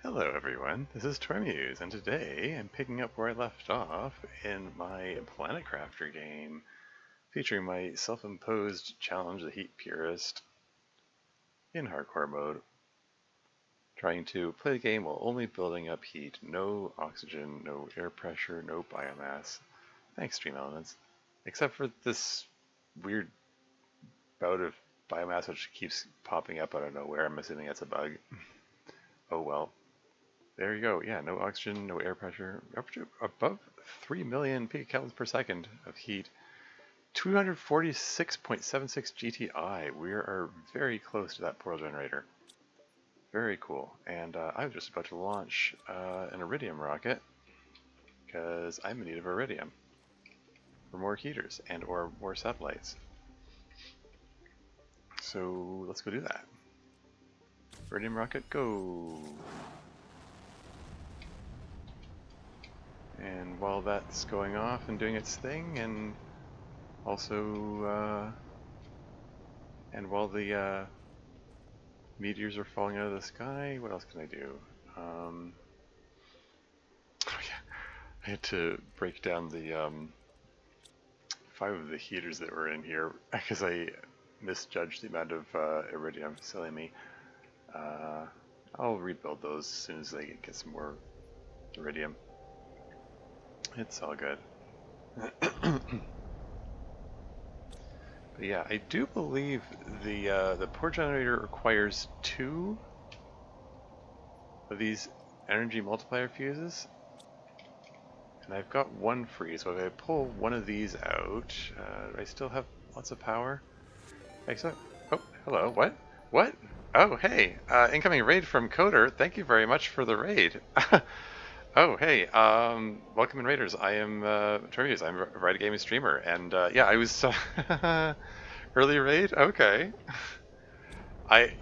Hello everyone, this is Tormuse, and today I'm picking up where I left off in my Planet Crafter game, featuring my self-imposed challenge, the Heat Purist, in hardcore mode, trying to play the game while only building up heat, no oxygen, no air pressure, no biomass, thanks Stream Elements, except for this weird bout of biomass which keeps popping up out of nowhere. I'm assuming that's a bug. Oh well. There you go. Yeah, no oxygen, no air pressure. Up to above 3 million picocalories per second of heat. 246.76 GTI. We are very close to that portal generator. Very cool. And I was just about to launch an iridium rocket because I'm in need of iridium for more heaters and or more satellites. So let's go do that. Iridium rocket, go! And while that's going off and doing its thing, and also, while the meteors are falling out of the sky, what else can I do? Oh yeah, I had to break down the 5 of the heaters that were in here because I misjudged the amount of iridium. Silly me. I'll rebuild those as soon as I get some more iridium. It's all good. But yeah, I do believe the port generator requires 2 of these energy multiplier fuses, and I've got 1 free. So if I pull one of these out, do I still have lots of power? Excellent. Oh, hello. What? What? Oh, hey. Incoming raid from Coder. Thank you very much for the raid. Oh, hey, welcome in Raiders. I am Termius. I'm a Ride Gaming streamer, and yeah, I was early raid. Okay, I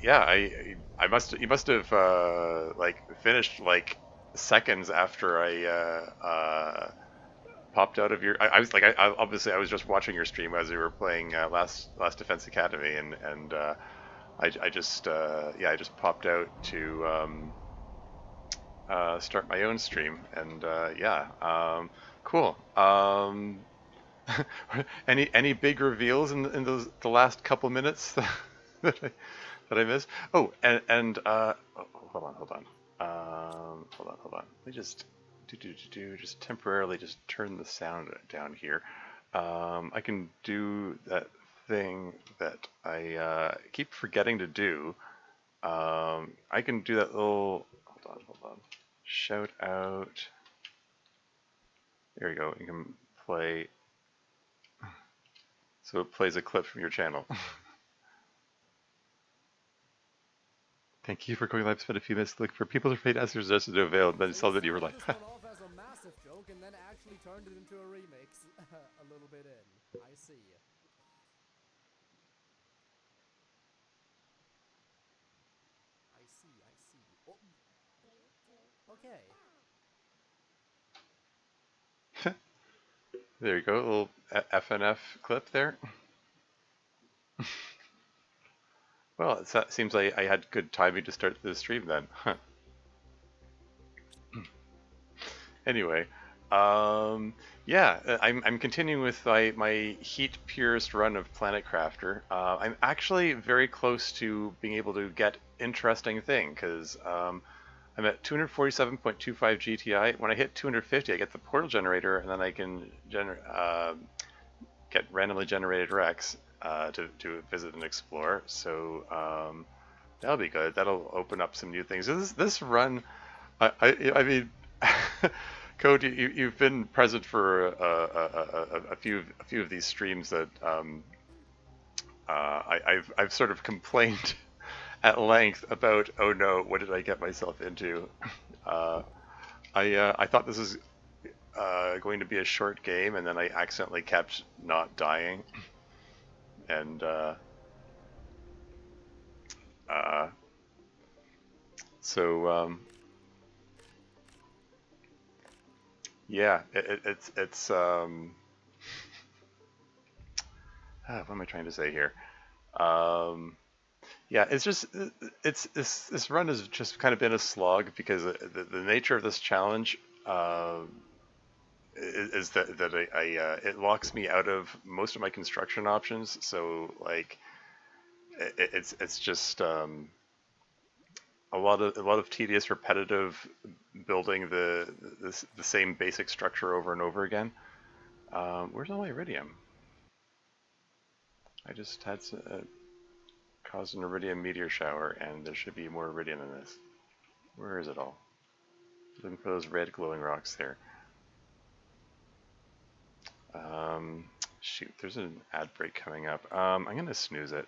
must you must have like finished like seconds after I popped out of your. I was like I obviously I was just watching your stream as you were playing Last Defense Academy, and I just yeah I just popped out to. Start my own stream, and yeah, cool. Any big reveals in the last couple minutes that I missed? Oh, oh, hold on. Let me just just temporarily just turn the sound down here. I can do that thing that I keep forgetting to do. I can do that little. Hold on. Shout out. There you go. You can play. So it plays a clip from your channel. Thank you for going live. Spent a few minutes to look for people to fade answers just to avail. And then saw that you were like. This went off as a massive joke and then actually turned it into a remix a little bit in. I see. I see. Oh. Okay. There you go. A little FNF clip there. Well, it seems like I had good timing to start the stream then. Anyway, yeah, I'm continuing with my Heat Purist run of Planet Crafter. I'm actually very close to being able to get interesting thing, because I'm at 247.25 GTI. When I hit 250, I get the portal generator, and then I can get randomly generated Rex to visit and explore. So that'll be good. That'll open up some new things. This run, I mean, Code, you've been present for a few of these streams that I've sort of complained at length about. Oh no, what did I get myself into? I thought this was going to be a short game, and then I accidentally kept not dying, and so yeah, it's what am I trying to say here? Yeah, it's just this run has just kind of been a slog because the nature of this challenge uh, is that it locks me out of most of my construction options. So like it's just a lot of tedious, repetitive building the same basic structure over and over again. Where's all my iridium? I just had caused an iridium meteor shower, and there should be more iridium in this. Where is it all? Looking for those red glowing rocks there. Um, Shoot, there's an ad break coming up. I'm gonna snooze it.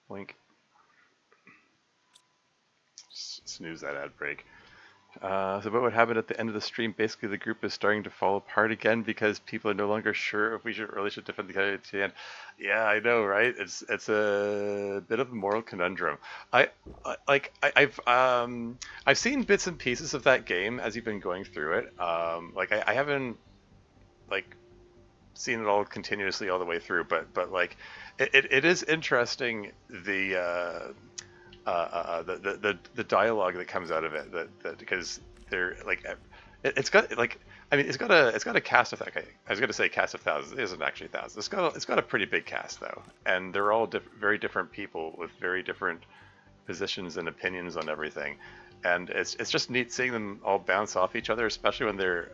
Blink. Snooze that ad break. So what would happen at the end of the stream? Basically, the group is starting to fall apart again because people are no longer sure if we should defend the guy to the end. Yeah, I know, right? It's a bit of a moral conundrum. I've seen bits and pieces of that game as you've been going through it. I haven't like seen it all continuously all the way through, but like it is interesting the dialogue that comes out of it that because they're like it's got like I mean it's got a cast of I was gonna say cast of thousands. It isn't actually thousands. It's got a pretty big cast though, and they're all very different people with very different positions and opinions on everything, and it's just neat seeing them all bounce off each other, especially when they're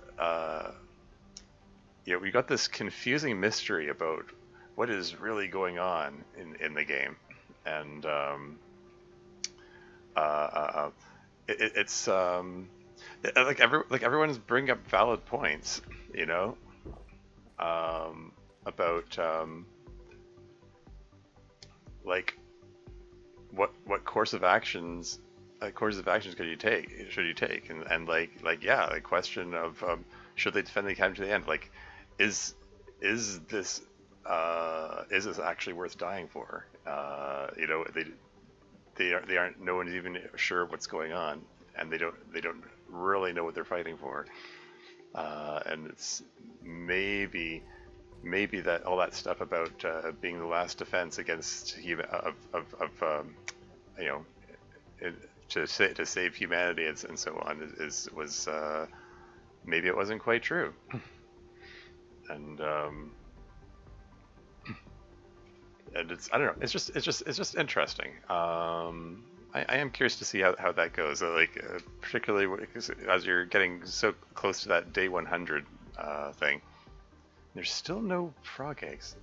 we got this confusing mystery about what is really going on in the game, and uh, uh, it's like everyone's bringing up valid points, you know, about like what course of actions should you take and like yeah the question of should they defend the academy to the end, like is is this is this actually worth dying for, they aren't no one's even sure what's going on, and they don't really know what they're fighting for, and it's maybe that all that stuff about being the last defense against of you know it, to save humanity and so on was maybe it wasn't quite true, and it's I don't know, it's just interesting. I am curious to see how that goes. Particularly as you're getting so close to that day 100 thing. There's still no frog eggs.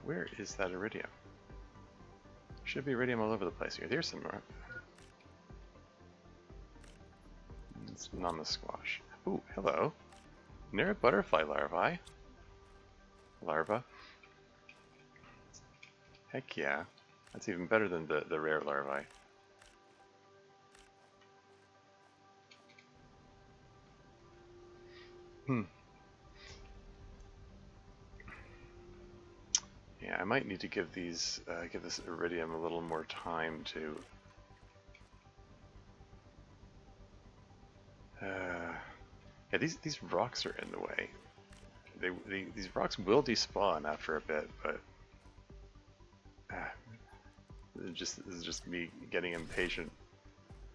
Where is that iridium? Should be iridium all over the place here. There's some more. It's not the squash. Ooh, hello. Near a butterfly larva. Heck yeah. That's even better than the rare larvae. Yeah, I might need to give this iridium a little more time to. Yeah, these rocks are in the way. These rocks will despawn after a bit, but this is just me getting impatient,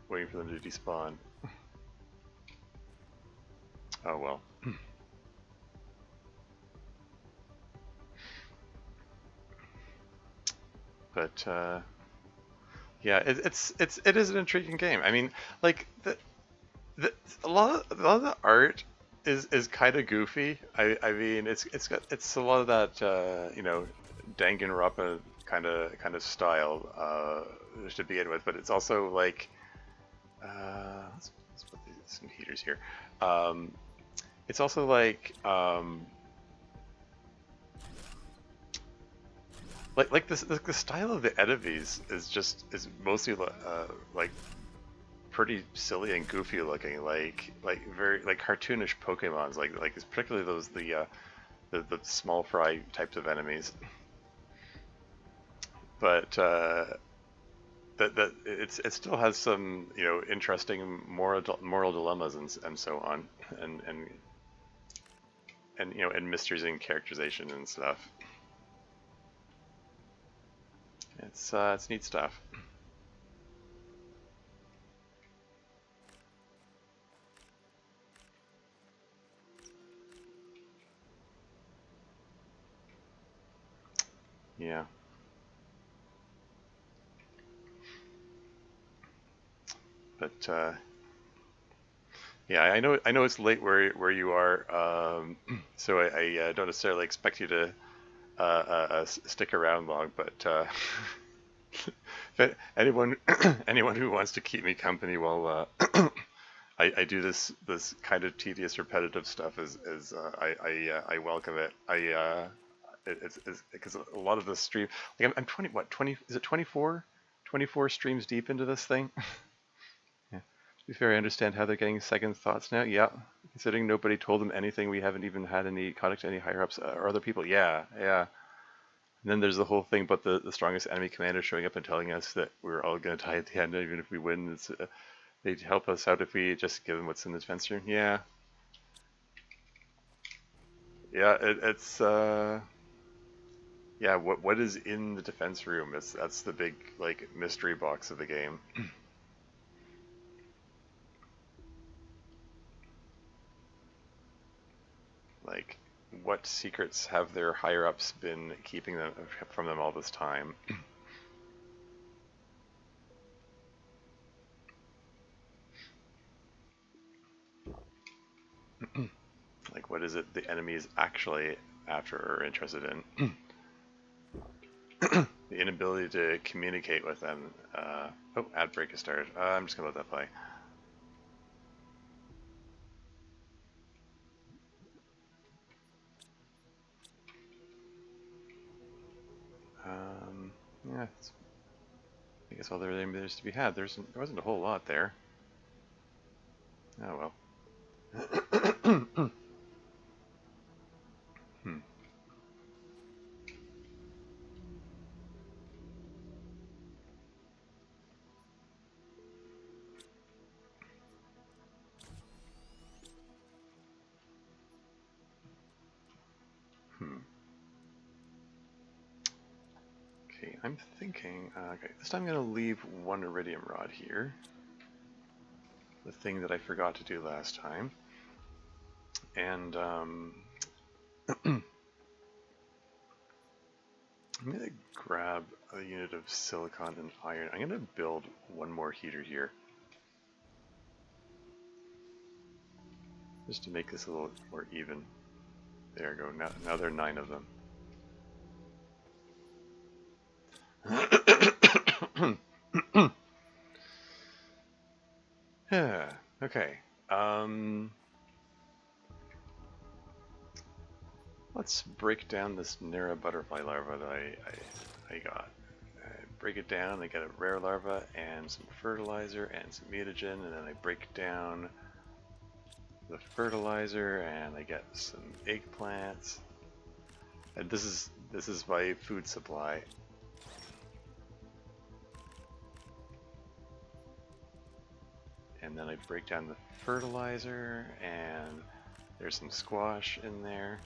waiting for them to despawn. Oh well. But yeah, it is an intriguing game. I mean, like a lot of the art is kind of goofy. I mean, it's a lot of that Danganronpa kind of style to begin with, but it's also like let's put some heaters here. It's also like this the style of the enemies is mostly like pretty silly and goofy looking, like very like cartoonish Pokemons, like it's particularly those the small fry types of enemies. But that it still has some interesting moral dilemmas and so on, and mysteries and characterization and stuff. It's neat stuff. Yeah. But yeah, I know it's late where you are, so I don't necessarily expect you to stick around long. But anyone anyone who wants to keep me company while I do this kind of tedious, repetitive stuff is I welcome it. It's because a lot of the stream, like I'm 20, what 20 is it 24 24 streams deep into this thing. Yeah. To be fair, I understand how they're getting second thoughts now. Yeah, considering nobody told them anything, we haven't even had any contact to any higher ups or other people. Yeah, yeah. And then there's the whole thing about the strongest enemy commander showing up and telling us that we're all going to die at the end, even if we win. They'd help us out if we just give them what's in the defense room. Yeah, yeah. It's yeah. What is in the defense room? That's the big like mystery box of the game. Like, what secrets have their higher ups been keeping them from them all this time? Like, what is it the enemy is actually after or interested in? The inability to communicate with them. Oh, ad break has started. I'm just gonna let that play. Yeah, I guess all there is to be had. There wasn't a whole lot there. Oh well. Hmm. Hmm. Okay, I'm thinking. Okay, this time I'm gonna leave one iridium rod here. The thing that I forgot to do last time, and I'm gonna grab a unit of silicon and iron. I'm gonna build one more heater here, just to make this a little more even. There we go. Now there are 9 of them. Yeah. Okay. Let's break down this Nera butterfly larva that I got. Break it down, I get a rare larva and some fertilizer and some mutagen, and then I break down the fertilizer and I get some eggplants. And this is my food supply. And then I break down the fertilizer and there's some squash in there.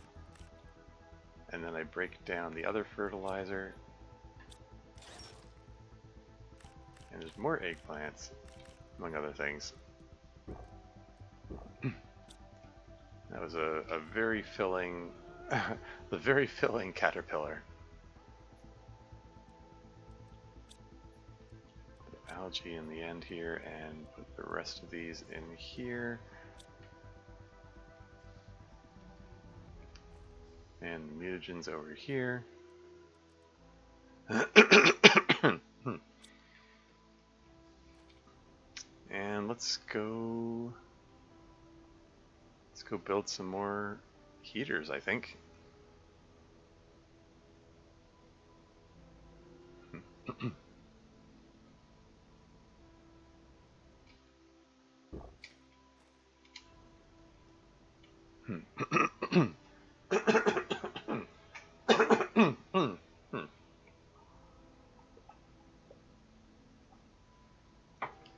And then I break down the other fertilizer and there's more eggplants, among other things. That was a very filling, the very filling caterpillar. Put algae in the end here and put the rest of these in here. And the mutagens over here. And let's go build some more heaters, I think.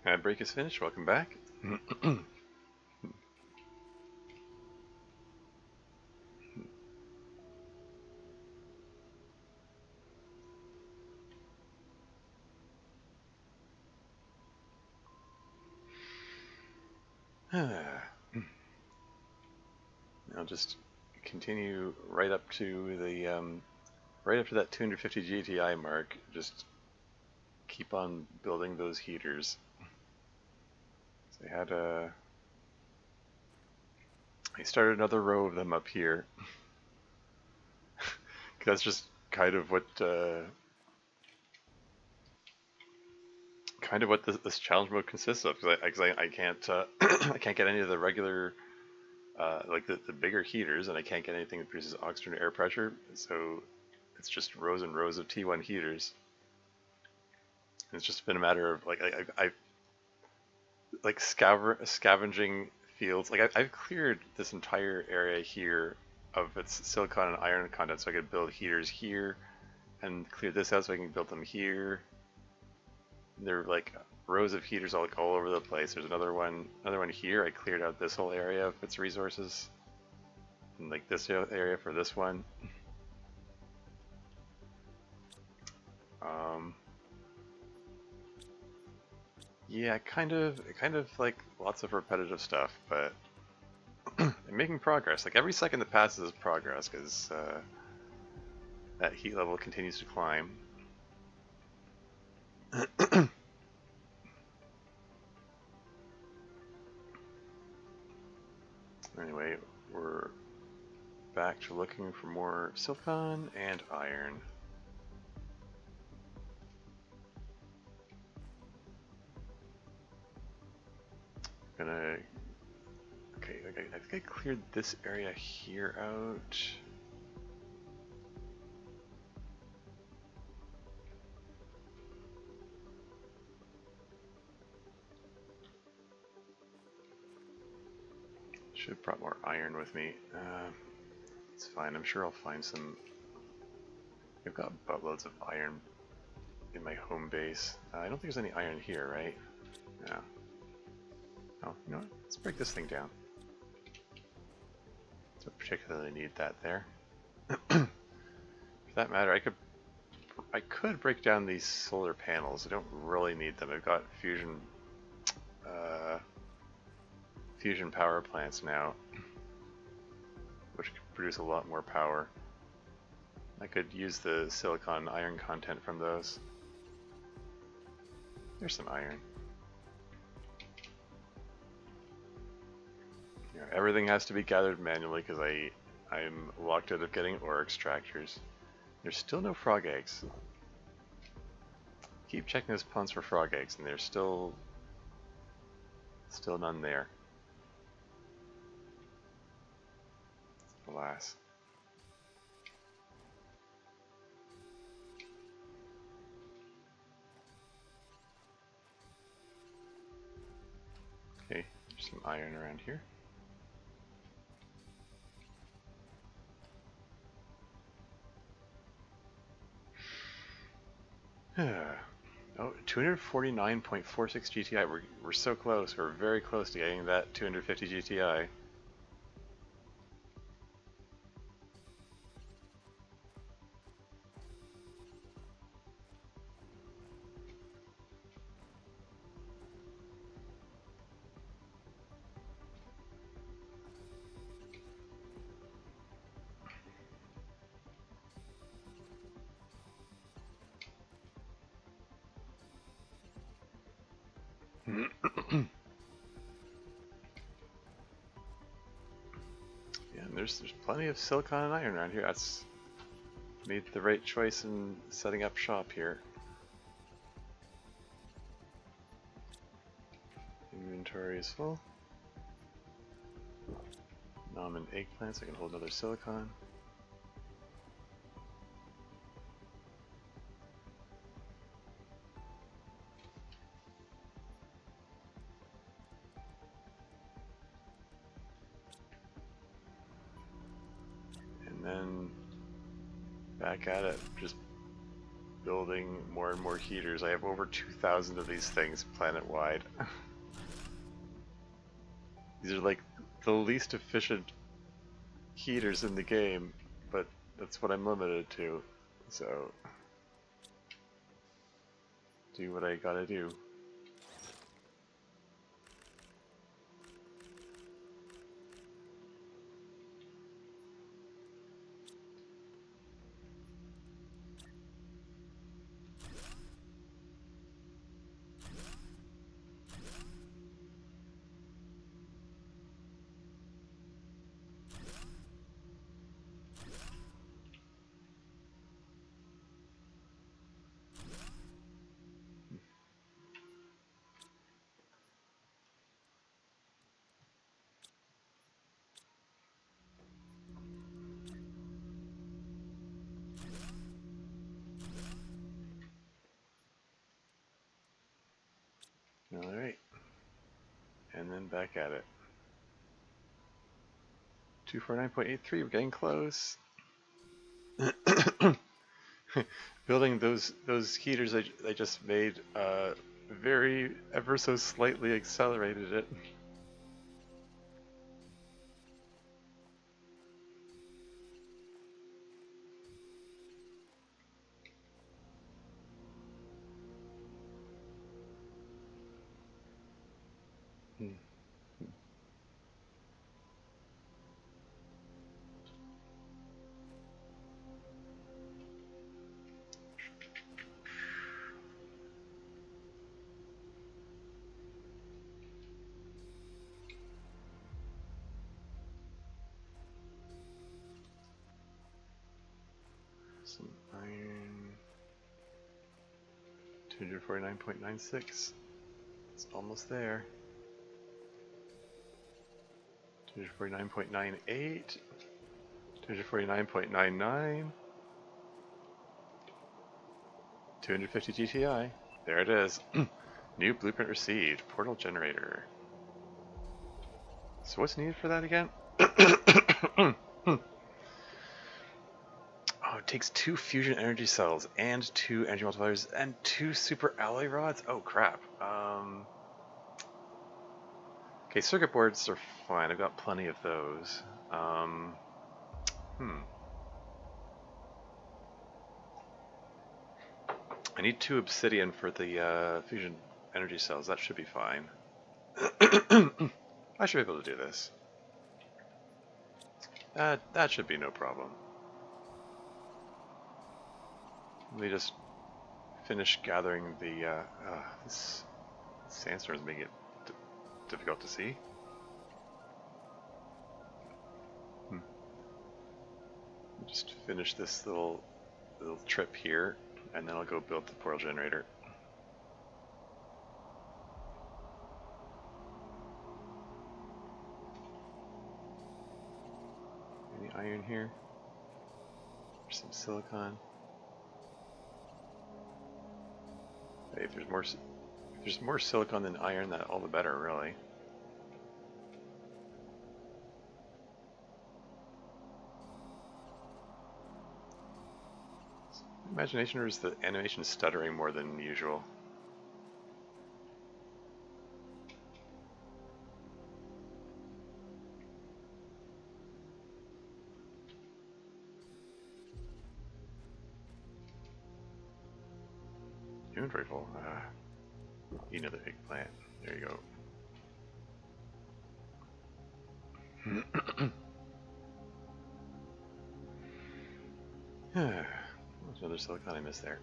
Ad break is finished. Welcome back. I'll just continue right up to the right up to that 250 GTI mark. Just keep on building those heaters. So I started another row of them up here. That's just kind of what this challenge mode consists of. Because I can't I can't get any of the regular like the bigger heaters, and I can't get anything that produces oxygen or air pressure. So it's just rows and rows of T1 heaters. And it's just been a matter of like I like scavenging fields. Like I've cleared this entire area here of its silicon and iron content, so I could build heaters here, and clear this out so I can build them here. They're like rows of heaters all over the place. There's another one here. I cleared out this whole area of its resources, and like this area for this one. Yeah, kind of like lots of repetitive stuff, but I'm making progress. Like every second that passes is progress, because that heat level continues to climb. Anyway, we're back to looking for more silicon and iron. Okay, I think I cleared this area here out. Should have brought more iron with me. It's fine, I'm sure I'll find some. I've got buttloads of iron in my home base. I don't think there's any iron here, right? No. Oh, you know what? Let's break this thing down. Don't particularly need that there. For that matter, I could break down these solar panels. I don't really need them. I've got fusion power plants now, which can produce a lot more power. I could use the silicon iron content from those. There's some iron. You know, everything has to be gathered manually because I'm locked out of getting ore extractors. There's still no frog eggs. Keep checking those ponds for frog eggs, and there's still none there. Alas. Okay, there's some iron around here. Oh, 249.46 GTI. We're so close. We're very close to getting that 250 GTI. Yeah, and there's plenty of silicon and iron around here. That's made the right choice in setting up shop here. Inventory is full. Now I'm in eggplants. I can hold another silicon. And then back at it, just building more and more heaters. I have over 2,000 of these things planet-wide. These are like the least efficient heaters in the game, but that's what I'm limited to. So, do what I gotta do. Alright. And then back at it. 249.83, we're getting close. Building those heaters I just made very ever so slightly accelerated it. Some iron. 249.96. It's almost there. 249.98. 249.99. 250 GTI. There it is. New blueprint received. Portal generator. So what's needed for that again? Oh, it takes 2 fusion energy cells and 2 energy multipliers and 2 super alloy rods? Oh crap. Okay, circuit boards are fine. I've got plenty of those. I need 2 obsidian for the fusion energy cells. That should be fine. I should be able to do this. That should be no problem. Let me just finish gathering the... this sandstorm is making it difficult to see. Just finish this little trip here, and then I'll go build the portal generator. Any iron here? There's some silicon. Hey, if there's more silicon than iron, that all the better, really. Imagination, or is the animation stuttering more than usual? Inventory full. Eat another eggplant. There you go. There's another silicon I missed there.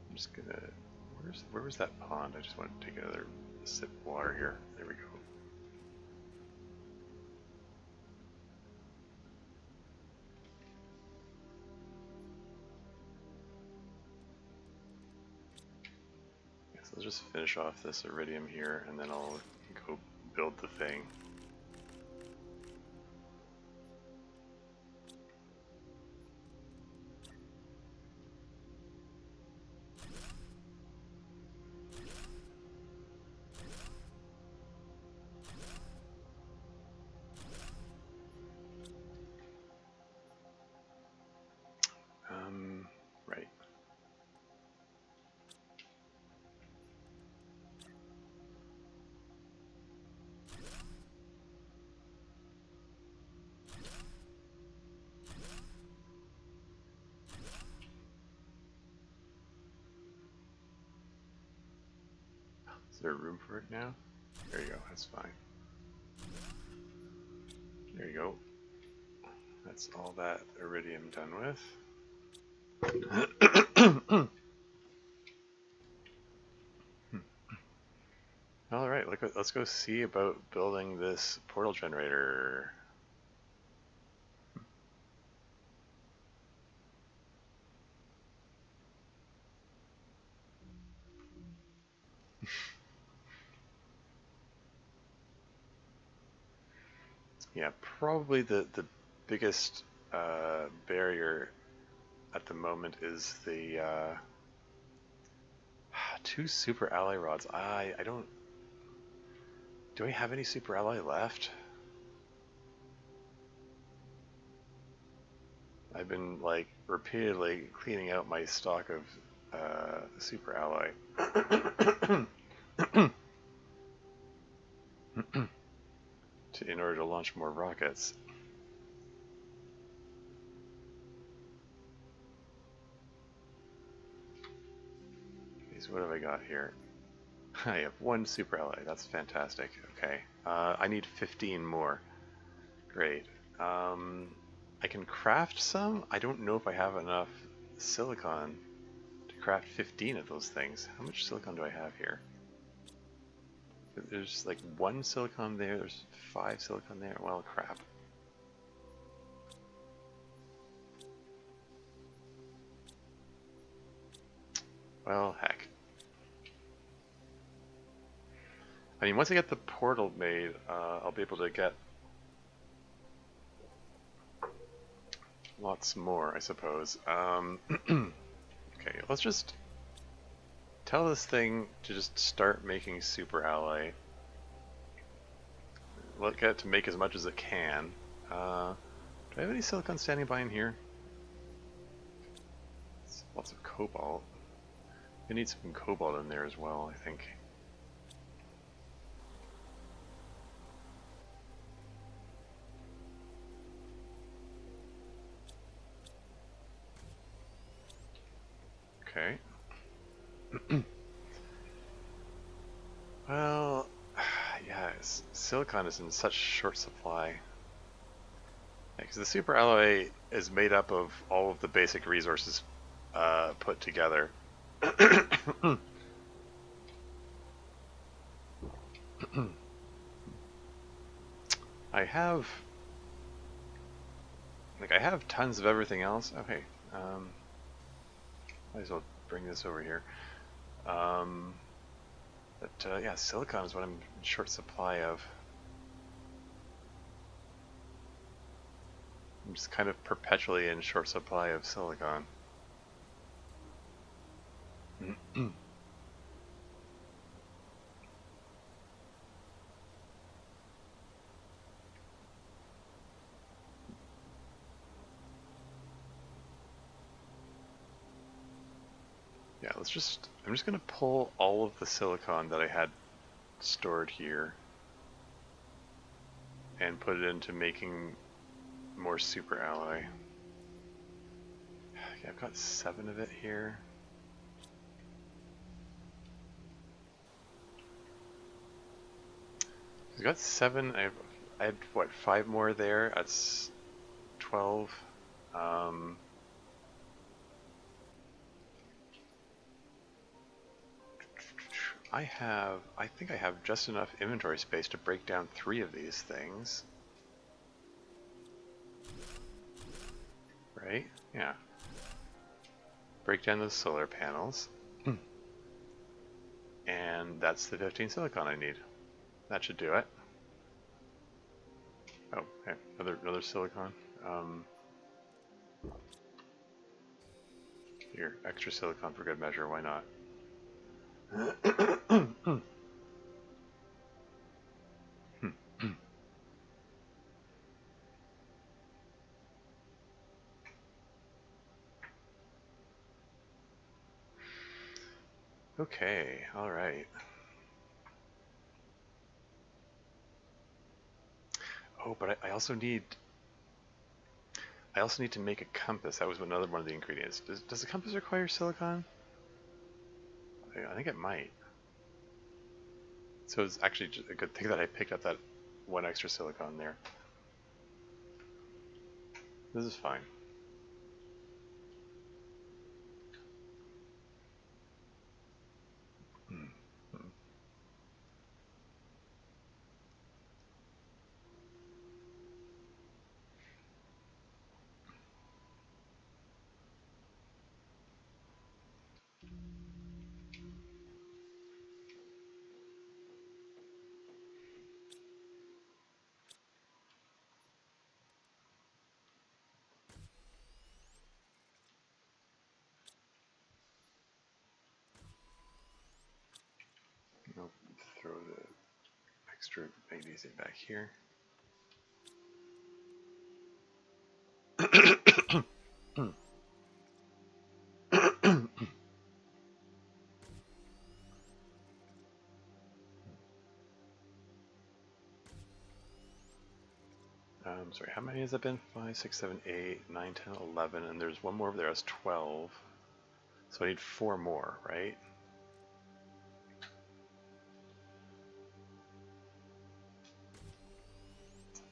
I'm just gonna... Where was that pond? I just want to take another sip of water here. There we go. So let's just finish off this iridium here, and then I'll go build the thing. Right. Is there room for it now? There you go, that's fine. There you go. That's all that iridium done with. Alright, let's go see about building this portal generator. Yeah, probably the biggest barrier at the moment is the 2 super alloy rods. I don't... Do I have any super alloy left? I've been, like, repeatedly cleaning out my stock of super alloy. In order to launch more rockets. What have I got here? I have 1 super alloy. That's fantastic. Okay. I need 15 more. Great. I can craft some. I don't know if I have enough silicon to craft 15 of those things. How much silicon do I have here? There's like 1 silicon there. There's 5 silicon there. Well, crap. Well, heck. I mean, once I get the portal made, I'll be able to get lots more, I suppose. Okay, let's just tell this thing to just start making super alloy. Let get it to make as much as it can. Do I have any silicon standing by in here? Lots of cobalt. I need some cobalt in there as well, I think. Okay. Well, yeah, silicon is in such short supply. Because the super alloy is made up of all of the basic resources put together. I have tons of everything else. Okay, might as well bring this over here. But yeah, silicon is what I'm in short supply of. I'm just kind of perpetually in short supply of silicon. Yeah, I'm just gonna pull all of the silicon that I had stored here and put it into making more super alloy. Okay, I've got 7 of it here. I've got 7. I had what, 5 more there. That's 12. I think I have just enough inventory space to break down 3 of these things. Right? Yeah. Break down those solar panels. And that's the 15 silicon I need. That should do it. Oh, okay, another silicon. Here, extra silicon for good measure, why not? Okay, alright. Oh, but I also need to make a compass. That was another one of the ingredients. Does the compass require silicon? I think it might. So it's actually just a good thing that I picked up that 1 extra silicon there. This is fine. extra magnesium back here. Sorry, how many has that been? 5, 6, 7, 8, 9, 10, 11, and there's one more over there. That's 12. So I need 4 more, right?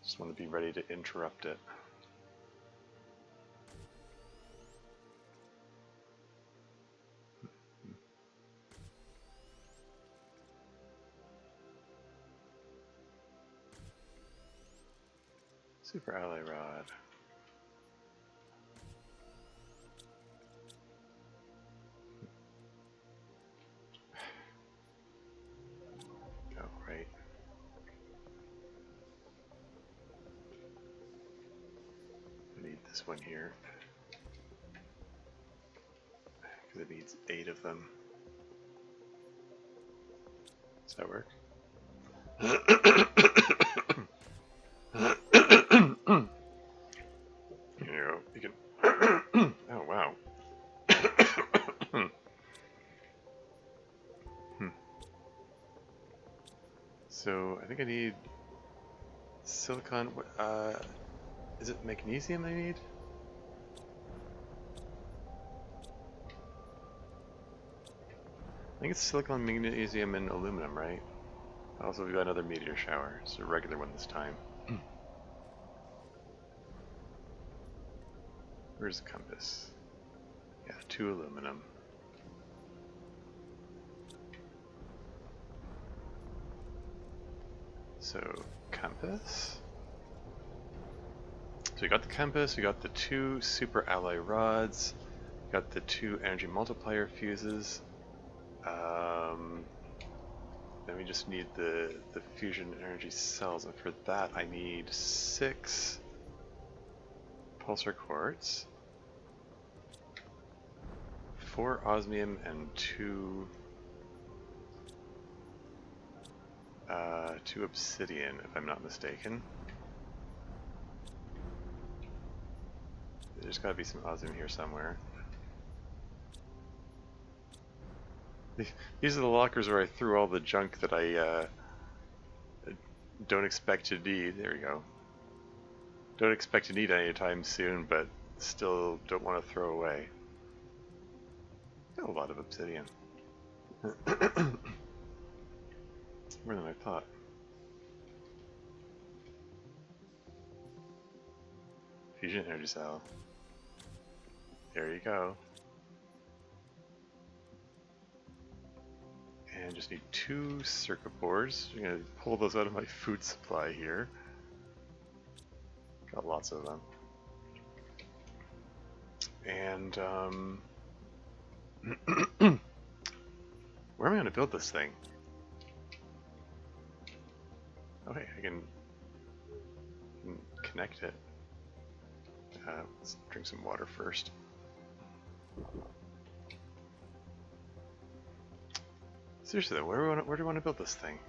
Just want to be ready to interrupt it. Super ally rod. Oh, right. I need this one here. Because it needs 8 of them. Does that work? Here you go. You can. Oh, wow. So I think I need silicon. Is it magnesium I need? I think it's silicon, magnesium, and aluminum, right? Also, we got another meteor shower. It's a regular one this time. Where's the compass? Yeah, 2 aluminum. So, compass. So we got the compass, we got the 2 super alloy rods, we got the 2 energy multiplier fuses. Then we just need the fusion energy cells, and for that I need 6 pulsar quartz, 4 osmium, and 2 obsidian, if I'm not mistaken. There's got to be some osmium here somewhere. These are the lockers where I threw all the junk that I don't expect to need. There we go. Don't expect to need anytime soon, but still don't want to throw away. Got a lot of obsidian. More than I thought. Fusion energy cell. There you go. And just need 2 circuit boards. I'm gonna pull those out of my food supply here. Got lots of them. And where am I gonna build this thing? Okay, I can connect it. Let's drink some water first. Seriously though, where do you want to build this thing?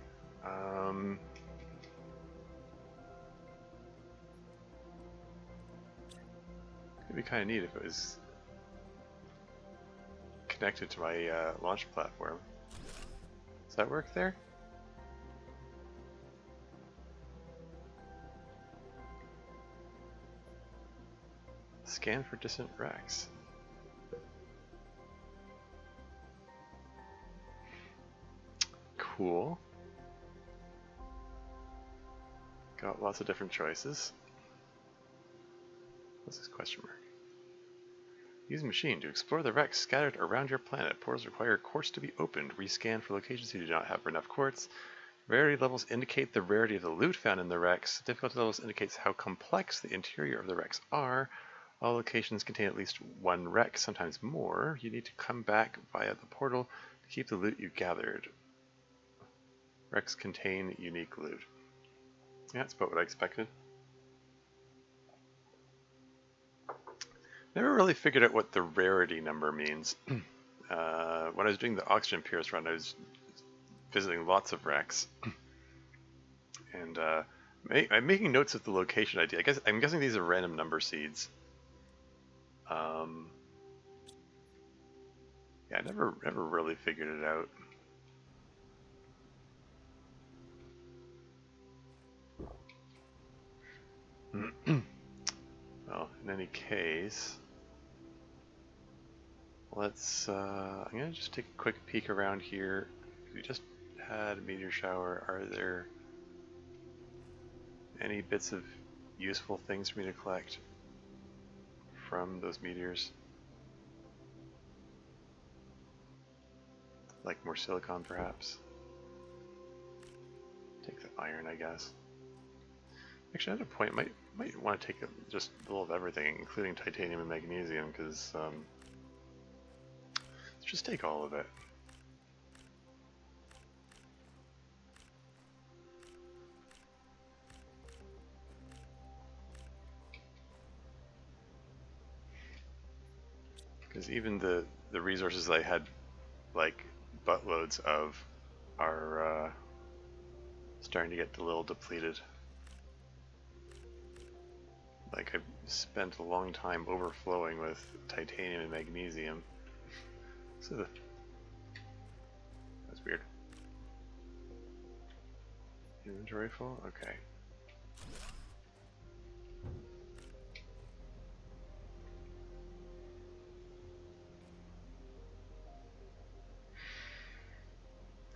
It'd be kind of neat if it was connected to my launch platform. Does that work there? Scan for distant wrecks. Cool. Got lots of different choices. What's this question mark? Use a machine to explore the wrecks scattered around your planet. Portals require quartz to be opened. Rescan for locations you do not have enough quartz. Rarity levels indicate the rarity of the loot found in the wrecks. Difficulty levels indicates how complex the interior of the wrecks are. All locations contain at least 1 wreck, sometimes more. You need to come back via the portal to keep the loot you gathered. Wrecks contain unique loot. Yeah, that's about what I expected. Never really figured out what the rarity number means. When I was doing the oxygen purist run, I was visiting lots of wrecks. And I'm making notes of the location ID. I'm guessing these are random number seeds. Yeah, I never really figured it out. Well, in any case, let's. I'm gonna just take a quick peek around here. We just had a meteor shower. Are there any bits of useful things for me to collect from those meteors? Like more silicon, perhaps? Take the iron, I guess. Actually, at a point, might want to take just a little of everything, including titanium and magnesium, because let's just take all of it. Because even the resources I had, like buttloads of, are starting to get a little depleted. Like I've spent a long time overflowing with titanium and magnesium. So that's weird. Inventory full? Okay.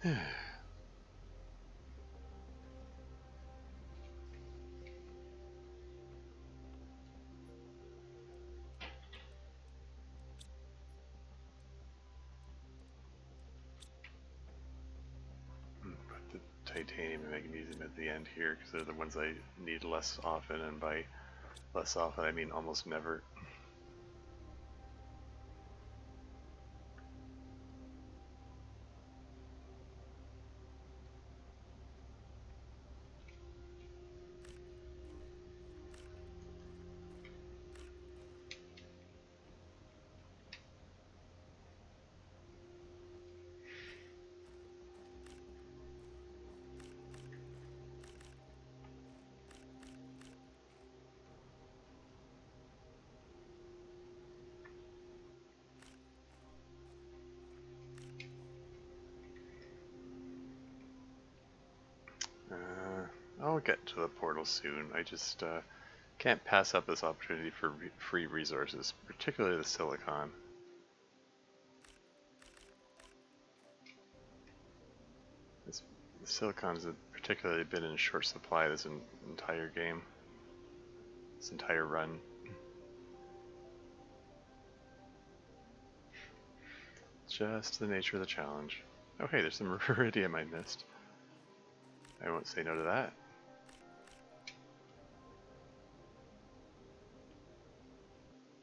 Put the titanium and magnesium at the end here because they're the ones I need less often, and by less often I mean almost never. I'll get to the portal soon. I just can't pass up this opportunity for free resources, particularly the silicon. This, the silicon's particularly been in short supply this entire game, this entire run. Just the nature of the challenge. Oh hey, there's some iridium I missed. I won't say no to that.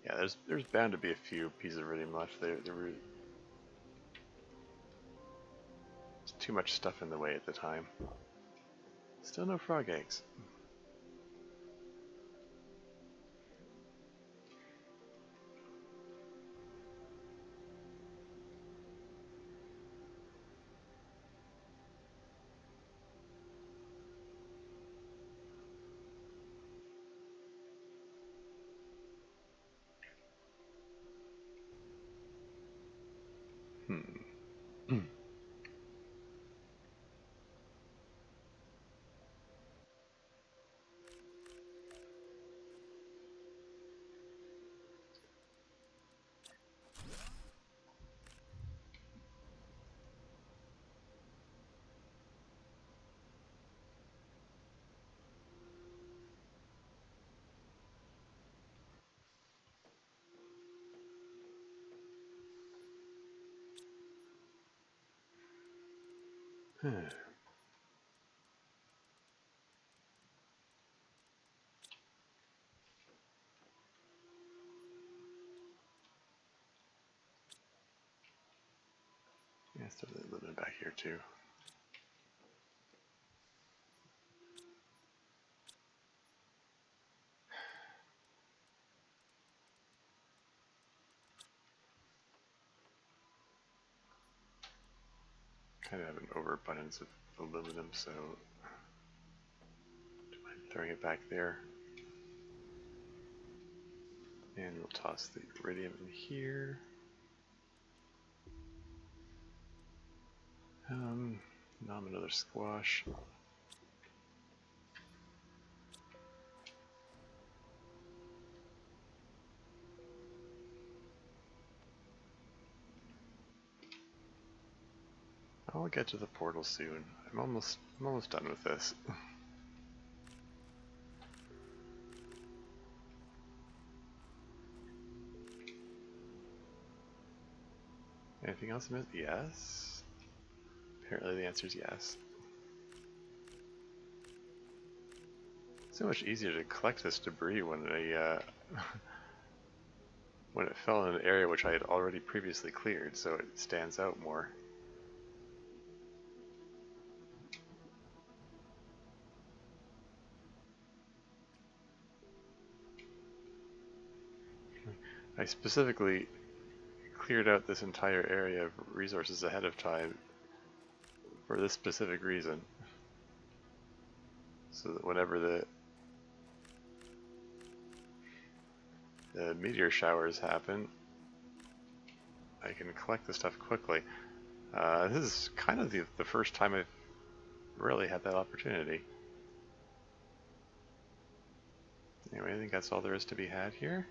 Yeah, there's bound to be a few pieces of iridium left. There's too much stuff in the way at the time. Still no frog eggs. Yeah, it's definitely a little bit back here too. Kind of have an overabundance of aluminum, so throwing it back there. And we'll toss the iridium in here. Nom another squash. I'll get to the portal soon. I'm almost done with this. Anything else? Yes. Apparently the answer is yes. So much easier to collect this debris when when it fell in an area which I had already previously cleared, so it stands out more. I specifically cleared out this entire area of resources ahead of time for this specific reason. So that whenever the meteor showers happen, I can collect the stuff quickly. This is kind of the first time I've really had that opportunity. Anyway, I think that's all there is to be had here.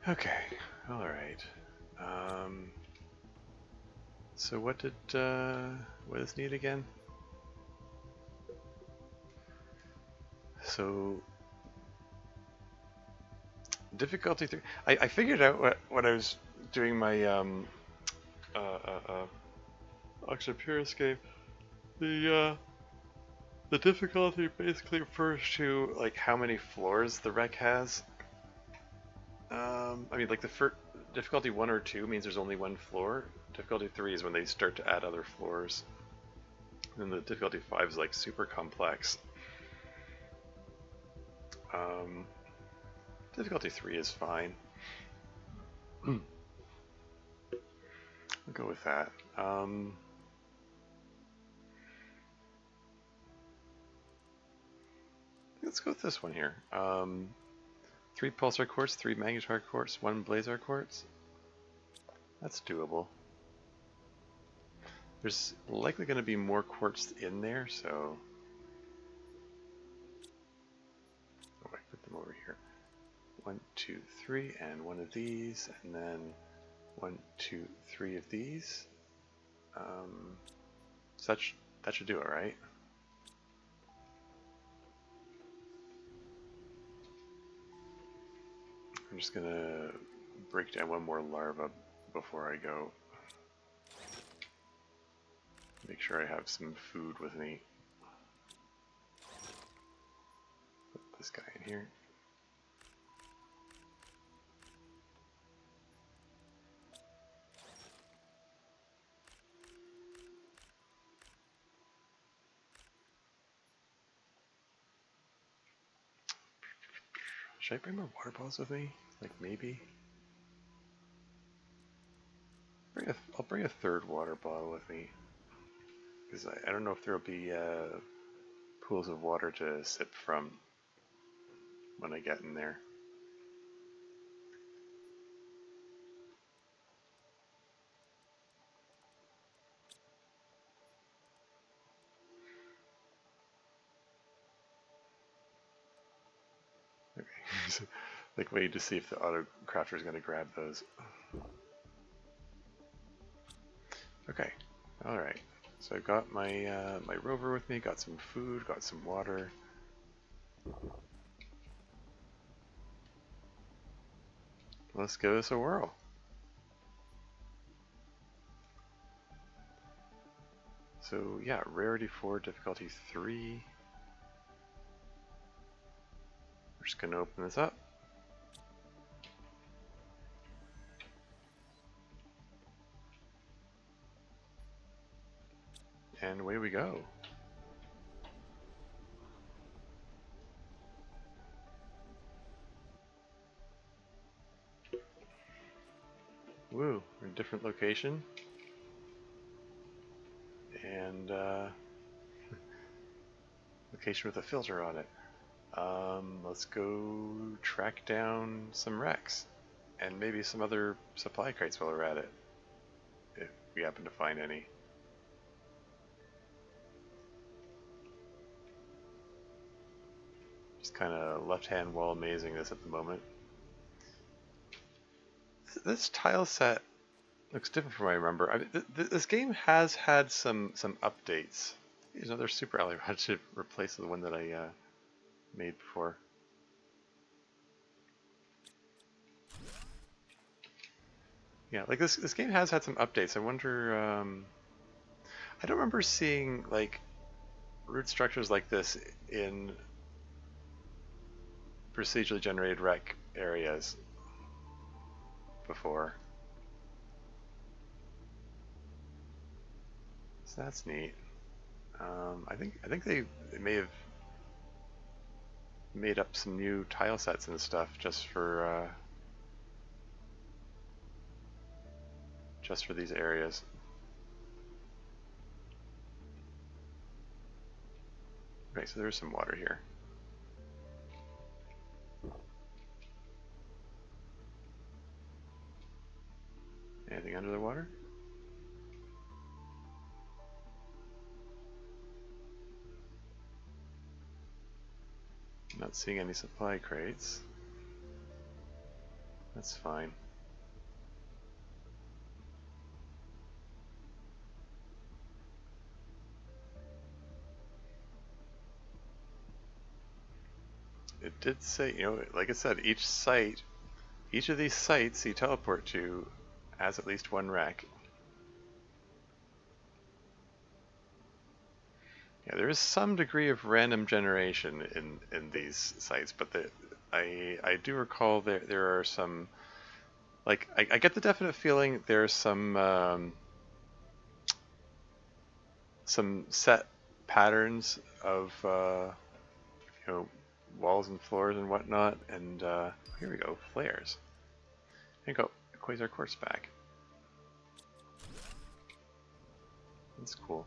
Okay, alright. So what did this need again? So difficulty 3. I figured out what I was doing my Oxford Purist game. The difficulty basically refers to like how many floors the wreck has. I mean, like the first difficulty 1 or 2 means there's only one floor. Difficulty 3 is when they start to add other floors. And the difficulty 5 is like super complex. Difficulty 3 is fine. I'll go with that. Let's go with this one here. 3 pulsar quartz, 3 magnetar quartz, 1 blazar quartz. That's doable. There's likely going to be more quartz in there, so... Oh, I put them over here. 1, 2, 3, and 1 of these, and then 1, 2, 3 of these. So that should do it, right? I'm just gonna break down one more larva before I go. Make sure I have some food with me. Put this guy in here. Should I bring more water bottles with me? Like maybe? I'll bring a third water bottle with me. Because I don't know if there'll be pools of water to sip from when I get in there. Okay. Like wait to see if the auto crafter is going to grab those. Okay. All right. So I've got my my rover with me. Got some food. Got some water. Let's give this a whirl. So yeah, rarity 4, difficulty 3. We're just gonna open this up. And away we go. Woo, we're in a different location. And location with a filter on it. Let's go track down some wrecks and maybe some other supply crates while we're at it, if we happen to find any. Just kind of left-hand wall mazing this at the moment. This tile set looks different from what I remember. I mean, this game has had some updates. There's another super alley rod to replace the one that I made before. Yeah, like this game has had some updates. I wonder. I don't remember seeing like root structures like this in procedurally generated rec areas before. So that's neat. I think they may have made up some new tile sets and stuff just for these areas. Okay, so there's some water here. Anything under the water? Not seeing any supply crates. That's fine. It did say, like I said, each of these sites you teleport to has at least one rack. Yeah, there is some degree of random generation in these sites, but I do recall there are some, like I get the definite feeling there's some set patterns of walls and floors and whatnot, and here we go, flares. Here we go, Quasar Quartz back. That's cool.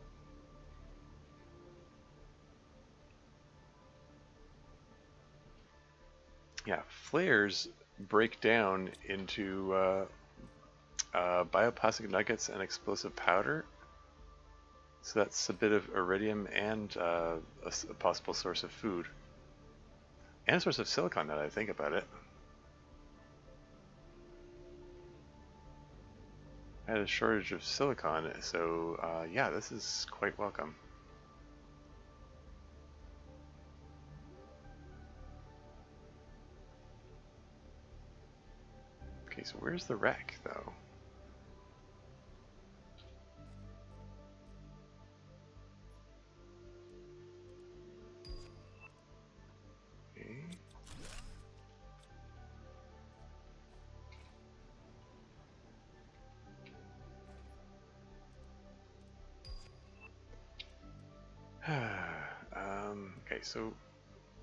Yeah, flares break down into bioplastic nuggets and explosive powder. So that's a bit of iridium and a possible source of food. And a source of silicon, now that I think about it. I had a shortage of silicon, so yeah, this is quite welcome. Okay, so where's the wreck, though? Okay, so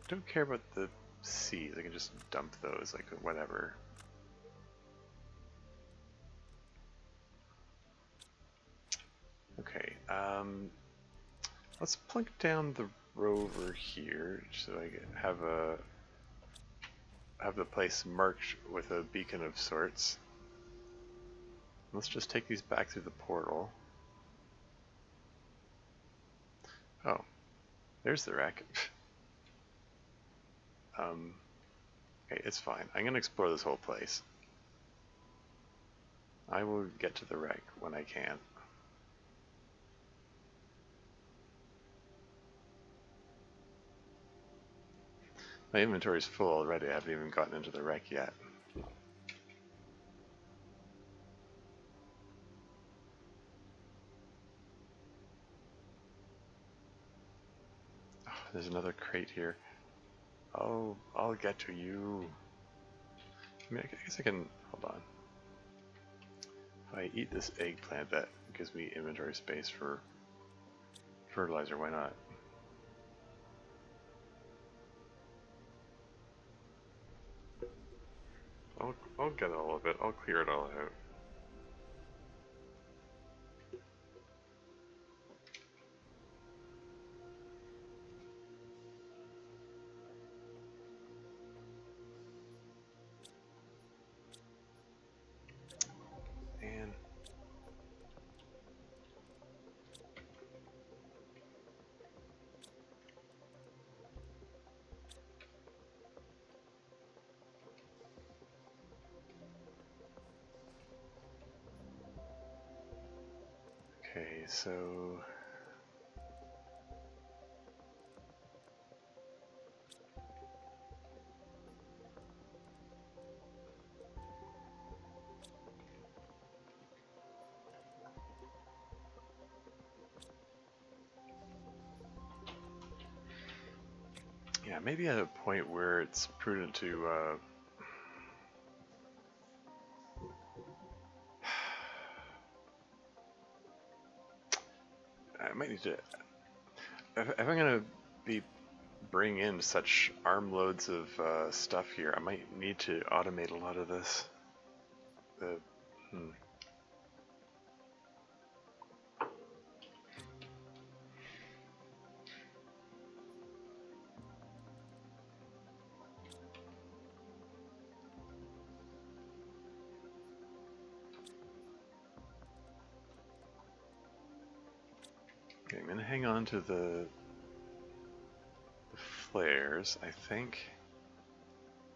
don't care about the C's. I can just dump those, like whatever. Okay, let's plunk down the rover here so I have the place marked with a beacon of sorts. Let's just take these back through the portal. Oh, there's the wreck. Okay, it's fine. I'm gonna explore this whole place. I will get to the wreck when I can. My inventory is full already. I haven't even gotten into the wreck yet. There's another crate here. Oh, I'll get to you. I mean, I guess I can, hold on. If I eat this eggplant, that gives me inventory space for fertilizer, why not? I'll get all of it, I'll clear it all out. And okay, so yeah, maybe at a point where it's prudent to I might need to, if I'm gonna be bring in such armloads of stuff here, I might need to automate a lot of this. Hmm. Okay, I'm gonna hang on to the flares, I think,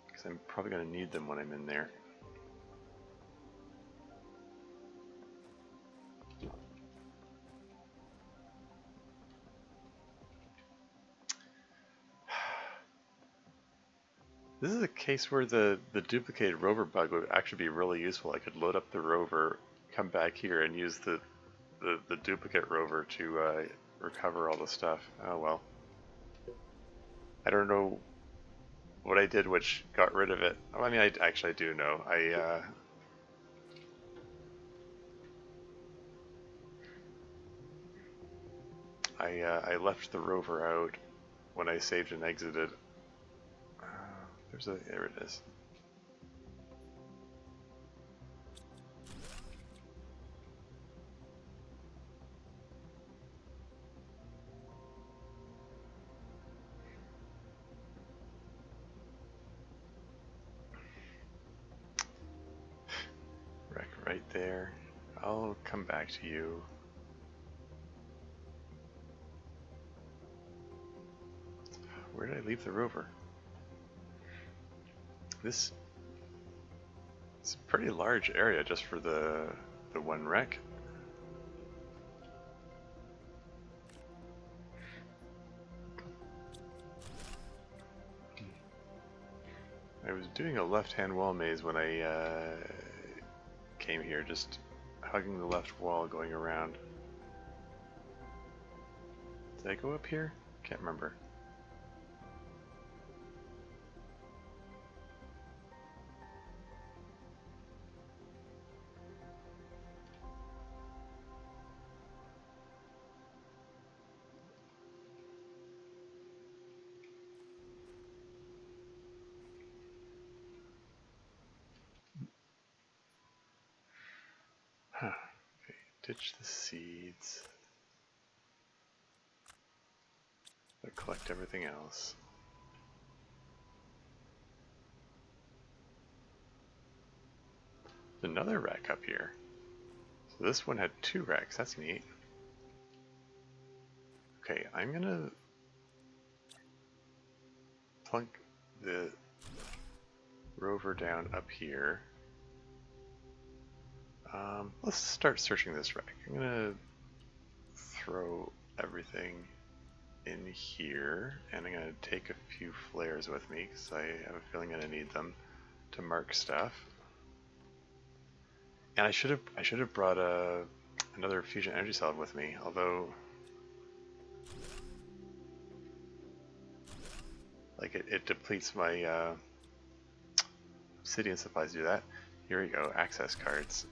because I'm probably gonna need them when I'm in there. This is a case where the duplicated rover bug would actually be really useful. I could load up the rover, come back here, and use the duplicate rover to recover all the stuff. Oh well. I don't know what I did which got rid of it. Oh, I mean, I actually do know. I left the rover out when I saved and exited. There it is. Wreck right there. I'll come back to you. Where did I leave the rover? This is a pretty large area just for the one wreck. I was doing a left-hand wall maze when I came here, just hugging the left wall going around. Did I go up here? Can't remember. Huh. Okay, ditch the seeds. But collect everything else. There's another wreck up here. So this one had 2 wrecks, that's neat. Okay, I'm gonna plunk the rover down up here. Let's start searching this wreck. I'm gonna throw everything in here, and I'm gonna take a few flares with me because I have a feeling I'm gonna need them to mark stuff. And I should have brought another fusion energy cell with me, although Like it depletes my obsidian supplies to do that. Here we go, access cards.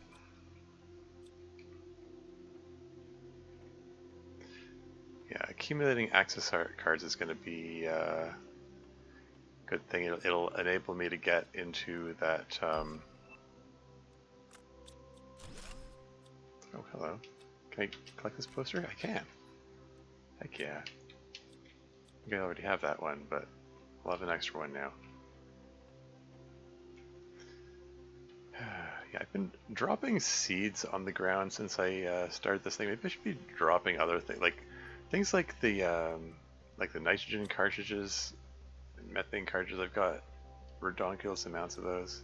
Yeah, accumulating access cards is going to be a good thing. It'll enable me to get into that. Oh, hello. Can I collect this poster? I can. Heck yeah. I think I already have that one, but I'll have an extra one now. Yeah, I've been dropping seeds on the ground since I started this thing. Maybe I should be dropping other things, like things like the nitrogen cartridges, and methane cartridges. I've got redonkulous amounts of those.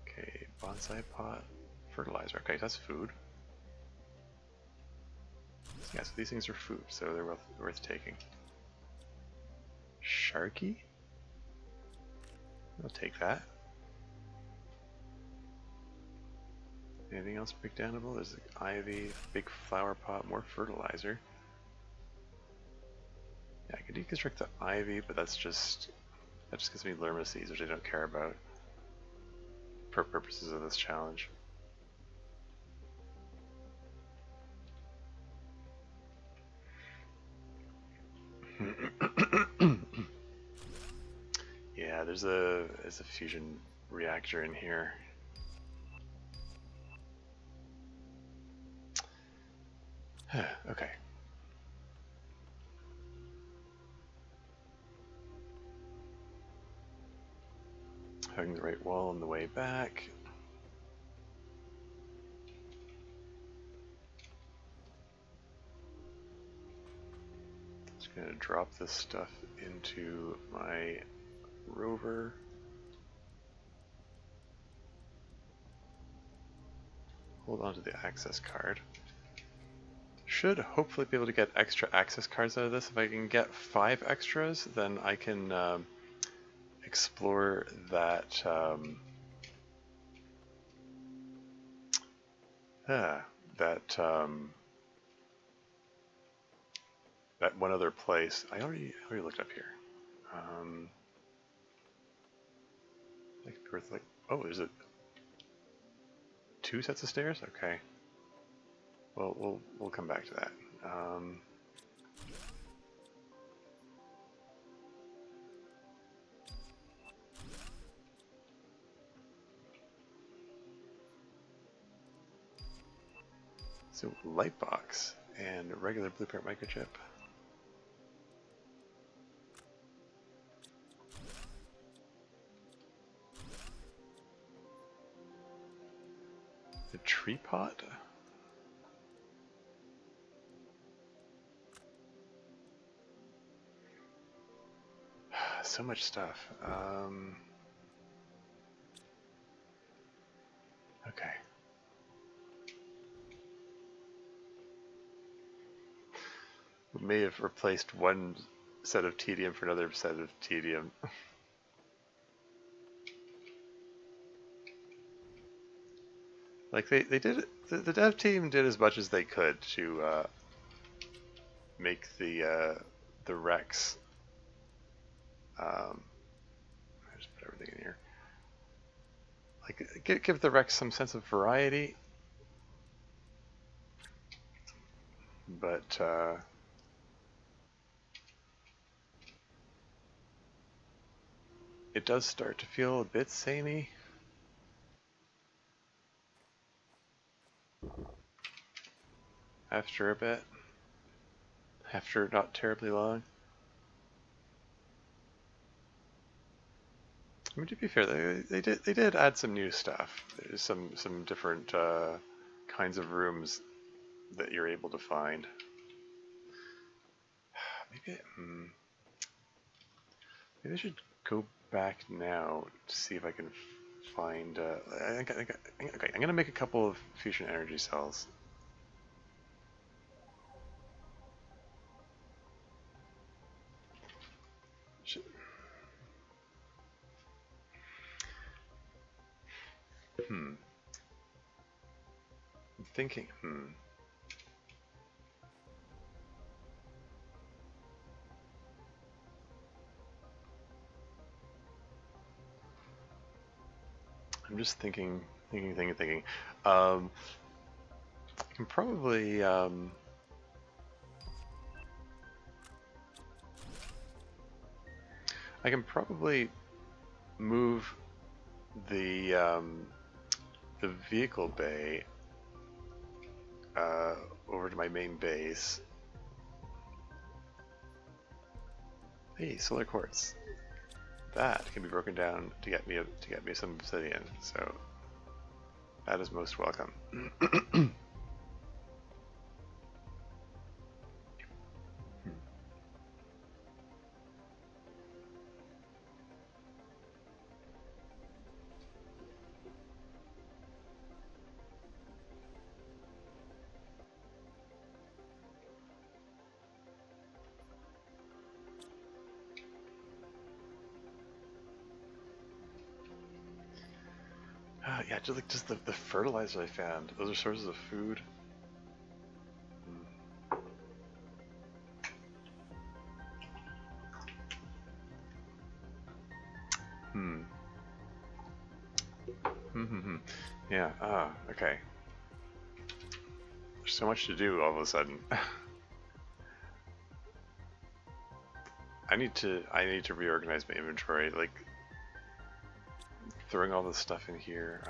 Okay, bonsai pot, fertilizer. Okay, that's food. Yeah, so these things are food, so they're worth taking. Sharky? I'll take that. Anything else breakdownable? There's ivy, big flower pot, more fertilizer. Yeah, I could deconstruct the ivy, but that just gives me lerma seeds, which I don't care about for purposes of this challenge. Yeah, there's a fusion reactor in here. Okay. Hugging the right wall on the way back. Just gonna drop this stuff into my rover. Hold on to the access card. Should hopefully be able to get extra access cards out of this. If I can get 5 extras, then I can explore that that one other place. I already looked up here. Like worth like, oh, is it 2 sets of stairs? Okay. Well, we'll come back to that. So light box and regular blueprint microchip. The tree pot. So much stuff. Okay. We may have replaced one set of tedium for another set of tedium. Like they did, the dev team did as much as they could to make the Rex. I just put everything in here. Like give the Rex some sense of variety, but it does start to feel a bit samey. After a bit. After not terribly long. I mean, to be fair, they did add some new stuff. There's some different kinds of rooms that you're able to find. Maybe I should go back now to see if I can find. Okay, I'm gonna make a couple of fusion energy cells. I'm thinking. I'm just thinking. I can probably I can probably move the vehicle bay over to my main base. Hey, solar quartz. That can be broken down to get me some obsidian. So that is most welcome. Yeah, just the fertilizer I found. Those are sources of food. Hmm. Yeah. Okay. There's so much to do all of a sudden. I need to reorganize my inventory. Like throwing all this stuff in here.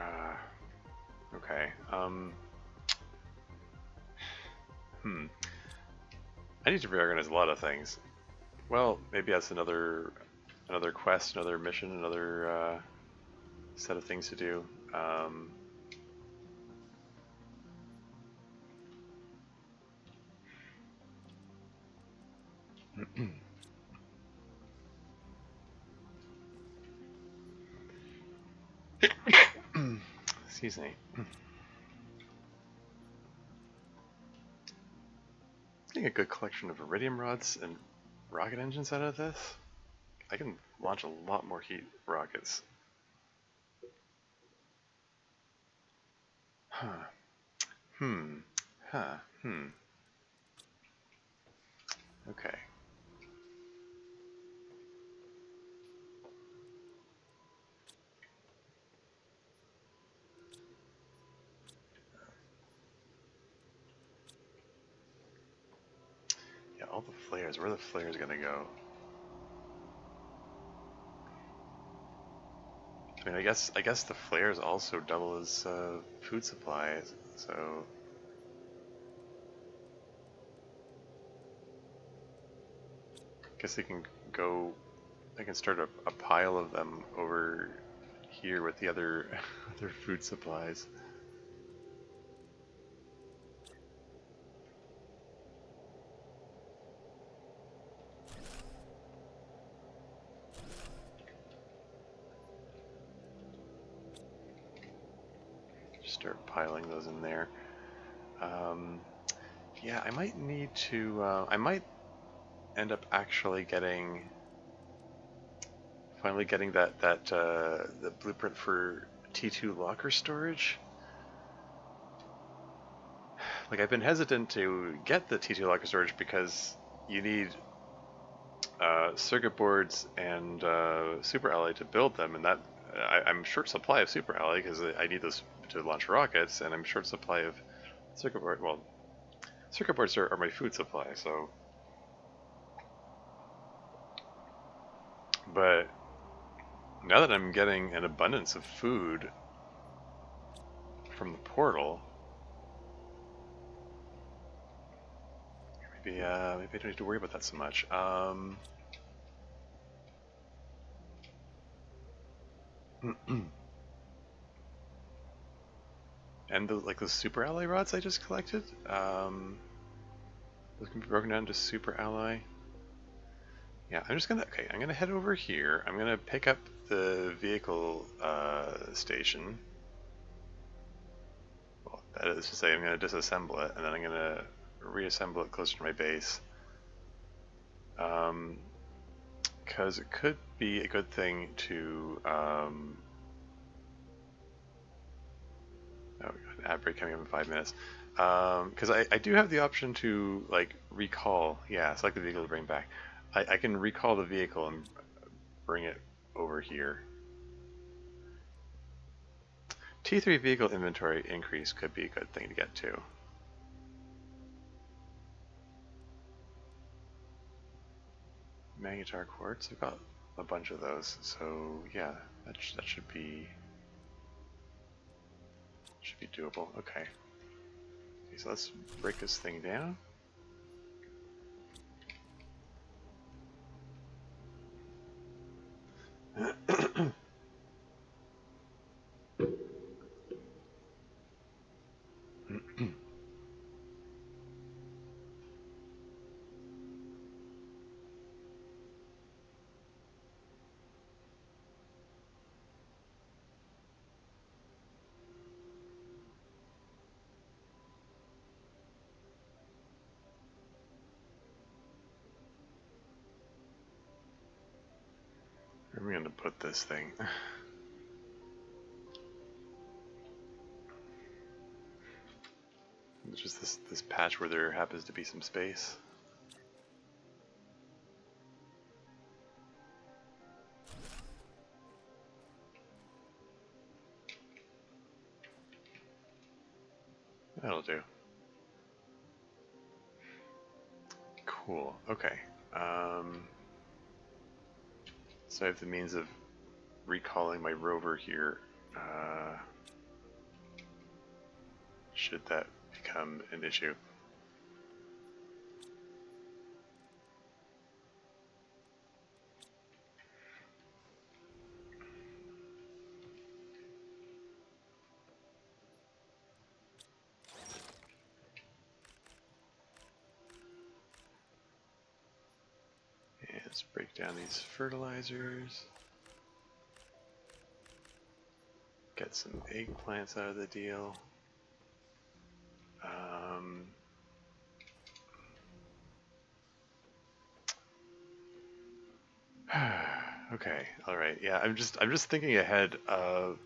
Okay. I need to reorganize a lot of things. Well, maybe that's another quest, another mission, another set of things to do. Excuse me. Getting a good collection of iridium rods and rocket engines out of this. I can launch a lot more heat rockets. Huh. Huh. Okay. Yeah, all the flares. Where are the flares gonna go? I mean, I guess the flares also double as food supplies. So I guess they can go. I can start a pile of them over here with the other other food supplies. Just start piling those in there. Yeah, I might need to. I might end up actually finally getting the blueprint for T2 locker storage. Like I've been hesitant to get the T2 locker storage because you need circuit boards and super alloy to build them, and that I'm short supply of super alloy because I need those to launch rockets, and I'm short supply of circuit board. Well, circuit boards are my food supply, so. But now that I'm getting an abundance of food from the portal, maybe I don't need to worry about that so much. And like those super alloy rods I just collected, those can be broken down to super alloy. Yeah, I'm gonna head over here. I'm gonna pick up the vehicle station. Well, that is to say, I'm gonna disassemble it, and then I'm gonna reassemble it closer to my base. Because it could be a good thing to oh, an ad break coming up in 5 minutes. Because I do have the option to like recall. Yeah, select the vehicle to bring back. I can recall the vehicle and bring it over here. T3 vehicle inventory increase could be a good thing to get to. Magnetar quartz, I've got a bunch of those, so yeah, that should be doable. Okay, so let's break this thing down. Where are we going to put this thing? It's just this patch where there happens to be some space. That'll do. Cool. Okay. So I have the means of recalling my rover here. Should that become an issue? And let's break down these fertilizers. Get some eggplants out of the deal. Okay, all right. Yeah, I'm just thinking ahead of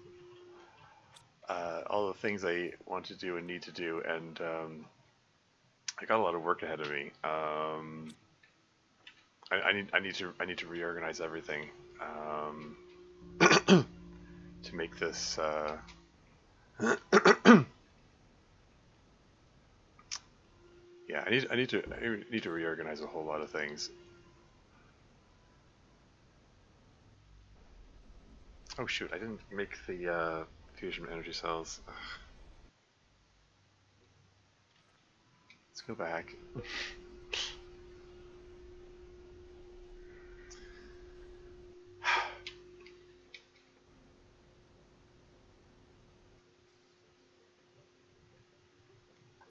all the things I want to do and need to do, and I got a lot of work ahead of me. I need to reorganize everything to make this. Yeah, I need to reorganize a whole lot of things. Oh shoot! I didn't make the fusion energy cells. Ugh. Let's go back.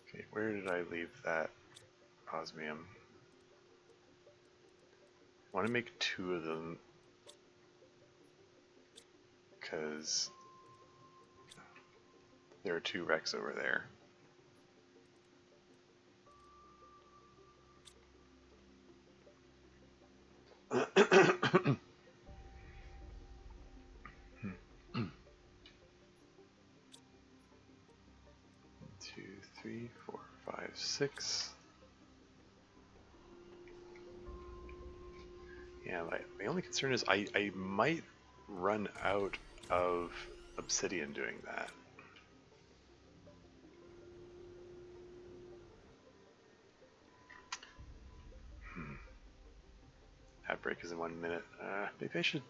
Okay, where did I leave that osmium? I want to make 2 of them because there are 2 wrecks over there. Two, 3, 4, 5, 6. Yeah, my only concern is I might run out of obsidian doing that. That break is in 1 minute. Maybe I should.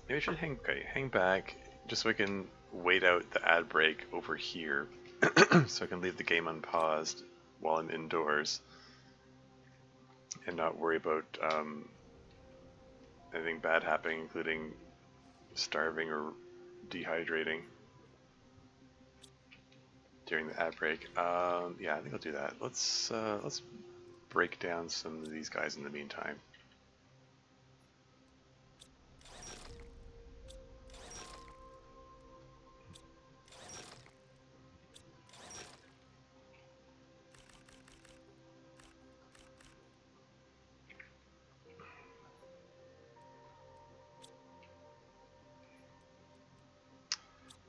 Maybe I should hang back just so I can wait out the ad break over here, so I can leave the game unpaused while I'm indoors and not worry about anything bad happening, including starving or dehydrating during the ad break. Yeah, I think I'll do that. Let's break down some of these guys in the meantime.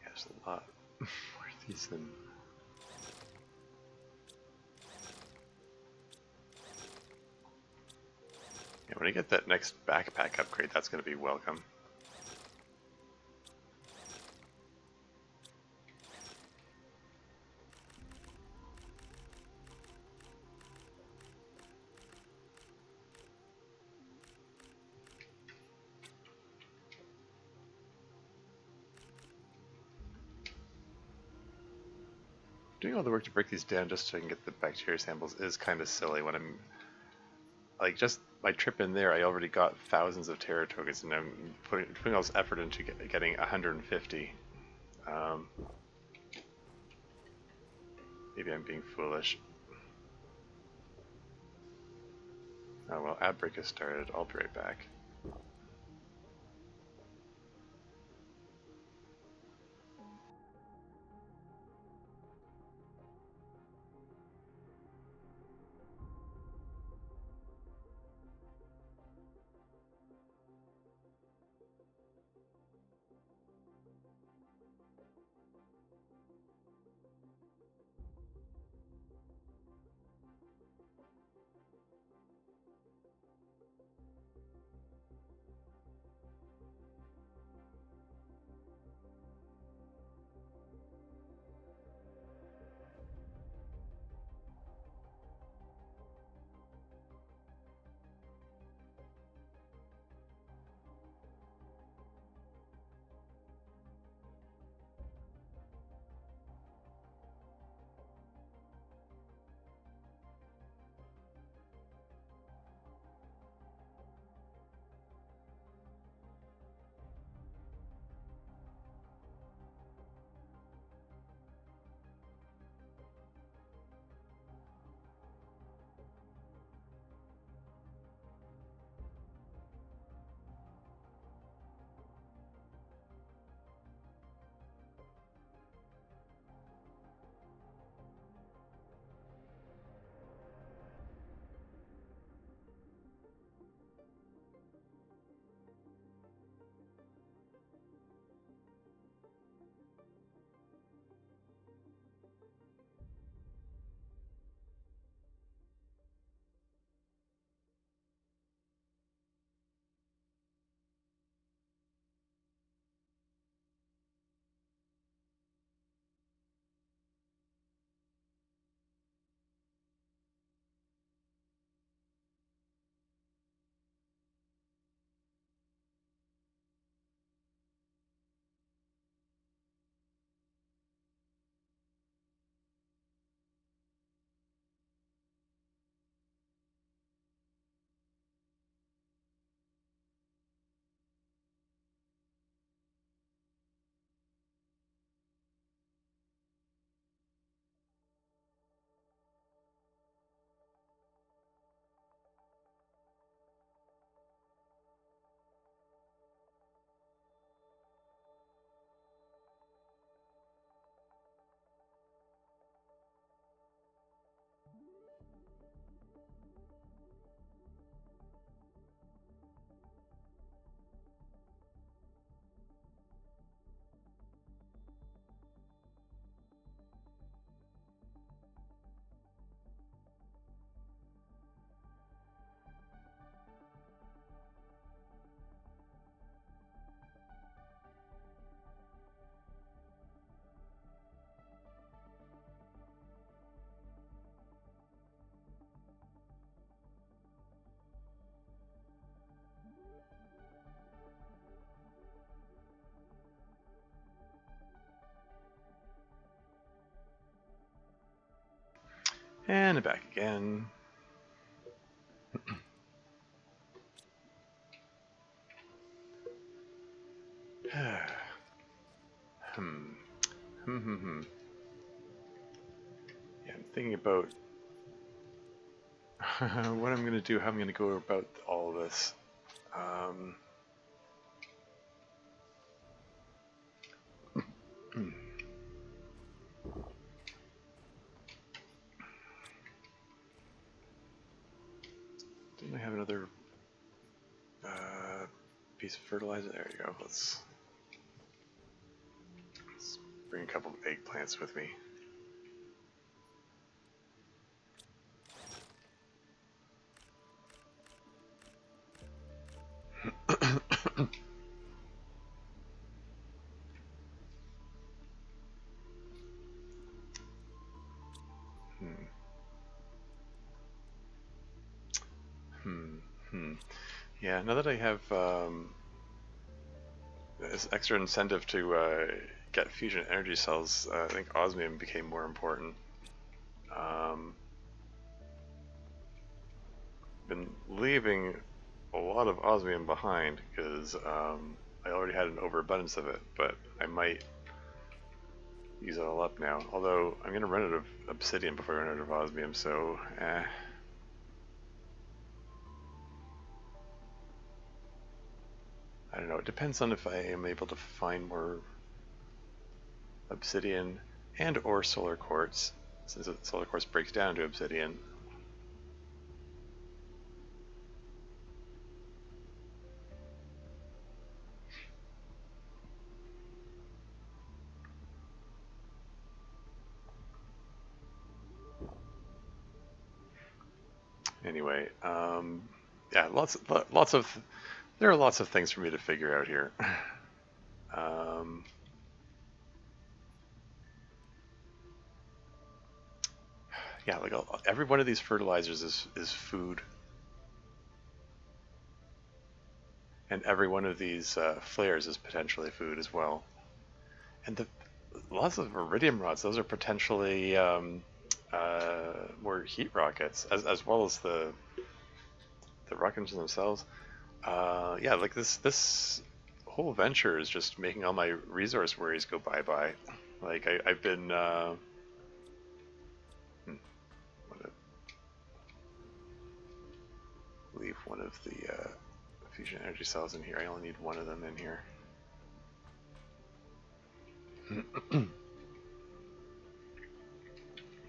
Yeah, there's a lot. Where are these then? Yeah, when I get that next backpack upgrade, that's going to be welcome. Doing all the work to break these down just so I can get the bacteria samples is kind of silly when I'm like, just my trip in there, I already got thousands of Terra tokens, and I'm putting all this effort into getting 150. Maybe I'm being foolish. Oh well, ad break has started. I'll be right back. And back again. Hmm. Yeah, I'm thinking about what I'm going to do, how I'm going to go about all this. Didn't I have another piece of fertilizer? There you go. Let's bring a couple of eggplants with me. Hmm. Yeah, now that I have this extra incentive to get fusion energy cells, I think osmium became more important. Been leaving a lot of osmium behind because I already had an overabundance of it, but I might use it all up now. Although I'm going to run out of obsidian before I run out of osmium, so I don't know. It depends on if I am able to find more obsidian and or solar quartz, since solar quartz breaks down to obsidian. Anyway, yeah, lots of there are lots of things for me to figure out here. um, yeah, like every one of these fertilizers is food, and every one of these flares is potentially food as well. And lots of iridium rods; those are potentially more heat rockets, as well as the rockets themselves. Yeah, like this whole venture is just making all my resource worries go bye bye. Like I've been I'm gonna leave one of the fusion energy cells in here. I only need one of them in here.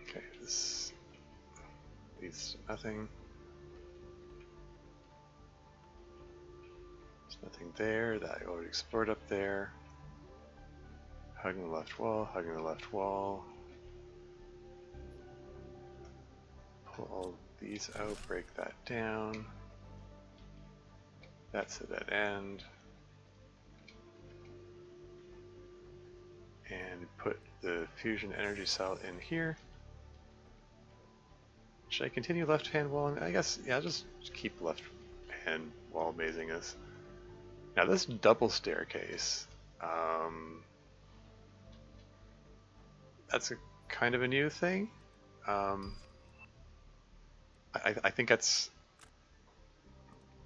Okay, this leads to nothing. There's nothing there that I already explored up there. Hugging the left wall, hugging the left wall. Pull all these out, break that down. That's a dead end. And put the fusion energy cell in here. Should I continue left-hand walling? I guess, yeah, just keep left-hand wall mazing this. Now this double staircase, that's a kind of a new thing. I think that's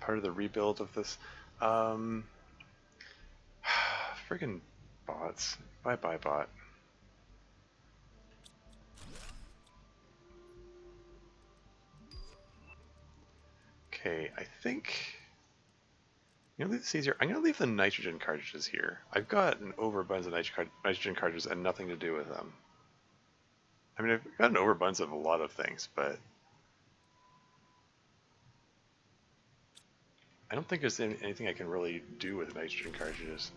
part of the rebuild of this. Friggin' bots. Bye-bye, bot. Okay, I think I'm gonna leave this easier. I'm gonna leave the nitrogen cartridges here. I've got an overabundance of nitrogen cartridges and nothing to do with them. I mean, I've got an overabundance of a lot of things, but I don't think there's anything I can really do with nitrogen cartridges.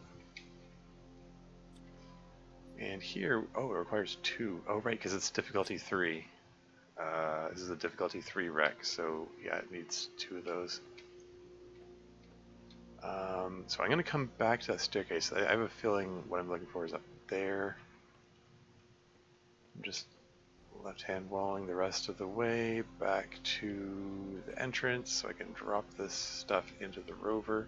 And here, oh, it requires 2. Oh, right, because it's difficulty 3. This is a difficulty 3 wreck, so yeah, it needs 2 of those. So I'm going to come back to that staircase. I have a feeling what I'm looking for is up there. I'm just left-hand walling the rest of the way back to the entrance so I can drop this stuff into the rover.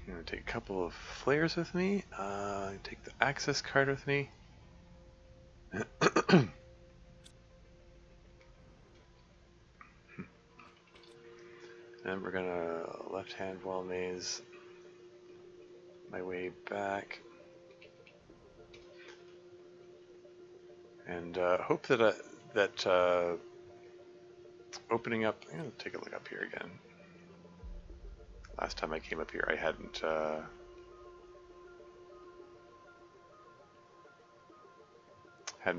I'm going to take a couple of flares with me, take the access card with me. And we're gonna left-hand wall maze my way back, and hope that opening up. I'm gonna take a look up here again. Last time I came up here, I hadn't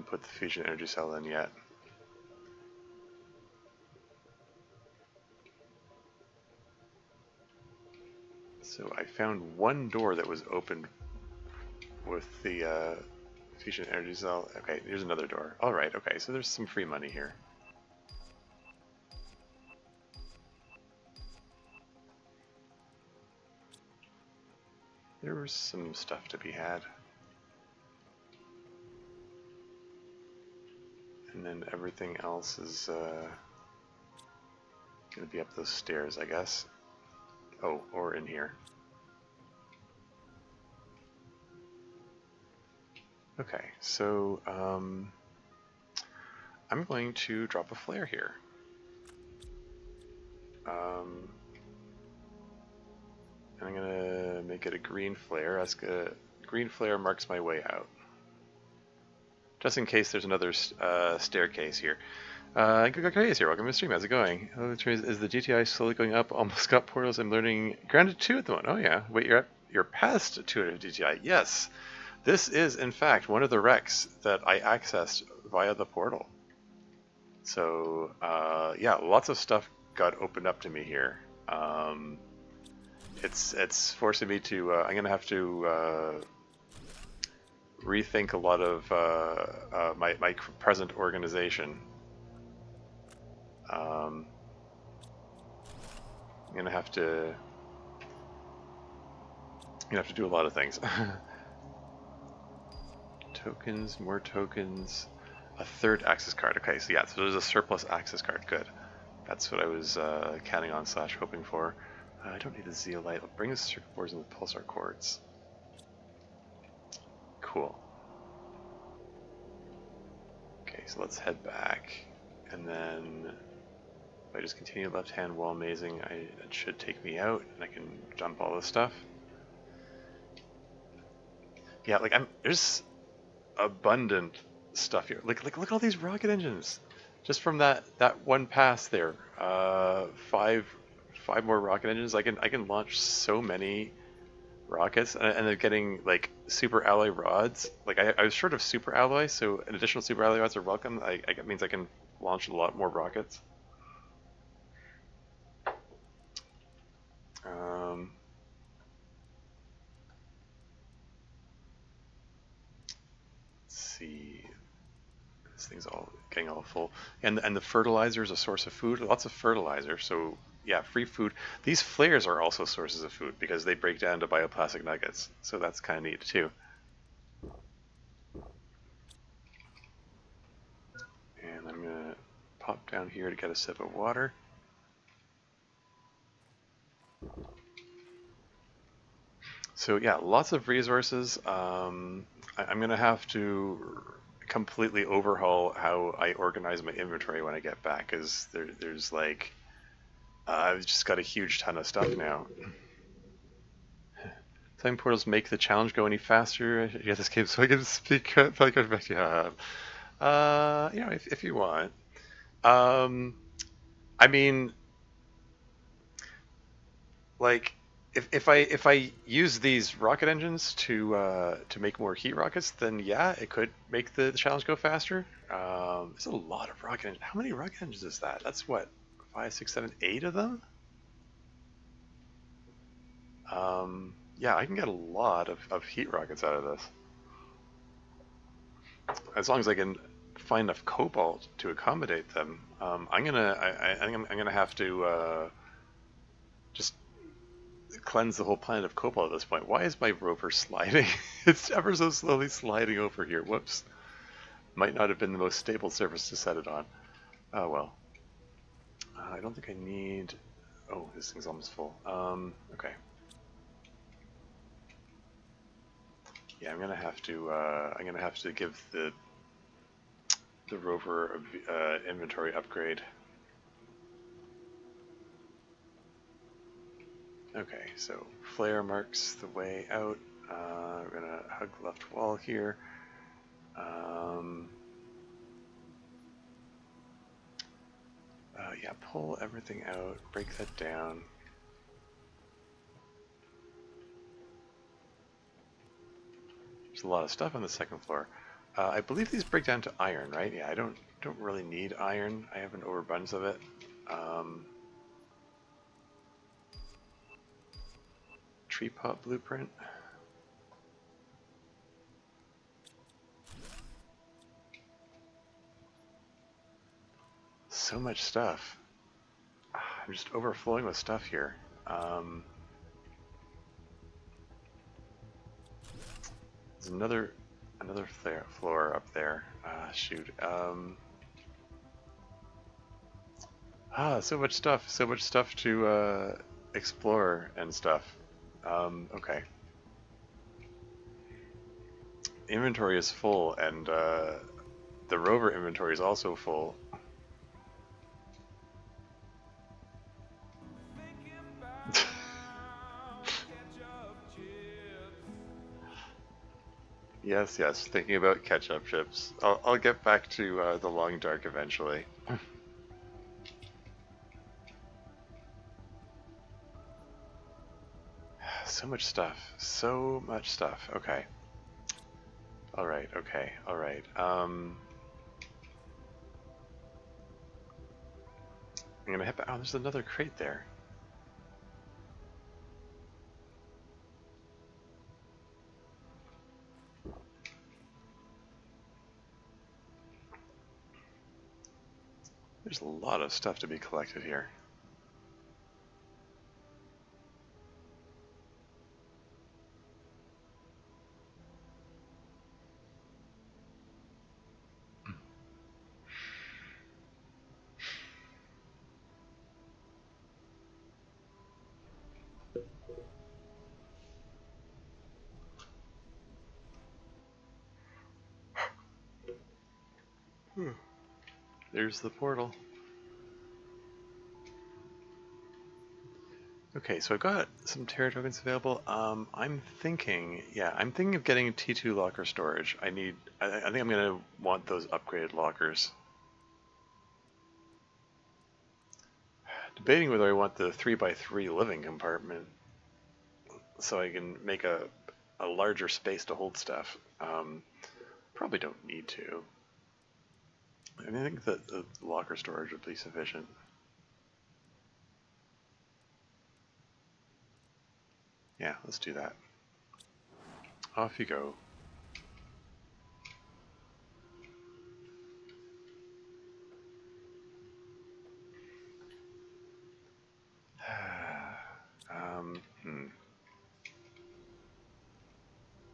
put the fusion energy cell in yet. So I found one door that was opened with the fusion energy cell. Okay, here's another door. All right, okay, so there's some free money here. There was some stuff to be had. And then everything else is going to be up those stairs, I guess. Oh, or in here. Okay, so I'm going to drop a flare here. And I'm going to make it a green flare. Green flare marks my way out. Just in case there's another staircase here. Guys here, welcome to the stream. How's it going? Is the GTI slowly going up? Almost got portals. I'm learning grounded 2 at the moment. Oh yeah. Wait, you're past 200 GTI. Yes. This is in fact one of the wrecks that I accessed via the portal. So yeah, lots of stuff got opened up to me here. It's forcing me to. I'm gonna have to rethink a lot of my present organization. I'm gonna have to do a lot of things. Tokens, more tokens, a third access card. Okay, so yeah, so there's a surplus access card. Good. That's what I was counting on / hoping for. I don't need the zeolite. I'll bring the circuit boards and the pulsar cords. Cool. Okay, so let's head back, and then if I just continue left-hand wall mazing, it should take me out, and I can dump all this stuff. Yeah, like there's abundant stuff here. Look at all these rocket engines, just from that one pass there. Five more rocket engines. I can launch so many rockets, and they're getting like super alloy rods. Like I was short of super alloy, so an additional super alloy rods are welcome. It means I can launch a lot more rockets. Let's see. This thing's all getting all full, and the fertilizer is a source of food. Lots of fertilizer, so yeah, free food. These flares are also sources of food because they break down to bioplastic nuggets, so that's kind of neat too. And I'm gonna pop down here to get a sip of water. So yeah, lots of resources. I'm gonna have to completely overhaul how I organize my inventory when I get back, because there's like I've just got a huge ton of stuff now. Time portals make the challenge go any faster. Yeah, this game so I can speak. Yeah, if you want. I mean, like if I use these rocket engines to make more heat rockets, then yeah, it could make the challenge go faster. There's a lot of rocket engines. How many rocket engines is that? That's what, 5, 6, 7, 8 of them. Yeah, I can get a lot of heat rockets out of this, as long as I can find enough cobalt to accommodate them. I think I'm gonna have to just cleanse the whole planet of cobalt at this point. Why is my rover sliding? It's ever so slowly sliding over here. Whoops. Might not have been the most stable surface to set it on. Oh well. I don't think I need... Oh, this thing's almost full. Okay. Yeah, I'm gonna have to give the rover inventory upgrade. Okay, so flare marks the way out. We're gonna hug left wall here. Yeah, pull everything out, break that down. There's a lot of stuff on the second floor. I believe these break down to iron, right? Yeah, I don't really need iron. I have an overabundance of it. Tree pot blueprint. So much stuff. I'm just overflowing with stuff here. There's another floor up there. Shoot. Ah, so much stuff to explore and stuff. Okay. Inventory is full, and the rover inventory is also full. Yes, yes, thinking about ketchup chips. I'll get back to the long dark eventually. So much stuff. So much stuff. Okay. Alright, okay, alright. I'm gonna head back. Oh, there's another crate there. There's a lot of stuff to be collected here. There's the portal. Okay, so I've got some Terra tokens available. I'm thinking of getting T2 locker storage. I think I'm gonna want those upgraded lockers. Debating whether I want the 3x3 living compartment so I can make a larger space to hold stuff. Probably don't need to. I think that the locker storage would be sufficient. Yeah, let's do that. Off you go.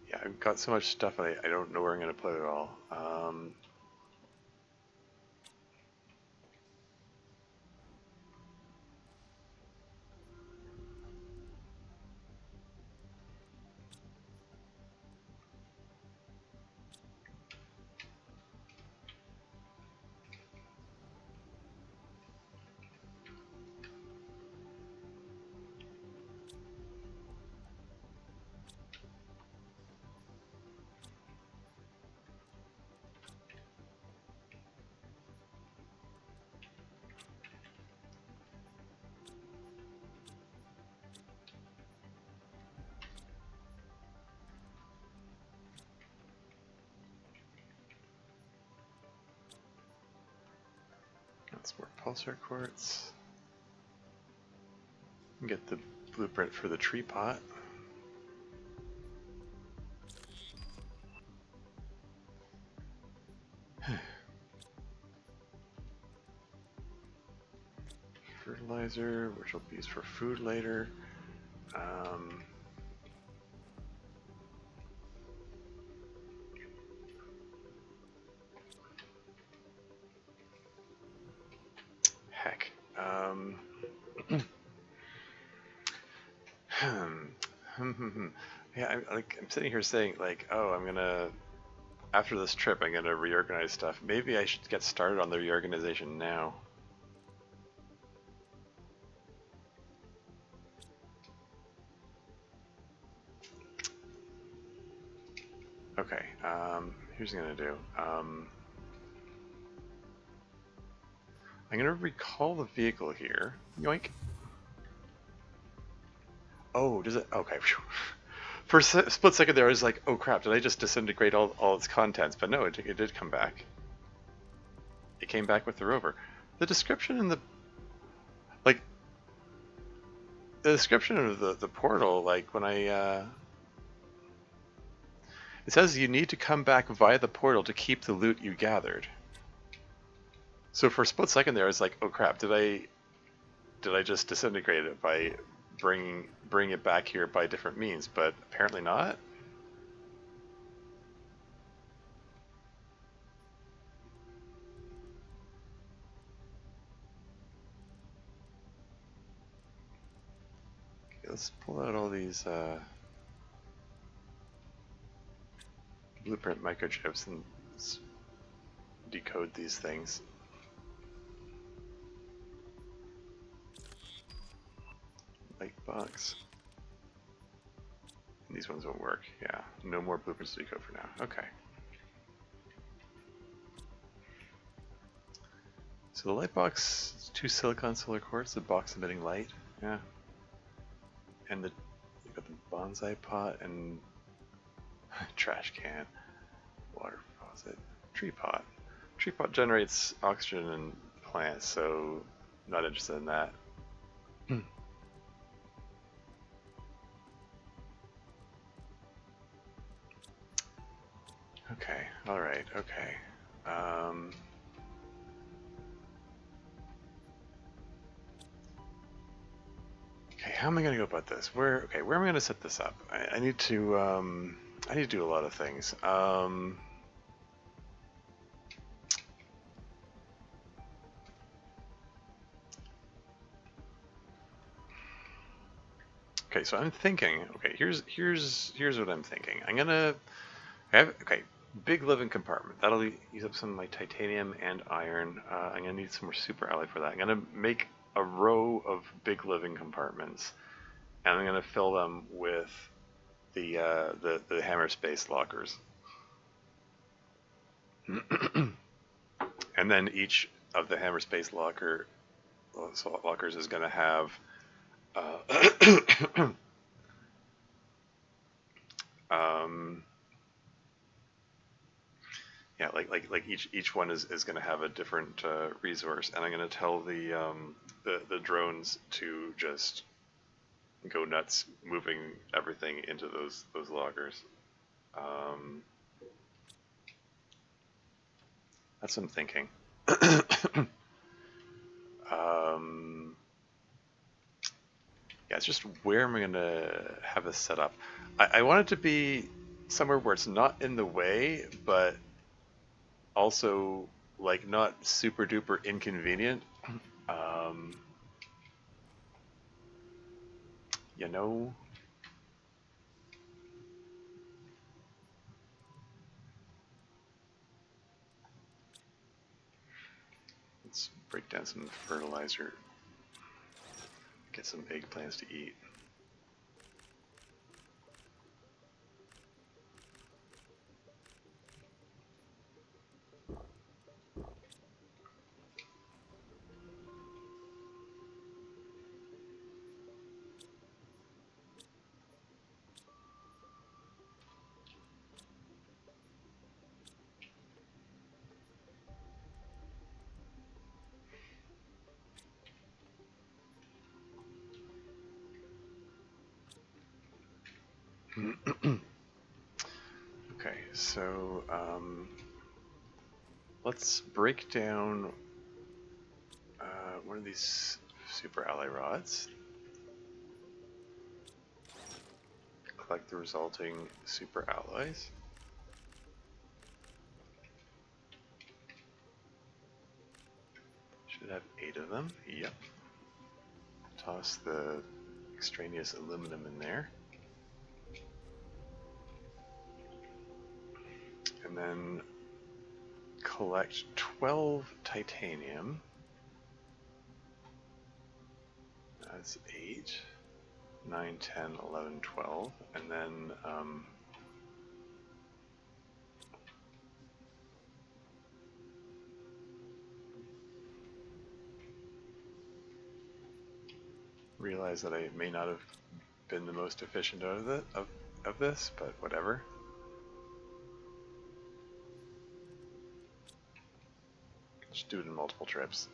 Yeah, I've got so much stuff I don't know where I'm going to put it all. That's more pulsar quartz. Get the blueprint for the tree pot. Fertilizer, which will be used for food later. Heck. Yeah, I'm sitting here saying like, oh, I'm gonna after this trip, I'm gonna reorganize stuff. Maybe I should get started on the reorganization now. Okay, here's what I'm gonna do. I'm gonna recall the vehicle here. Yoink. Oh, does it? Okay. For a split second there, I was like, oh crap, did I just disintegrate all its contents? But no, it did come back. It came back with the rover. The description in the... Like, the description of the portal, like, when I... It says you need to come back via the portal to keep the loot you gathered. So for a split second there, I was like, oh crap, did I just disintegrate it by bring it back here by different means? But apparently not. let's pull out all these blueprint microchips and decode these things. Light box. These ones won't work. Yeah, no more blueprints to decode for now. Okay. So the light box is 2 silicon solar quartz, the box emitting light. Yeah. And you've got the bonsai pot and trash can, water faucet, tree pot. Tree pot generates oxygen in plants, so not interested in that. Okay, alright, okay. Okay, how am I gonna go about this? Where am I gonna set this up? I need to do a lot of things. Okay, so I'm thinking, okay, here's what I'm thinking. Okay, big living compartment. That'll use up some of my titanium and iron. I'm gonna need some more super alloy for that. I'm gonna make a row of big living compartments, and I'm gonna fill them with the hammer space lockers. And then each of the hammer space lockers is gonna have yeah, like each one is going to have a different resource, and I'm going to tell the drones to just go nuts, moving everything into those lockers. That's what I'm thinking. Yeah, it's just where am I going to have this set up? I want it to be somewhere where it's not in the way, but also like not super duper inconvenient. You know, let's break down some fertilizer, get some eggplants to eat. Okay, so let's break down one of these super alloy rods. Collect the resulting super alloys. Should have 8 of them. Yep. Toss the extraneous aluminum in there. And then collect 12 titanium. That's 8, 9, 10, 11, 12. And then realize that I may not have been the most efficient out of this, but whatever. Just do it in multiple trips.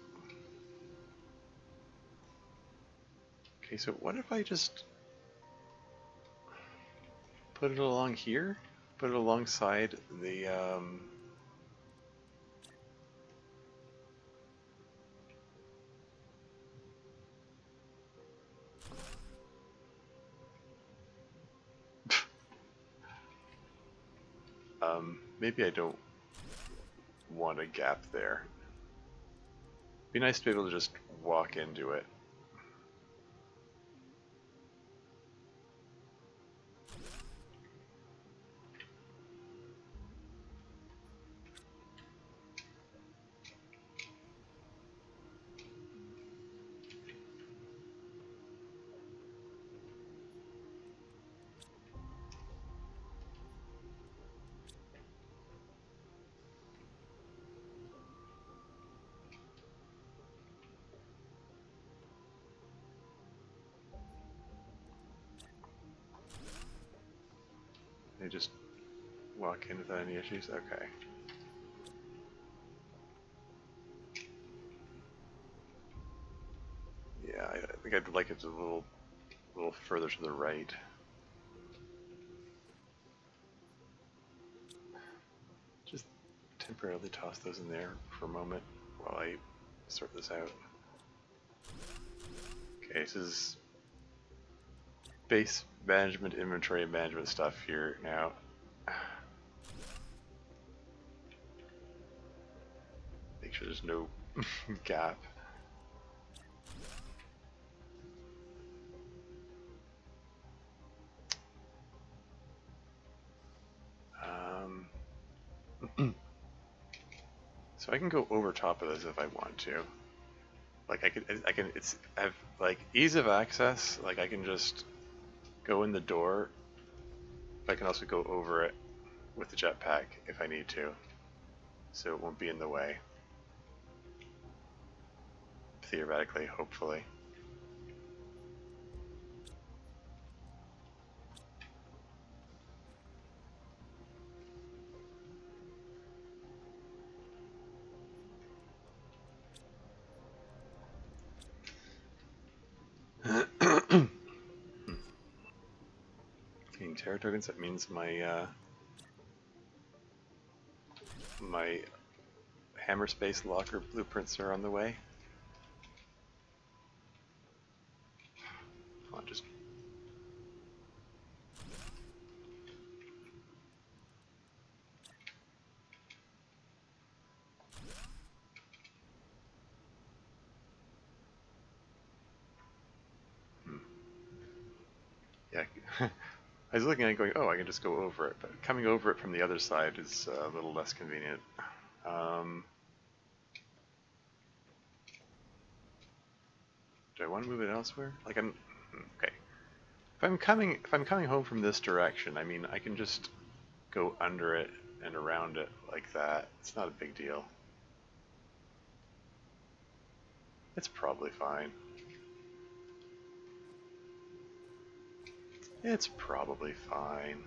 Okay, so what if I just put it along here? Put it alongside the maybe I don't want a gap there. Be nice to be able to just walk into it. just walk in without any issues? Okay. Yeah, I think I'd like it a little further to the right. Just temporarily toss those in there for a moment while I sort this out. Okay, this is base management, inventory management stuff here now. Make sure there's no gap. So I can go over top of this if I want to. Like I can. I have like ease of access. Like I can just go in the door. But I can also go over it with the jetpack if I need to, so it won't be in the way. Theoretically, hopefully. Getting Terra tokens, that means my my hammer space locker blueprints are on the way. Come on, just... Yeah. I was looking at it going, oh, I can just go over it, but coming over it from the other side is a little less convenient. Do I want to move it elsewhere? Like I'm... Okay. If I'm coming home from this direction, I mean, I can just go under it and around it like that. It's not a big deal. It's probably fine. It's probably fine.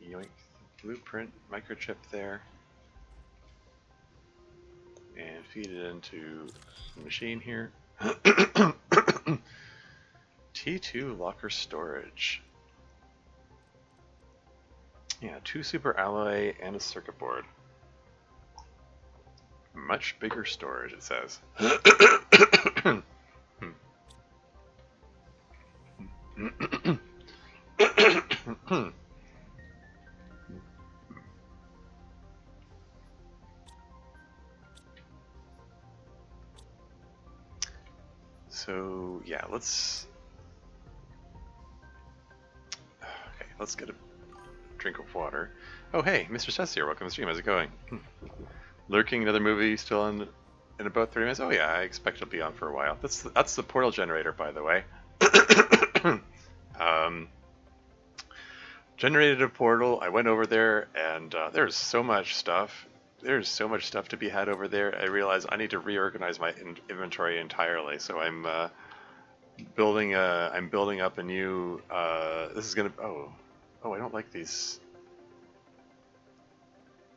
Yoink. Blueprint microchip there. And feed it into the machine here. T2 locker storage. Yeah, 2 super alloy and a circuit board. Much bigger storage, it says. So yeah, let's get a drink of water. Oh hey, Mr. Sess here, welcome to the stream, how's it going? Lurking, another movie still on in about 30 minutes? Oh yeah, I expect it'll be on for a while. That's the portal generator, by the way. Generated a portal, I went over there, and there's so much stuff. There's so much stuff to be had over there. I realized I need to reorganize my inventory entirely, so I'm building up a new, this is gonna, oh, I don't like these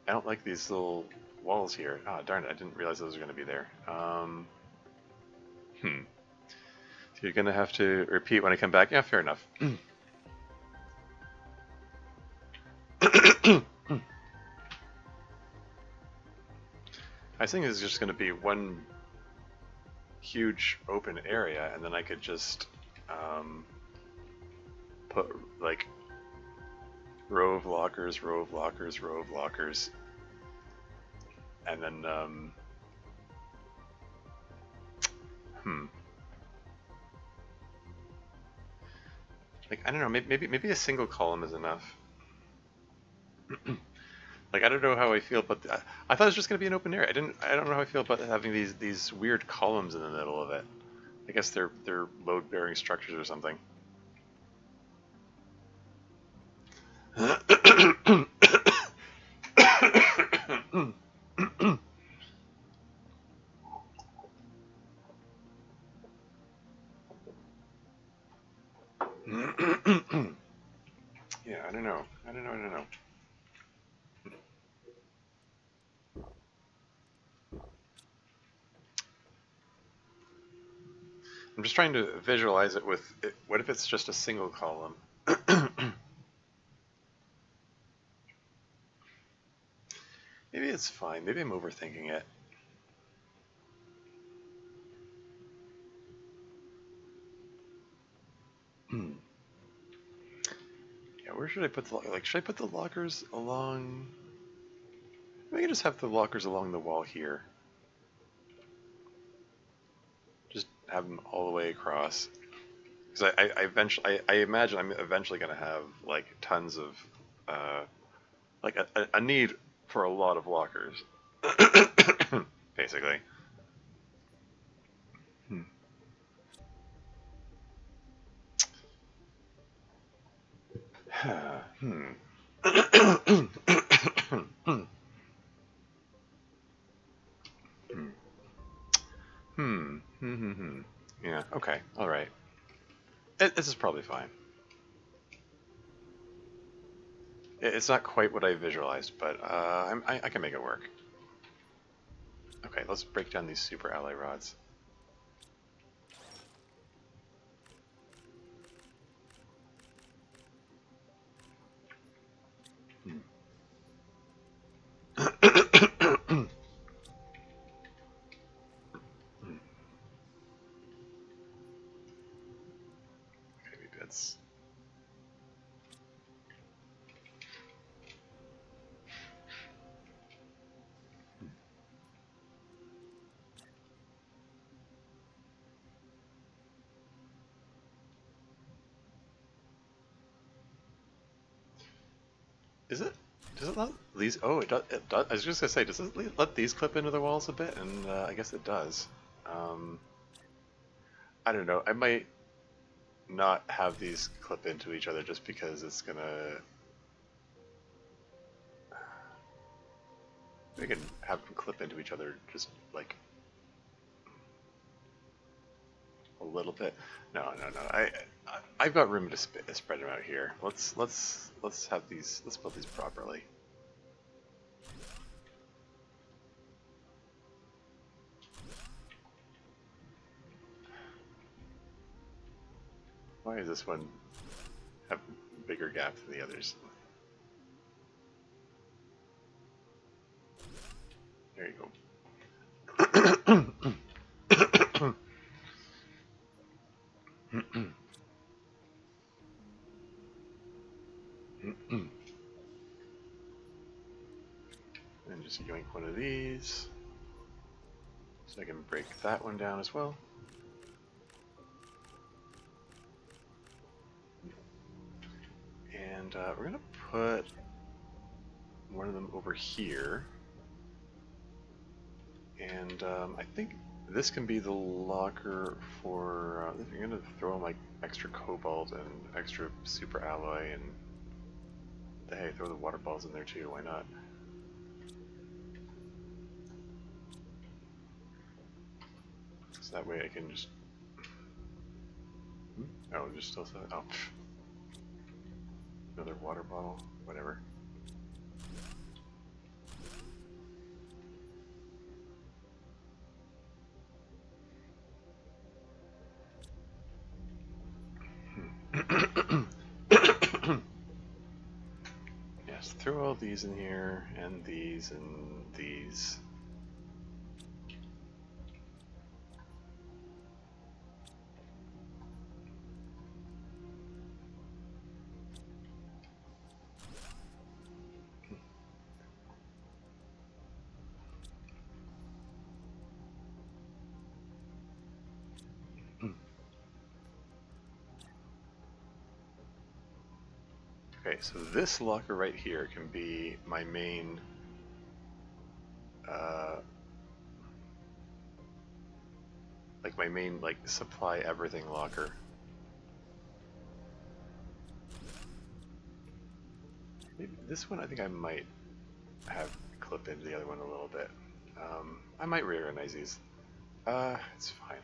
little walls here. Ah, darn it, I didn't realize those were gonna be there. So you're gonna have to repeat when I come back? Yeah, fair enough. I think it's just gonna be one huge open area, and then I could just put like row of lockers, and then like I don't know, maybe a single column is enough. Like I don't know how I feel, but I thought it was just gonna be an open area. I don't know how I feel about having these weird columns in the middle of it. I guess they're load-bearing structures or something. no. I'm just trying to visualize it with, what if it's just a single column? Maybe it's fine. Maybe I'm overthinking it. Yeah, where should I put the, like, should I put the lockers along? Maybe I can just have the lockers along the wall here. Just have them all the way across. Because I eventually, I imagine I'm eventually going to have, like, tons of, like, a need for a lot of lockers. Basically. Hmm. Yeah, okay, alright. This is probably fine. It's not quite what I visualized, but I can make it work. Okay, let's break down these super alloy rods. Maybe bits. Is it? Does it let these? Oh, it does. It does. I was just gonna say, does it let these clip into the walls a bit? And I guess it does. Um, I don't know. I might not have these clip into each other just because it's gonna. We can have them clip into each other just like a little bit. No. I've got room to spread them out here. Let's have these. Let's build these properly. Why does this one have a bigger gap than the others? There you go. And just yoink one of these. So I can break that one down as well. And we're going to put one of them over here. And I think this can be the locker for... I'm going to throw in like extra cobalt and extra super alloy and... Hey, throw the water balls in there too, why not? So that way I can just... Oh, there's still something... Oh, pff. Another water bottle, whatever. Yes, throw all these in here, and these, and these. Okay, so this locker right here can be my main like my main like supply everything locker. Maybe this one I think I might have clip into the other one a little bit. I might reorganize these. It's fine.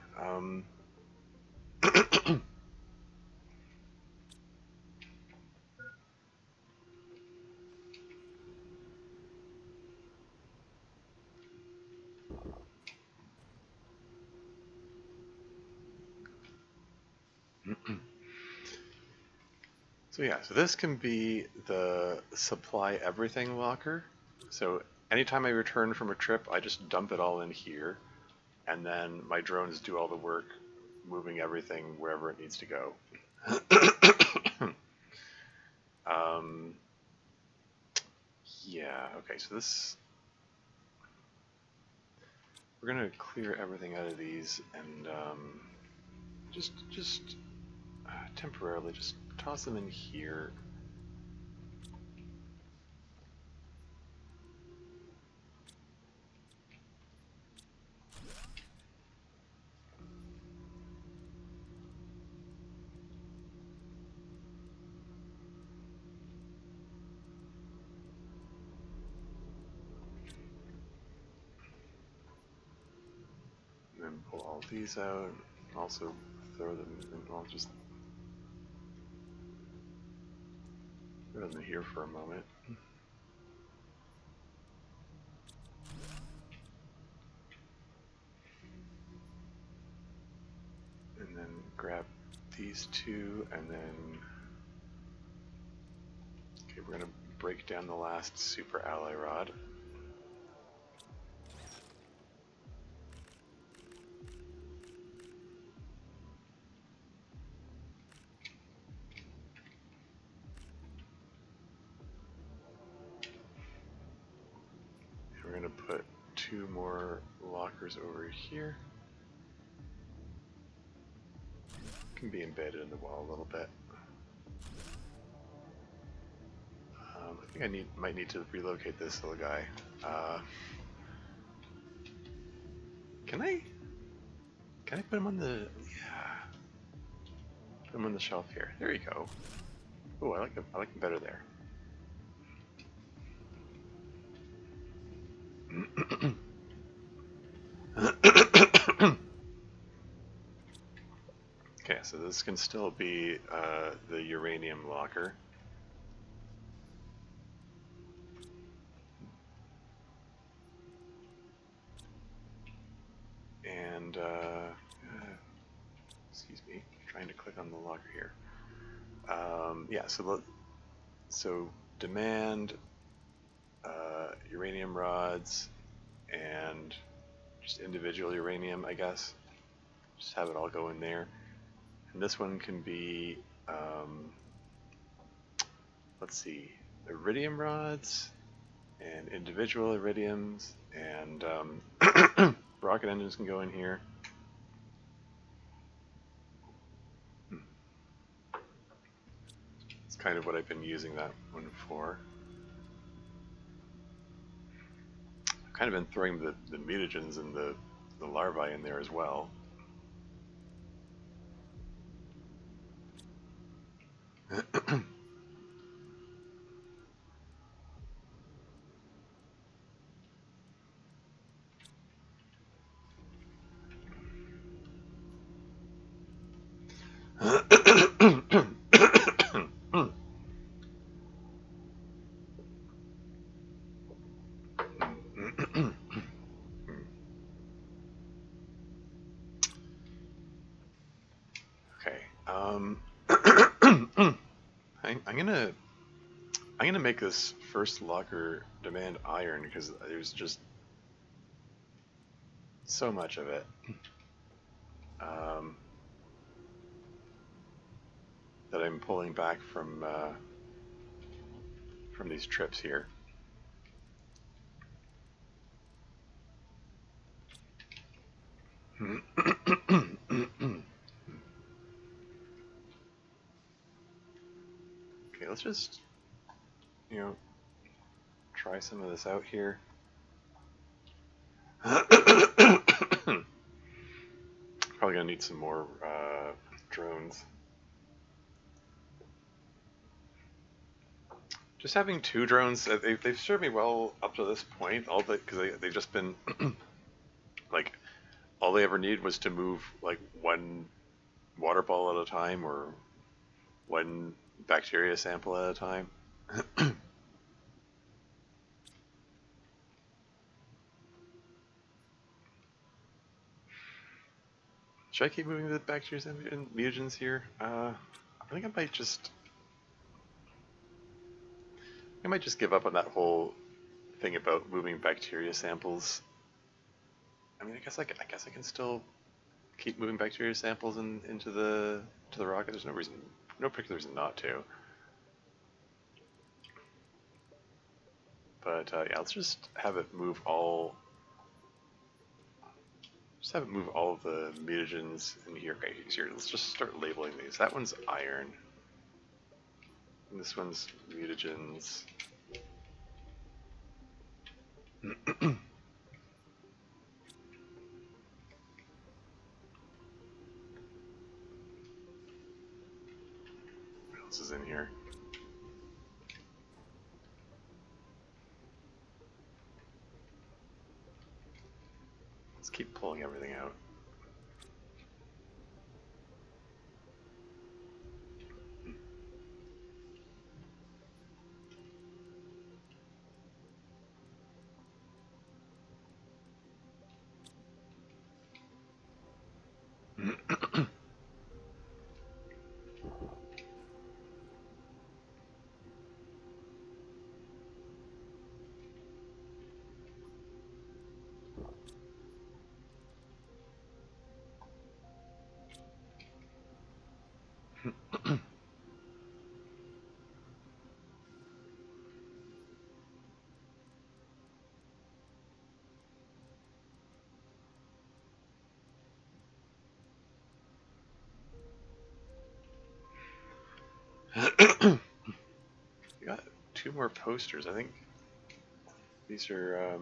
So yeah, so this can be the supply everything locker. So anytime I return from a trip, I just dump it all in here, and then my drones do all the work, moving everything wherever it needs to go. um, yeah, okay, so this, we're gonna clear everything out of these and just temporarily just toss them in here. And then pull all these out. Also throw them in, I'll just throw them in here for a moment. And then grab these two, and then, okay, we're gonna break down the last super ally rod. And we're gonna put two more lockers over here. Can be embedded in the wall a little bit. I think I might need to relocate this little guy. Can I put him on the, yeah, put him on the shelf here. There you go. Oh, I like him better there. Okay, so this can still be the uranium locker. And, excuse me, I'm trying to click on the locker here. Yeah, so demand uranium rods and just individual uranium, I guess. Just have it all go in there. And this one can be, let's see, iridium rods and individual iridiums, and rocket engines can go in here. It's kind of what I've been using that one for. I've kind of been throwing the mutagens and the larvae in there as well. Okay. I'm gonna make this first locker demand iron because there's just so much of it that I'm pulling back from these trips here. Okay, let's just, try some of this out here. Probably gonna need some more drones. Just having two drones, they've served me well up to this point. All because they've just been like, all they ever need was to move like one water ball at a time or one bacteria sample at a time. Should I keep moving the bacteria and mutagens here? I think I might just I might just give up on that whole thing about moving bacteria samples. I mean, I guess I can still keep moving bacteria samples into the rocket. There's no particular reason not to. But yeah, let's just have it move all. Just have it move all of the mutagens in here. Okay, here, let's just start labeling these. That one's iron. And this one's mutagens. What else is in here? Let's keep pulling everything out. We got 2 more posters. I think these are,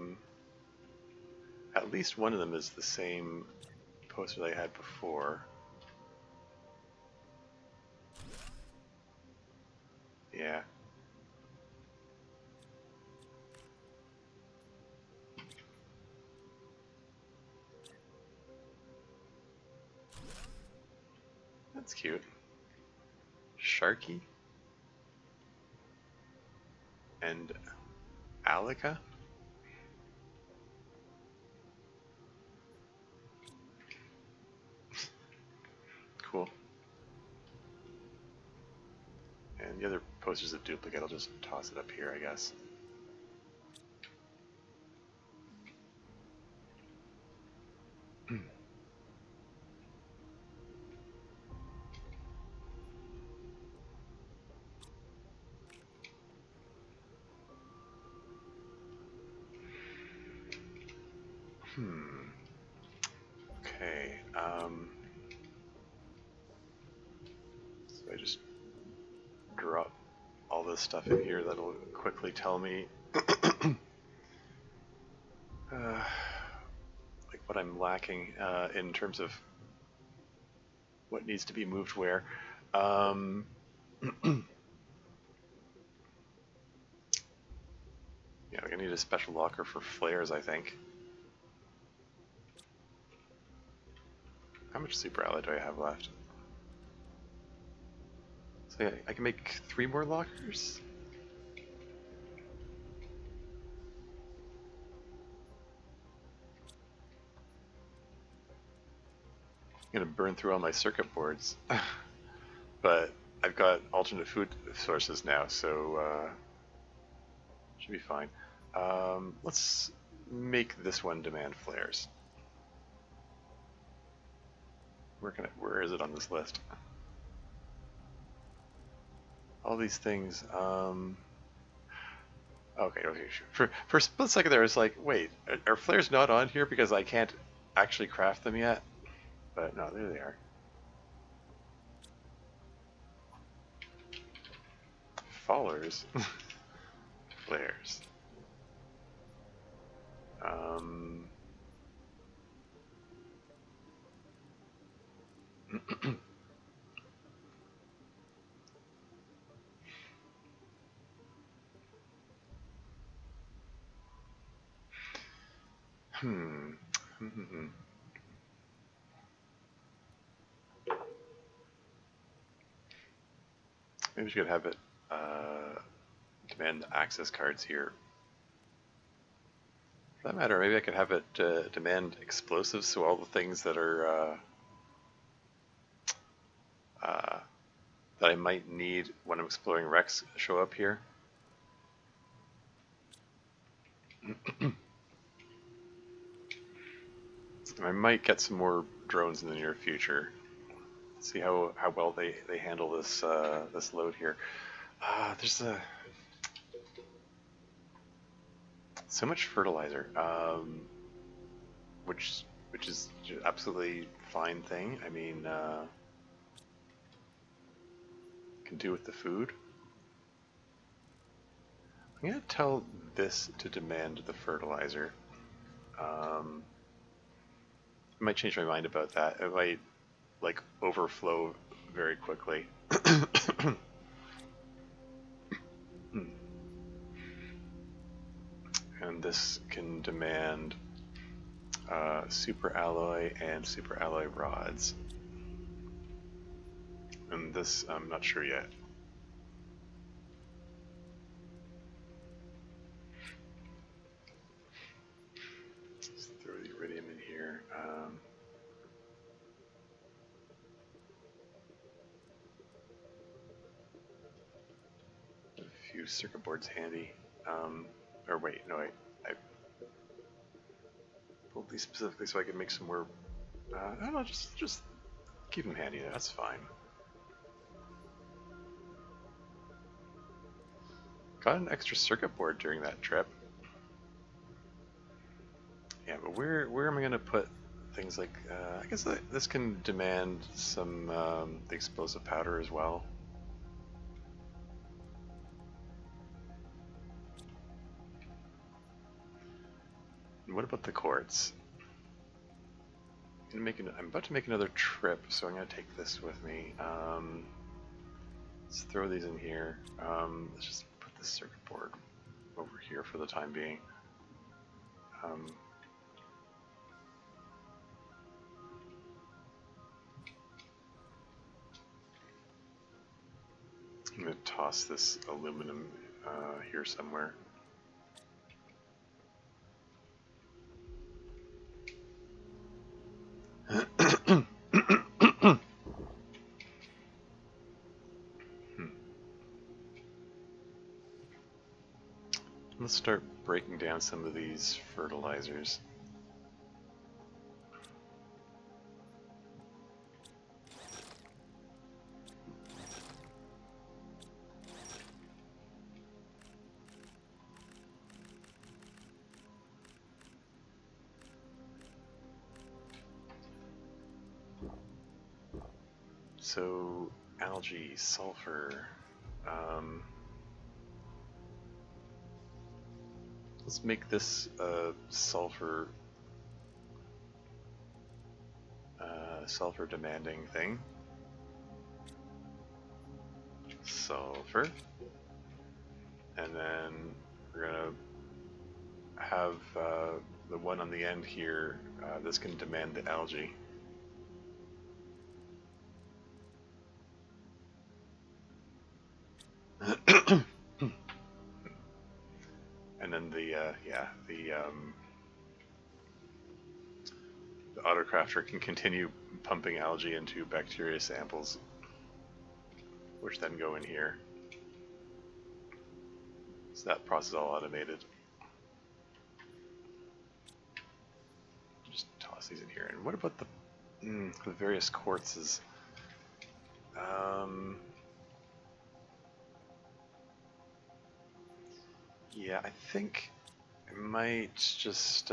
at least one of them is the same poster that I had before. Yeah. That's cute. Sharky and Alika. Cool. And the other poster's a duplicate. I'll just toss it up here, I guess. Okay. So I just drop all this stuff in here that'll quickly tell me like what I'm lacking in terms of what needs to be moved where. Yeah, we're gonna need a special locker for flares, I think. How much super alloy do I have left? So yeah, I can make 3 more lockers? I'm gonna burn through all my circuit boards. But I've got alternate food sources now, so should be fine. Let's make this one demand flares. Where is it on this list? All these things. Okay. For a split second there, it's like, wait, are flares not on here because I can't actually craft them yet? But no, there they are. Fallers. Flares. Maybe we should have it demand access cards here. For that matter, maybe I could have it demand explosives, so all the things that are that I might need when I'm exploring Rex show up here. I might get some more drones in the near future. See how well they handle this load here. There's so much fertilizer, which is absolutely fine thing. I mean, can do with the food. I'm gonna tell this to demand the fertilizer. I might change my mind about that. It might like overflow very quickly. And this can demand super alloy and super alloy rods. And this I'm not sure yet. Let's throw the iridium in here. A few circuit boards handy. Or wait, no, I pulled these specifically so I could make some more. I don't know, just keep them handy. That's fine. Got an extra circuit board during that trip. Yeah, but where am I going to put things like? I guess this can demand some the explosive powder as well. And what about the quartz? I'm about to make another trip, so I'm going to take this with me. Let's throw these in here. Let's just put this circuit board over here for the time being. I'm going to toss this aluminum here somewhere. Let's start breaking down some of these fertilizers. So, algae, sulfur. Let's make this sulfur demanding thing. Sulfur. And then we're gonna have the one on the end here. This can demand the algae. And then the autocrafter can continue pumping algae into bacteria samples, which then go in here. So that process is all automated. Just toss these in here. And what about the various quartzes? Yeah, I think I might just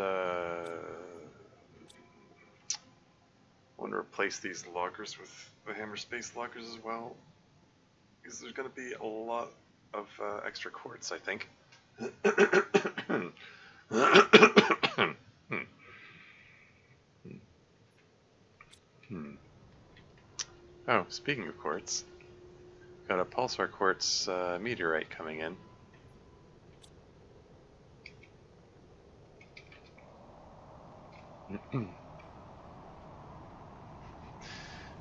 want to replace these loggers with the hammer space loggers as well, because there's going to be a lot of extra quartz, I think. Oh, speaking of quartz, got a pulsar quartz meteorite coming in.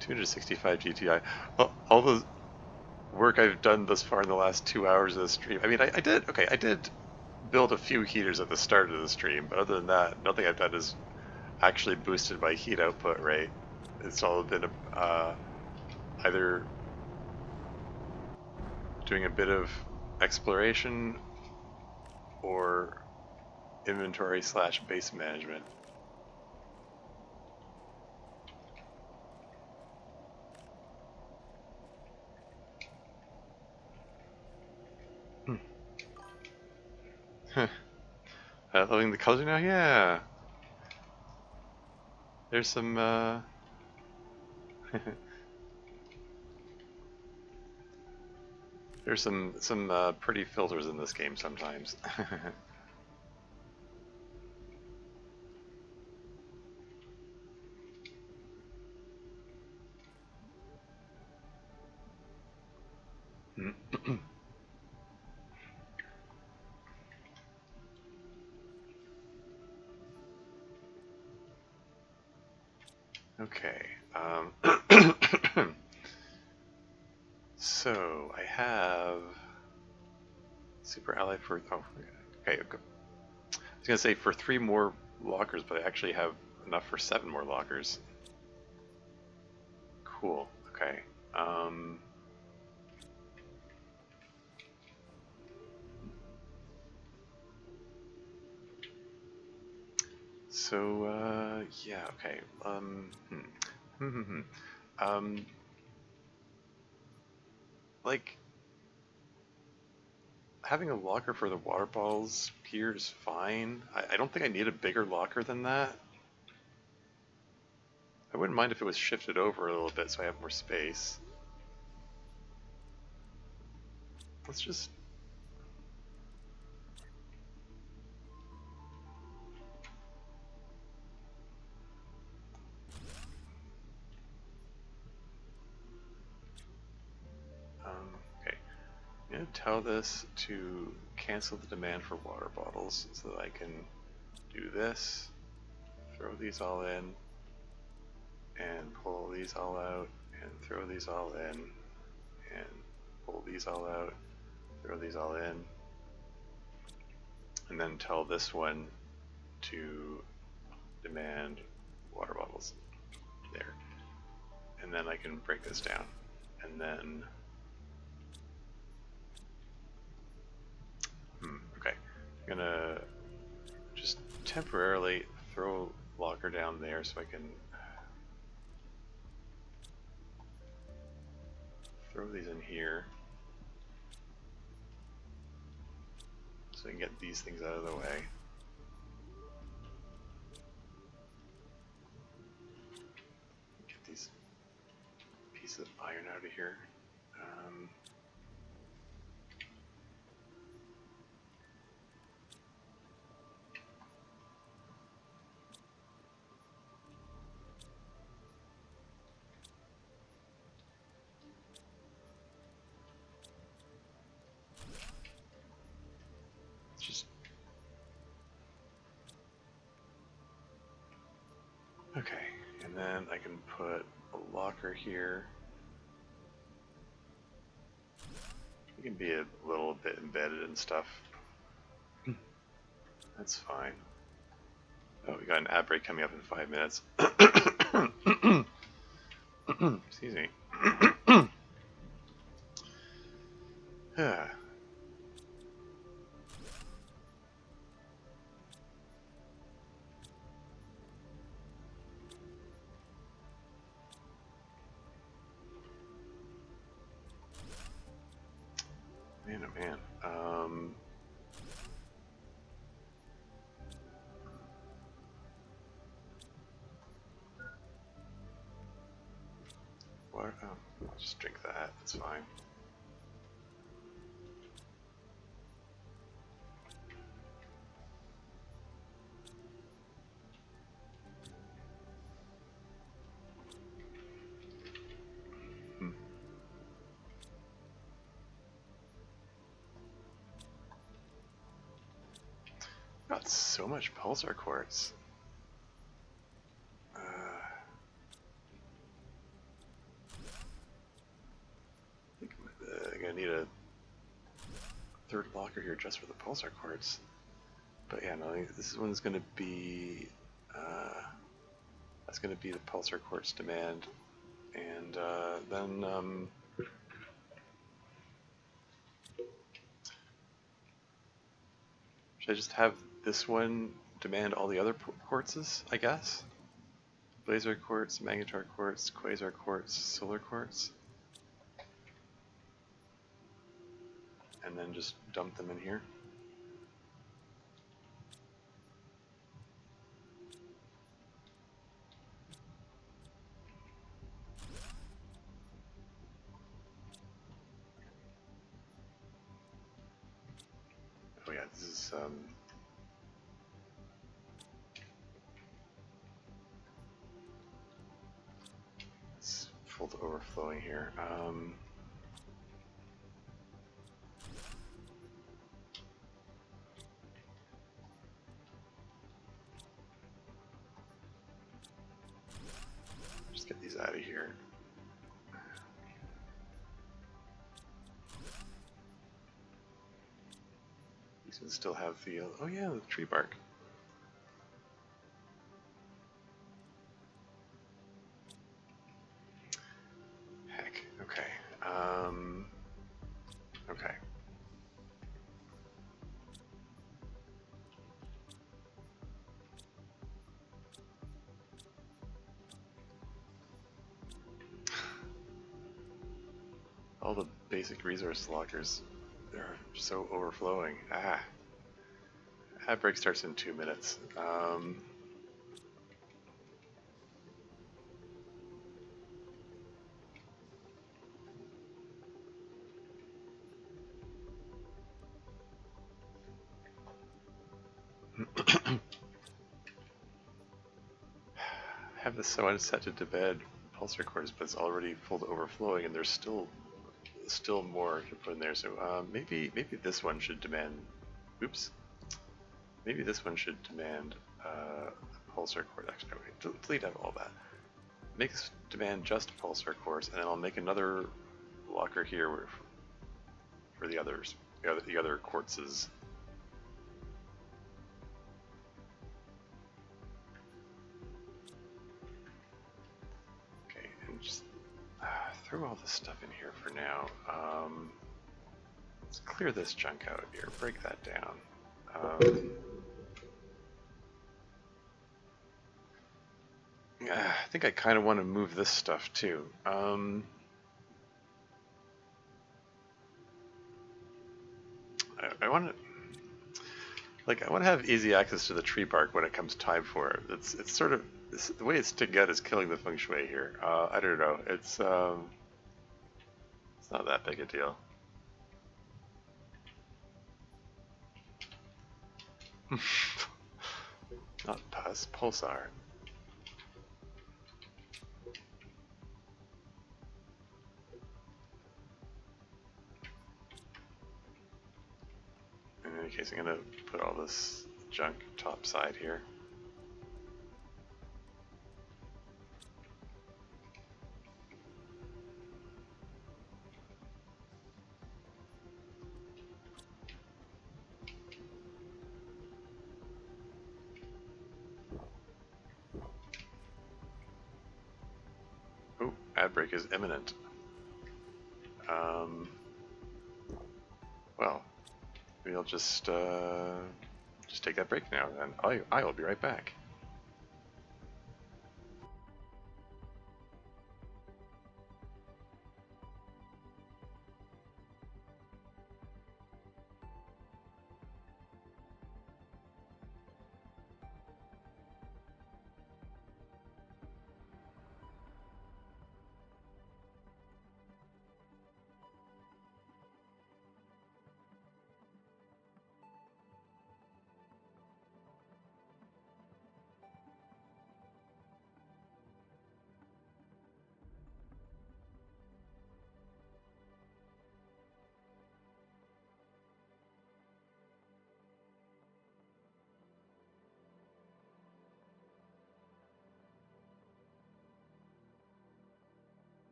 $265 GTI. All the work I've done thus far in the last 2 hours of the stream. I mean, I did build a few heaters at the start of the stream, but other than that, nothing I've done has actually boosted my heat output rate. It's all been either doing a bit of exploration or inventory slash base management. Loving the color now? Yeah. There's some, there's some pretty filters in this game sometimes. Okay. So I have super ally for. Oh, okay. I was gonna say for 3 more lockers, but I actually have enough for 7 more lockers. Cool. Okay. So yeah. Okay. Like having a locker for the water bottles here is fine. I don't think I need a bigger locker than that. I wouldn't mind if it was shifted over a little bit so I have more space. Let's just... okay. I'm going to tell this to cancel the demand for water bottles so that I can do this, throw these all in, and pull these all out, and throw these all in, and pull these all out, throw these all in, and then tell this one to demand water bottles. There. And then I can break this down. And then... okay. I'm gonna just temporarily throw locker down there so I can throw these in here. So I can get these things out of the way. Get these pieces of iron out of here. Just okay, and then I can put a locker here. It can be a little bit embedded and stuff. That's fine. Oh, we got an ad break coming up in 5 minutes. Excuse me. Man, oh man. What? Oh, I'll just drink that. That's fine. Got so much pulsar quartz. I think I'm gonna need a 3rd locker here just for the pulsar quartz. But yeah, no, this one's gonna be that's gonna be the pulsar quartz demand, and then Should I just have this one demand all the other quartzes, I guess? Blazer quartz, magnetar quartz, quasar quartz, solar quartz. And then just dump them in here. Oh yeah, this is it's full to overflowing here. Just get these out of here. These can still have the oh yeah, the tree bark. Heck. Okay. Okay. All the basic resource lockers, they're so overflowing. Ah. That break starts in 2 minutes. Have this so set to bed pulsar cores, but it's already full to overflowing, and there's still more to put in there. So maybe this one should demand. Oops. Maybe this one should demand pulsar core. Actually, no, delete out all that. Make this demand just pulsar cores, and then I'll make another locker here for the others, the other quartzes. Okay, and just throw all this stuff in here for now. Let's clear this junk out here. Break that down. I think I kind of want to move this stuff too. I want to have easy access to the tree bark when it comes time for it. It's sort of the way it's sticking out is killing the feng shui here. I don't know. It's not that big a deal. Not pus, pulsar. In any case, I'm gonna put all this junk top side here. Oh, ad break is imminent. Well, maybe I'll just take that break now, and I will be right back.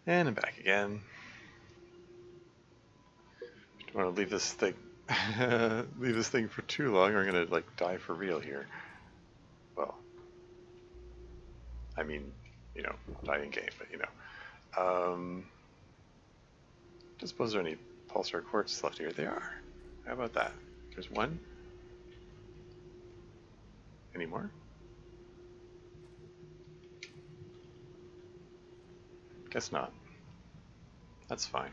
And I'm back again. Don't want to leave this thing for too long, or I'm gonna like die for real here. Well, I mean, you know, die in game, but you know. Don't suppose there are any pulsar quartz left here. There are. How about that? There's one. Any more? Guess not. That's fine.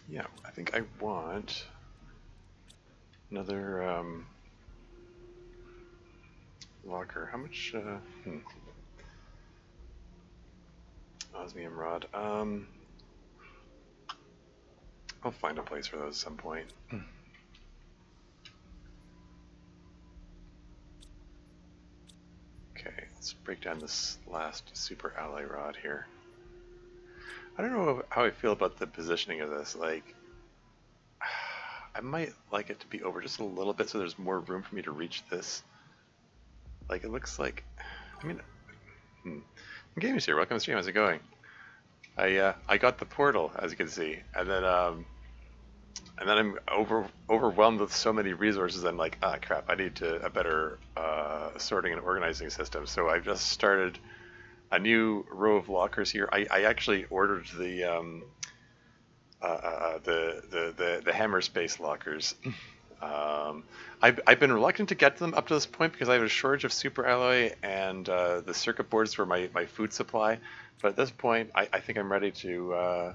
Yeah, I think I want another locker. How much? Osmium rod. I'll find a place for those at some point. Okay, let's break down this last super alloy rod here. I don't know how I feel about the positioning of this. Like, I might like it to be over just a little bit so there's more room for me to reach this. Like, it looks like, I mean, Gaming's here. Welcome to the stream. How's it going? I got the portal, as you can see, and then I'm overwhelmed with so many resources. I'm like, ah, crap. I need a better sorting and organizing system. So I've just started a new row of lockers here. I actually ordered the hammer space lockers. I've been reluctant to get them up to this point because I have a shortage of super alloy and the circuit boards for my food supply. But at this point, I think I'm ready to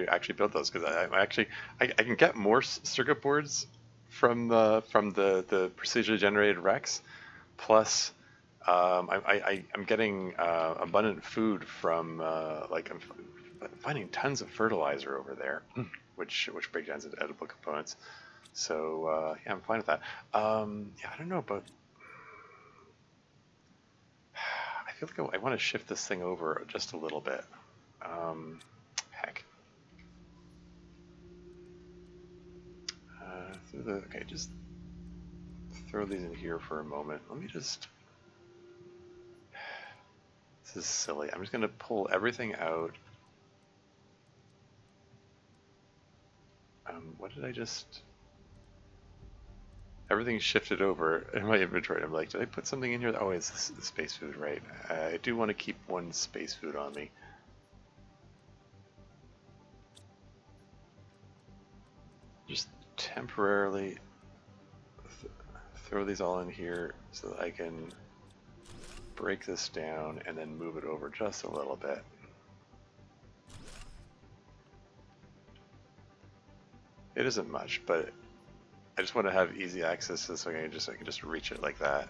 actually build those because I can get more circuit boards from the procedurally generated Rex. Plus, I'm getting abundant food from I'm finding tons of fertilizer over there, which breaks down into edible components. So yeah, I'm fine with that. Yeah, I don't know, but I feel like I want to shift this thing over just a little bit. Heck. Okay, just throw these in here for a moment. Let me just. This is silly. I'm just going to pull everything out. What did I just... Everything shifted over in my inventory. I'm like, did I put something in here? Oh, it's the space food, right? I do want to keep one space food on me. Just temporarily throw these all in here so that I can break this down and then move it over just a little bit. It isn't much, but I just want to have easy access to this so I can just reach it like that.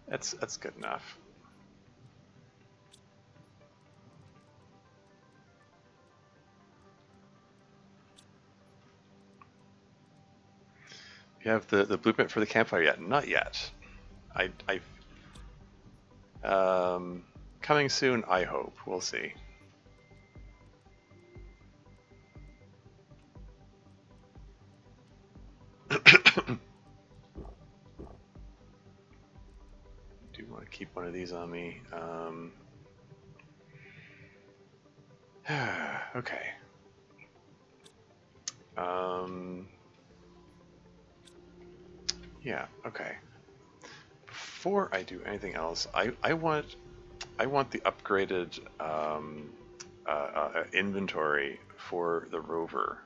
That's good enough. You have the blueprint for the campfire yet? Not yet. Coming soon, I hope. We'll see. Do want to keep one of these on me. Okay. Yeah, okay. Before I do anything else, I want the upgraded inventory for the rover.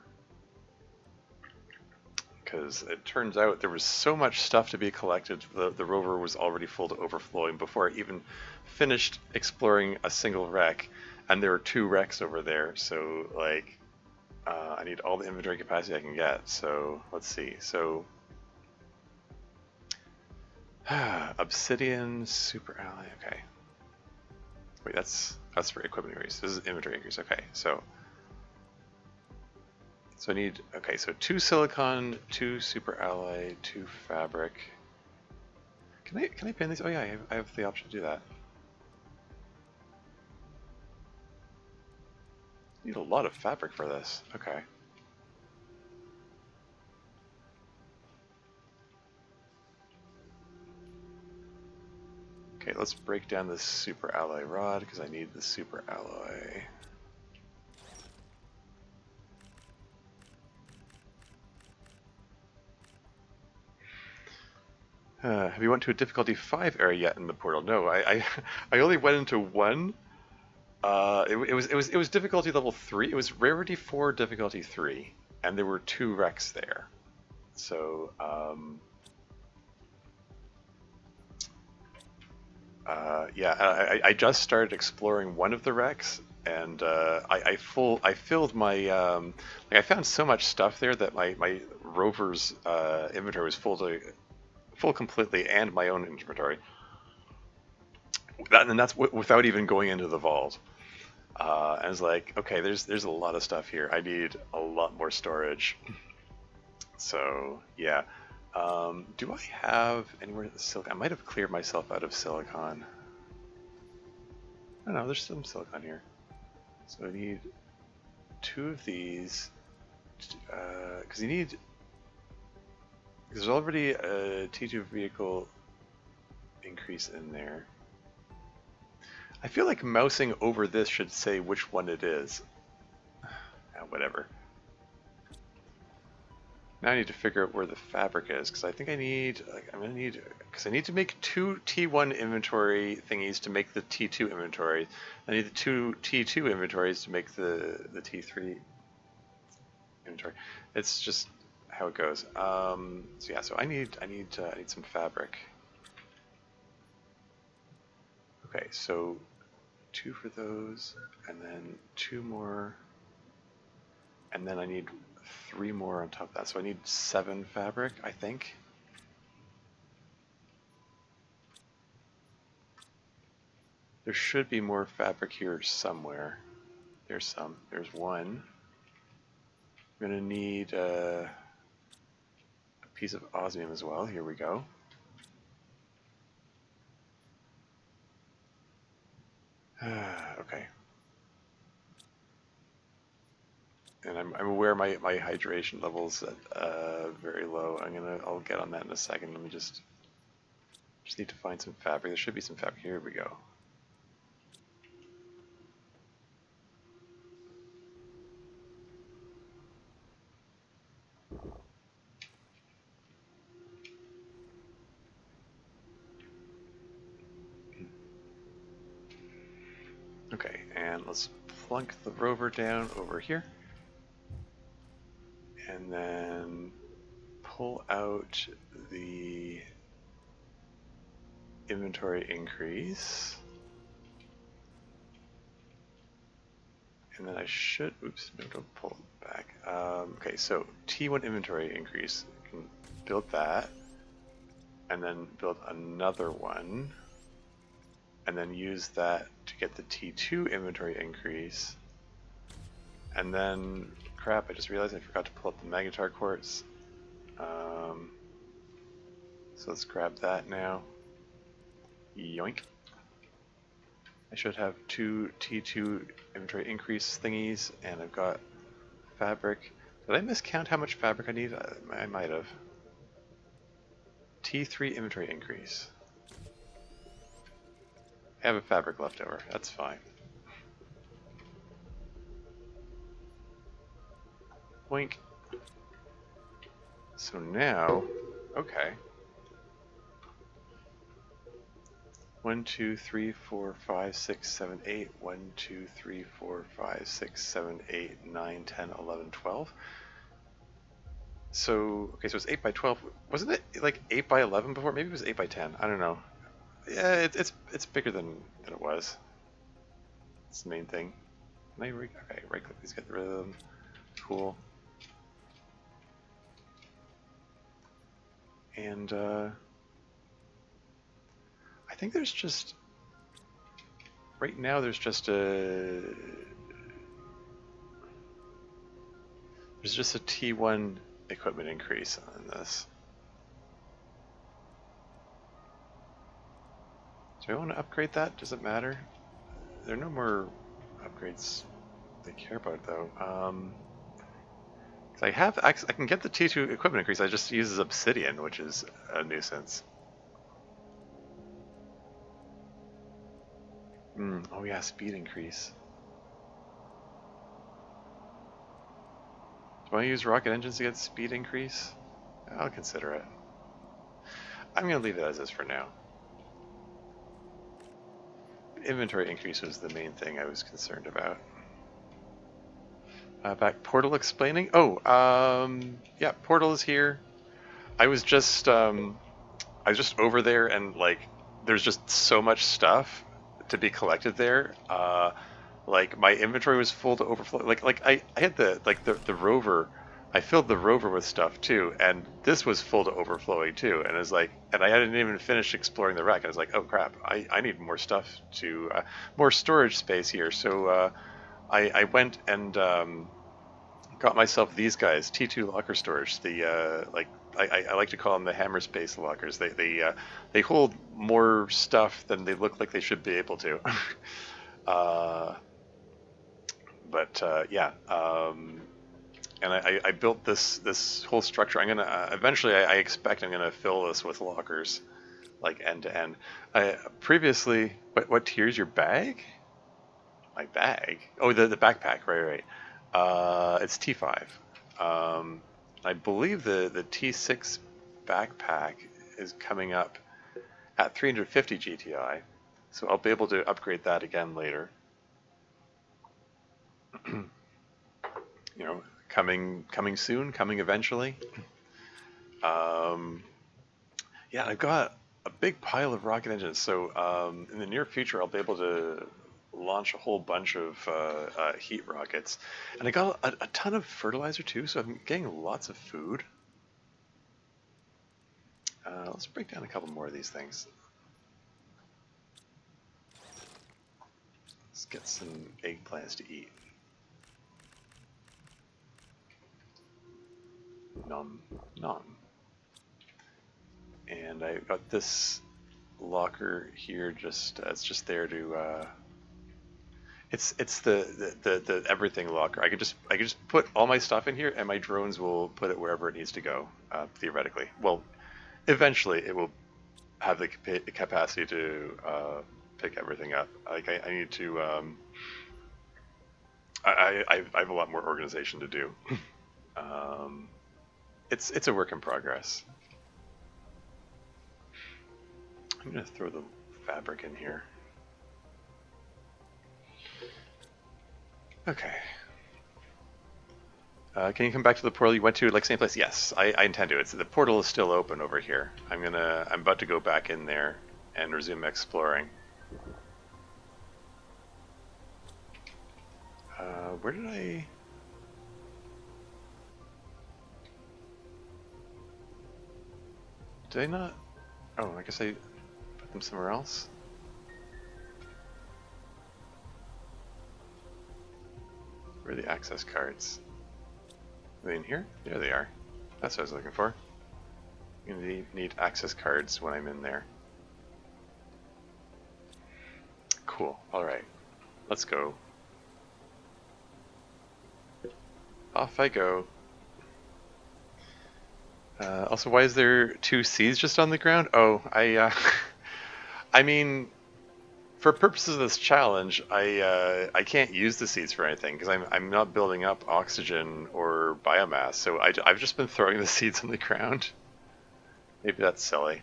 Because it turns out there was so much stuff to be collected, the rover was already full to overflowing before I even finished exploring a single wreck, and there are 2 wrecks over there, so like I need all the inventory capacity I can get. So let's see. So obsidian, super alloy. Okay. Wait, that's for equipment increase. This is inventory increase. Okay, so I need, okay, so 2 silicon, 2 super alloy, 2 fabric. Can I pin these? Oh yeah, I have the option to do that. Need a lot of fabric for this. Okay. let's break down this super alloy rod because I need the super alloy. Have you went to a difficulty 5 area yet in the portal? No, I only went into one. It was difficulty level 3. It was rarity 4, difficulty 3, and there were 2 wrecks there. So yeah, I just started exploring one of the wrecks, and I filled my like I found so much stuff there that my rover's inventory was full completely, and my own inventory. And that's without even going into the vault. I was like, okay, there's a lot of stuff here. I need a lot more storage. So yeah. Do I have anywhere the silicon? I might have cleared myself out of silicon. I don't know, there's some silicon here. So I need 2 of these, because you need, there's already a T2 vehicle increase in there. I feel like mousing over this should say which one it is. Whatever. Now I need to figure out where the fabric is, because I think I need, because I need to make 2 T1 inventory thingies to make the T2 inventory. I need the 2 T2 inventories to make the T3 inventory. It's just how it goes. So yeah, so I need some fabric. Okay, so 2 for those, and then 2 more, and then I need 3 more on top of that. So I need 7 fabric, I think. There should be more fabric here somewhere. There's some. There's 1. I'm gonna need a piece of osmium as well. Here we go. Okay. And I'm aware my hydration levels at very low. I'll get on that in a second. Let me just need to find some fabric. There should be some fabric. Here we go. Okay, and let's plunk the rover down over here. And then pull out the inventory increase. And then I should, oops, no, don't pull it back. Okay, so T1 inventory increase, I can build that, and then build another one, and then use that to get the T2 inventory increase. And then, crap, I just realized I forgot to pull up the Magnetar quartz. So let's grab that now. Yoink. I should have 2 T2 inventory increase thingies, and I've got fabric. Did I miscount how much fabric I need? I might have. T3 inventory increase. I have a fabric left over. That's fine. Boink. So now, okay. 1, 2, 3, 4, 5, 6, 7, 8. 1, 2, 3, 4, 5, 6, 7, 8, 9, 10, 11, 12. So, okay, so it's 8 by 12. Wasn't it like 8 by 11 before? Maybe it was 8 by 10. I don't know. Yeah, it's bigger than it was. That's the main thing. Okay, right click these, get rid of them. Cool. And I think there's just, right now there's just a T1 equipment increase on this. Do I want to upgrade that? Does it matter? There are no more upgrades they care about though. I can get the T2 equipment increase. I just uses obsidian, which is a nuisance. Oh yeah, speed increase. Do I use rocket engines to get speed increase? I'll consider it. I'm going to leave it as is for now. Inventory increase was the main thing I was concerned about. Back Portal explaining. Oh, yeah, Portal is here. I was just over there, and like, there's just so much stuff to be collected there. Like my inventory was full to overflow. I had the rover. I filled the rover with stuff too, and this was full to overflowing too. And it's like, and I hadn't even finished exploring the wreck. And I was like, oh crap, I need more stuff to more storage space here. So I went and got myself these guys, T2 locker storage. The I like to call them the hammer space lockers. They hold more stuff than they look like they should be able to. uh, yeah, and I built this whole structure. I'm gonna eventually. I expect I'm gonna fill this with lockers, like end to end. Previously, what tier's your bag? My bag? Oh, the backpack. Right. It's T5. Um, I believe the T6 backpack is coming up at 350 GTI, so I'll be able to upgrade that again later. You know, coming soon, coming eventually. Um, yeah, I've got a big pile of rocket engines, so in the near future I'll be able to launch a whole bunch of heat rockets, and I got a ton of fertilizer too, so I'm getting lots of food. Let's break down a couple more of these things. Let's get some eggplants to eat. Nom nom. And I got this locker here. It's just there to. It's the everything locker. I could just put all my stuff in here, and my drones will put it wherever it needs to go. Theoretically, well, eventually it will have the capacity to pick everything up. Like I need to. I have a lot more organization to do. um, it's a work in progress. I'm gonna throw the fabric in here. Okay. Can you come back to the portal you went to, like same place? Yes, I intend to. The portal is still open over here. I'm about to go back in there and resume exploring. Where did I? Did I not? Oh, I guess I put them somewhere else. Where are the access cards? Are they in here? There they are. That's what I was looking for. I'm gonna need access cards when I'm in there. Cool. All right. Let's go. Off I go. Also, why is there two C's just on the ground? Oh, I mean, for purposes of this challenge, I can't use the seeds for anything because I'm not building up oxygen or biomass. So I've just been throwing the seeds on the ground. Maybe that's silly.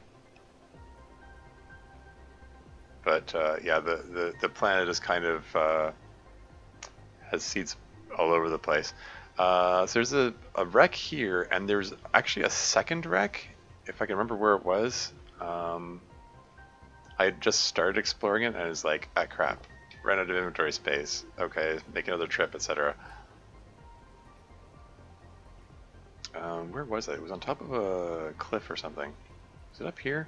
But yeah, the planet is kind of has seeds all over the place. So there's a wreck here, and there's actually a second wreck, if I can remember where it was. I just started exploring it, and I was like, ah, crap, ran out of inventory space. Okay, make another trip, etc. Where was it? It was on top of a cliff or something. Is it up here?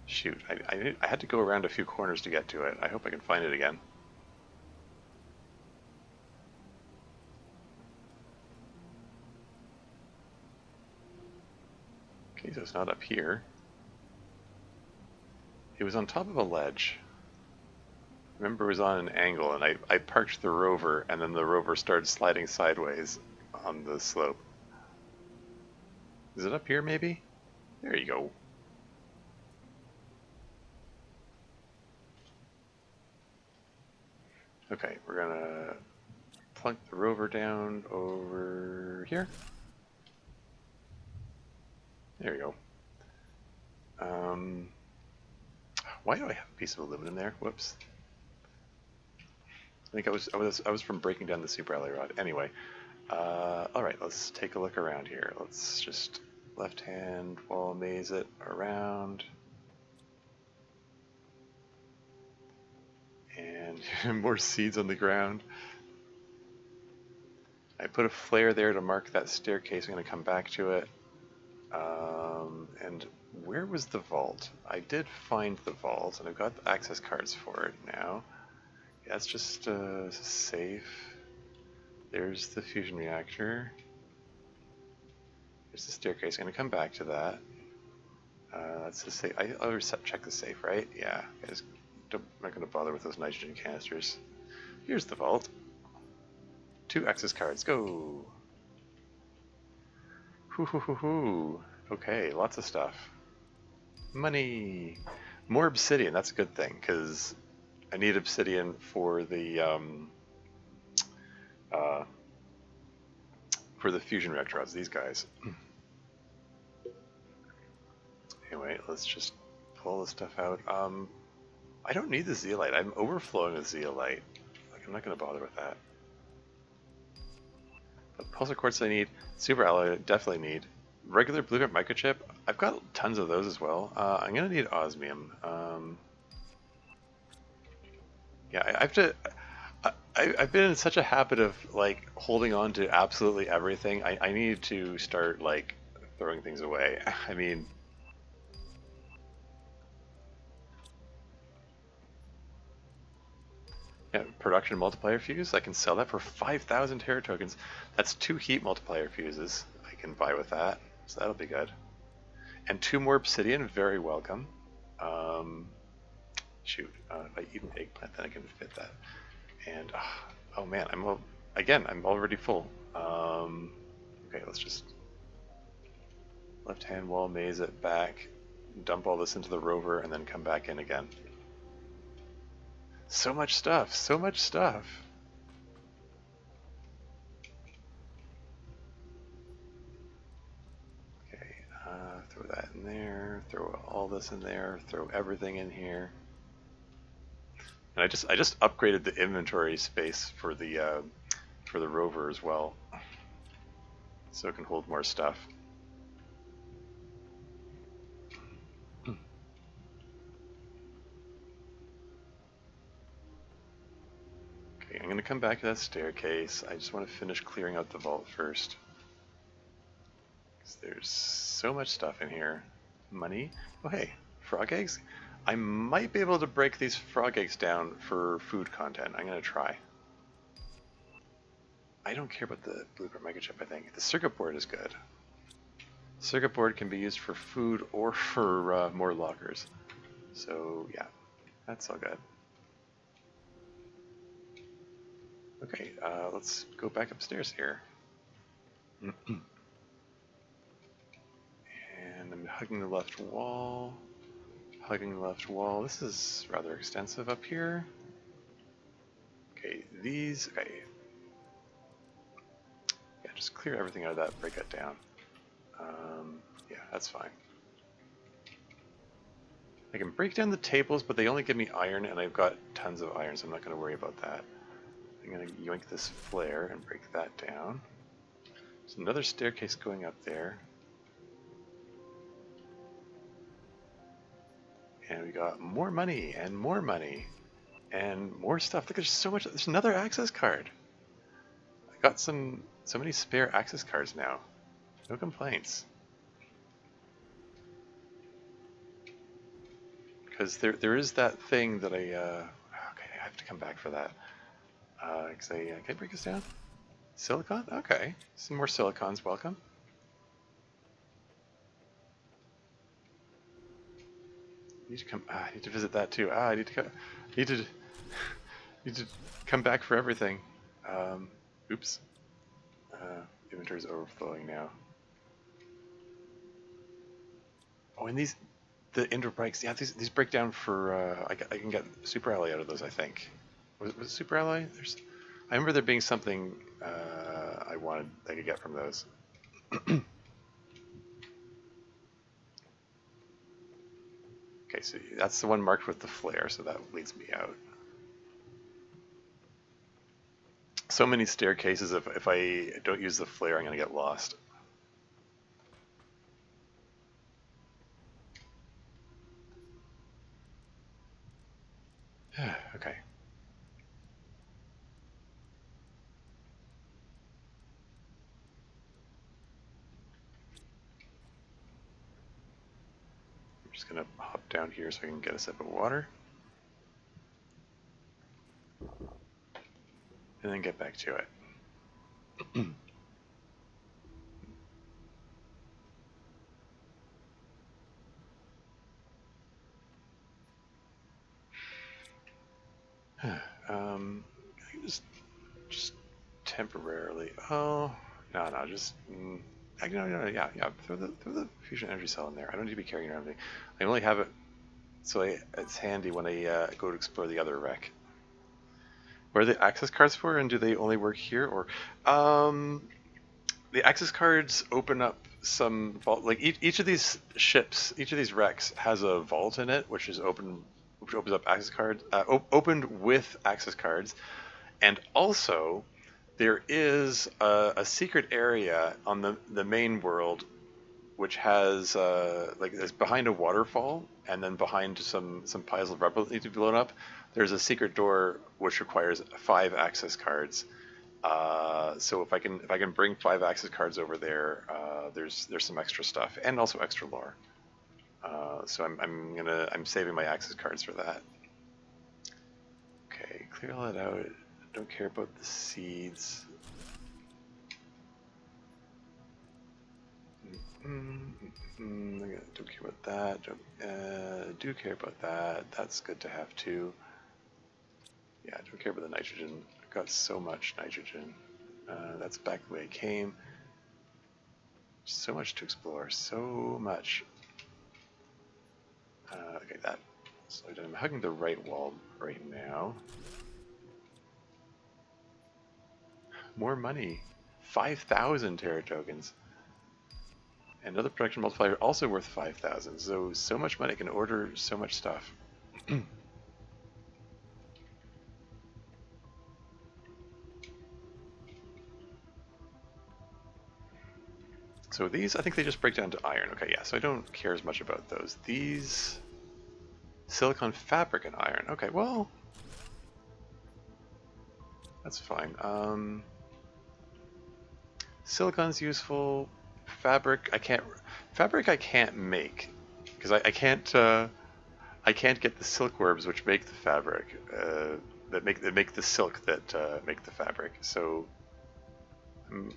Shoot, I had to go around a few corners to get to it. I hope I can find it again. Okay, so it's not up here. It was on top of a ledge. Remember, it was on an angle, and I parked the rover, and then the rover started sliding sideways on the slope. Is it up here, maybe? There you go. Okay, we're gonna plunk the rover down over here. There we go. Why do I have a piece of aluminum there? Whoops. I think I was from breaking down the super alley rod. Anyway, all right, let's take a look around here. Let's just left-hand wall maze it around. And more seeds on the ground. I put a flare there to mark that staircase. I'm going to come back to it. And where was the vault? I did find the vault, and I've got the access cards for it now. Yeah, it's just safe. There's the fusion reactor. There's the staircase. I'm going to come back to that. That's the safe. I always check the safe, right? Yeah. I'm not going to bother with those nitrogen canisters. Here's the vault. 2 access cards. Go. Hoo hoo hoo hoo. Okay, lots of stuff. Money. More obsidian. That's a good thing because I need obsidian for the fusion reactor rods. These guys. Anyway, let's just pull this stuff out. I don't need the zeolite. I'm overflowing with zeolite. Like, I'm not going to bother with that. But pulsar quartz I need. Super alloy definitely need. Regular blueprint microchip. I've got tons of those as well. I'm going to need osmium. Yeah, I've been in such a habit of like holding on to absolutely everything. I need to start like throwing things away. I mean, yeah, production multiplier fuse. I can sell that for 5,000 Terra tokens. That's 2 heat multiplier fuses. I can buy with that, so that'll be good. And 2 more obsidian. Very welcome. Shoot, if I eat an eggplant, then I can fit that. And oh man, I'm already full. Okay, let's just left-hand wall maze it back, dump all this into the rover, and then come back in again. So much stuff, so much stuff. Okay, throw that in there, throw all this in there, throw everything in here. And I just upgraded the inventory space for the rover as well, so it can hold more stuff. Okay, I'm going to come back to that staircase. I just want to finish clearing out the vault first. Because there's so much stuff in here. Money. Oh hey, frog eggs? I might be able to break these frog eggs down for food content. I'm going to try. I don't care about the blueprint microchip, I think. The circuit board is good. Circuit board can be used for food or for more lockers. So yeah, that's all good. Okay, let's go back upstairs here. And I'm hugging the left wall. Hugging the left wall. This is rather extensive up here. Okay, these. Okay. Yeah, just clear everything out of that, break that down. Yeah, that's fine. I can break down the tables, but they only give me iron, and I've got tons of iron, so I'm not going to worry about that. I'm going to yoink this flare and break that down. There's another staircase going up there. And we got more money and more money and more stuff. Look, there's so much. There's another access card. I got so many spare access cards now. No complaints. Because there is that thing that okay, I have to come back for that. Can I break this down? Silicon? Okay. Some more silicons, welcome. I need to come. I need to visit that too. I need to need to come back for everything. Oops. Inventory's overflowing now. Oh, and the indoor bikes. Yeah, these break down for. I can get super alley out of those, I think. Was it Super Ally? I remember there being something I wanted I could get from those. Okay, so that's the one marked with the flare, so that leads me out. So many staircases, if I don't use the flare, I'm going to get lost. Okay. I'm just going to hop down here so I can get a sip of water. And then get back to it. Just temporarily. Oh, no, just. No, yeah. Throw the fusion energy cell in there. I don't need to be carrying around anything. I only have it so it's handy when I go to explore the other wreck. What are the access cards for, and do they only work here, or? The access cards open up some vault. Like each of these ships, each of these wrecks has a vault in it, which opens up access cards, opened with access cards, and also there is a secret area on the main world, which has like it's behind a waterfall, and then behind some piles of rubble that need to be blown up. There's a secret door which requires 5 access cards. So if I can bring 5 access cards over there, there's some extra stuff and also extra lore. So I'm saving my access cards for that. Okay, clear all that out. Don't care about the seeds. Don't care about that. Do care about that. That's good to have too. Yeah, don't care about the nitrogen. I've got so much nitrogen. That's back the way it came. So much to explore. So much. Okay, that. So I'm hugging the right wall right now. More money. 5,000 Terra tokens. Another production multiplier also worth 5,000. So much money. I can order so much stuff. So these, I think they just break down to iron. Okay, yeah, so I don't care as much about those. These, silicon fabric and iron. Okay, well, that's fine. Silicon's useful. Fabric, I can't make because I can't get the silkworms which make the fabric that make the silk that make the fabric. So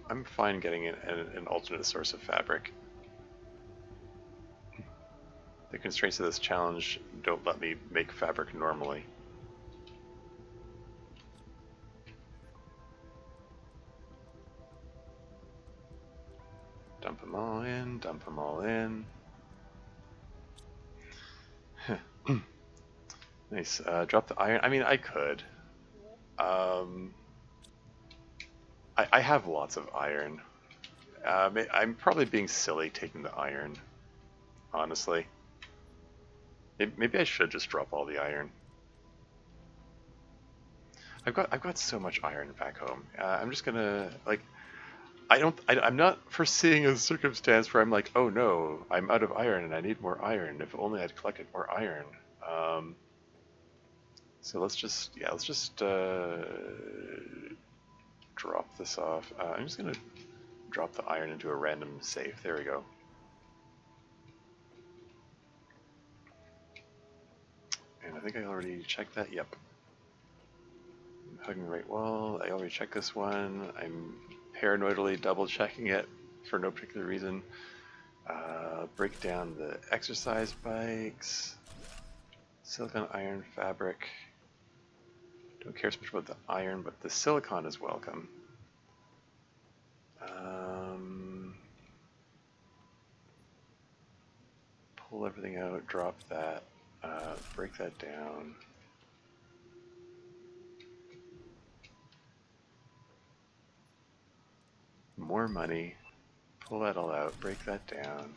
I'm fine getting an alternate source of fabric. The constraints of this challenge don't let me make fabric normally. Dump them all in, dump them all in. Nice. Drop the iron. I mean, I could. I have lots of iron. I'm probably being silly taking the iron, honestly. Maybe I should just drop all the iron. I've got so much iron back home. I'm just gonna like. I'm not foreseeing a circumstance where I'm like, oh no, I'm out of iron and I need more iron. If only I'd collected more iron. So let's just drop this off. I'm just gonna drop the iron into a random safe. There we go. And I think I already checked that. Yep. I'm hugging the right wall. I already checked this one. I'm paranoidally double checking it for no particular reason. Break down the exercise bikes. Silicon, iron, fabric. Don't care so much about the iron, but the silicon is welcome. Pull everything out, drop that, break that down. more money. Pull that all out, break that down.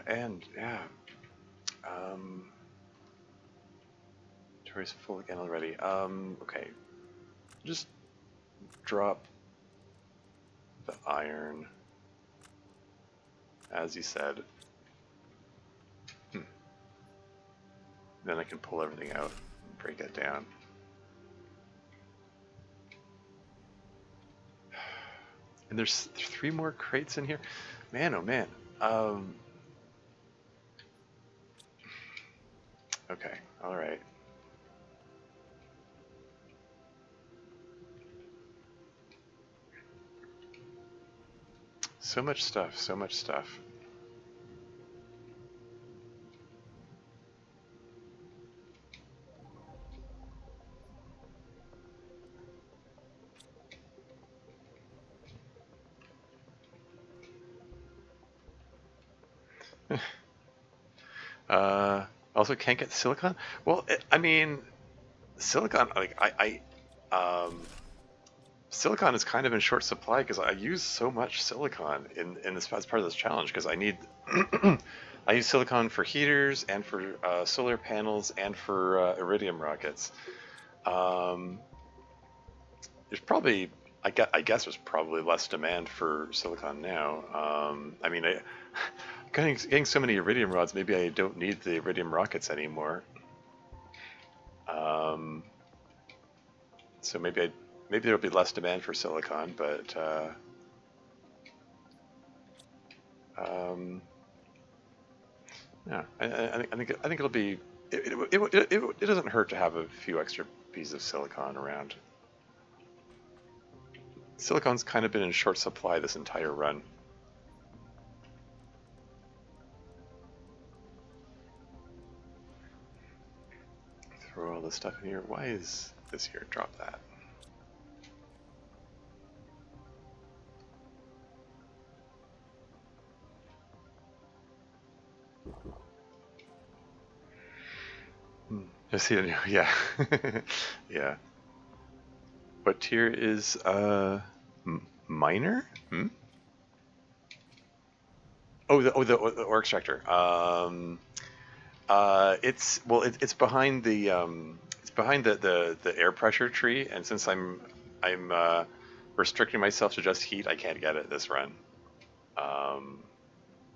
And yeah, inventory's full again already. Okay, just drop the iron, as you said. Then I can pull everything out and break it down. And there's 3 more crates in here. Man, oh man. Okay, alright. So much stuff, so much stuff. Also can't get silicon? Well, I mean, silicon, like, silicon is kind of in short supply because I use so much silicon in this as part of this challenge because I need I use silicon for heaters and for solar panels and for iridium rockets. There's probably I guess there's probably less demand for silicon now. I mean, getting so many iridium rods, maybe I don't need the iridium rockets anymore. So maybe there'll be less demand for silicon, but yeah, I think it'll be it doesn't hurt to have a few extra pieces of silicon around. Silicon's kind of been in short supply this entire run. Throw all this stuff in here. Why is this here? Drop that. I see it. Yeah, yeah. What tier is minor? Oh, the ore extractor. It's behind the air pressure tree, and since I'm restricting myself to just heat, I can't get it this run.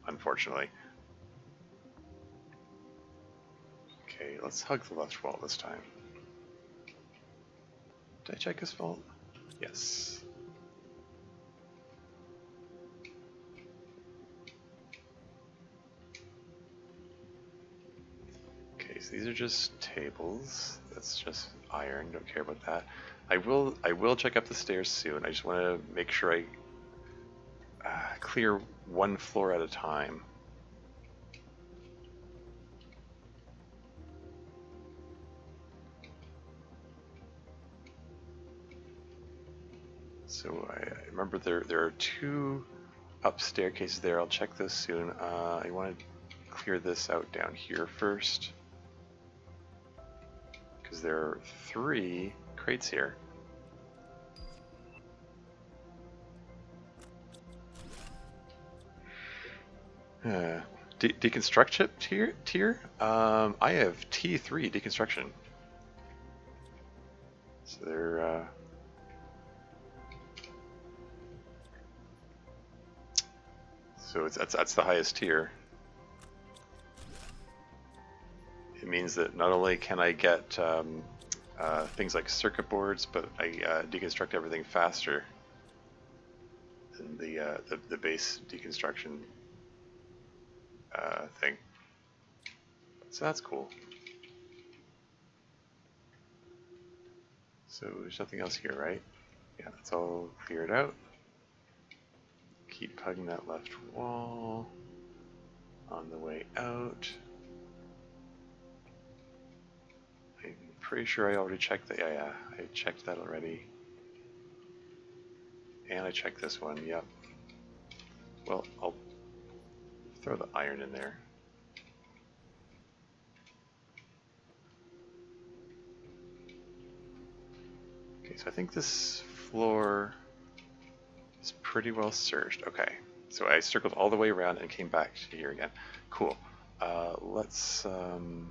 Unfortunately. Okay, let's hug the left wall this time. Did I check his vault? Yes. Okay, so these are just tables. That's just iron. Don't care about that. I will check up the stairs soon. I just want to make sure I clear one floor at a time. So I remember there are 2 up staircases there. I'll check those soon. I want to clear this out down here first because there are 3 crates here. Deconstruct chip tier? I have T3 deconstruction. So they're so that's the highest tier. It means that not only can I get things like circuit boards, but I deconstruct everything faster than the base deconstruction thing. So that's cool. So there's nothing else here, right? Yeah, that's all cleared out. Keep hugging that left wall on the way out. I'm pretty sure I already checked that. Yeah, I checked that already. And I checked this one, yep. Well, I'll throw the iron in there. so I think this floor is pretty well searched. Okay, so I circled all the way around and came back to here again. Cool. Let's go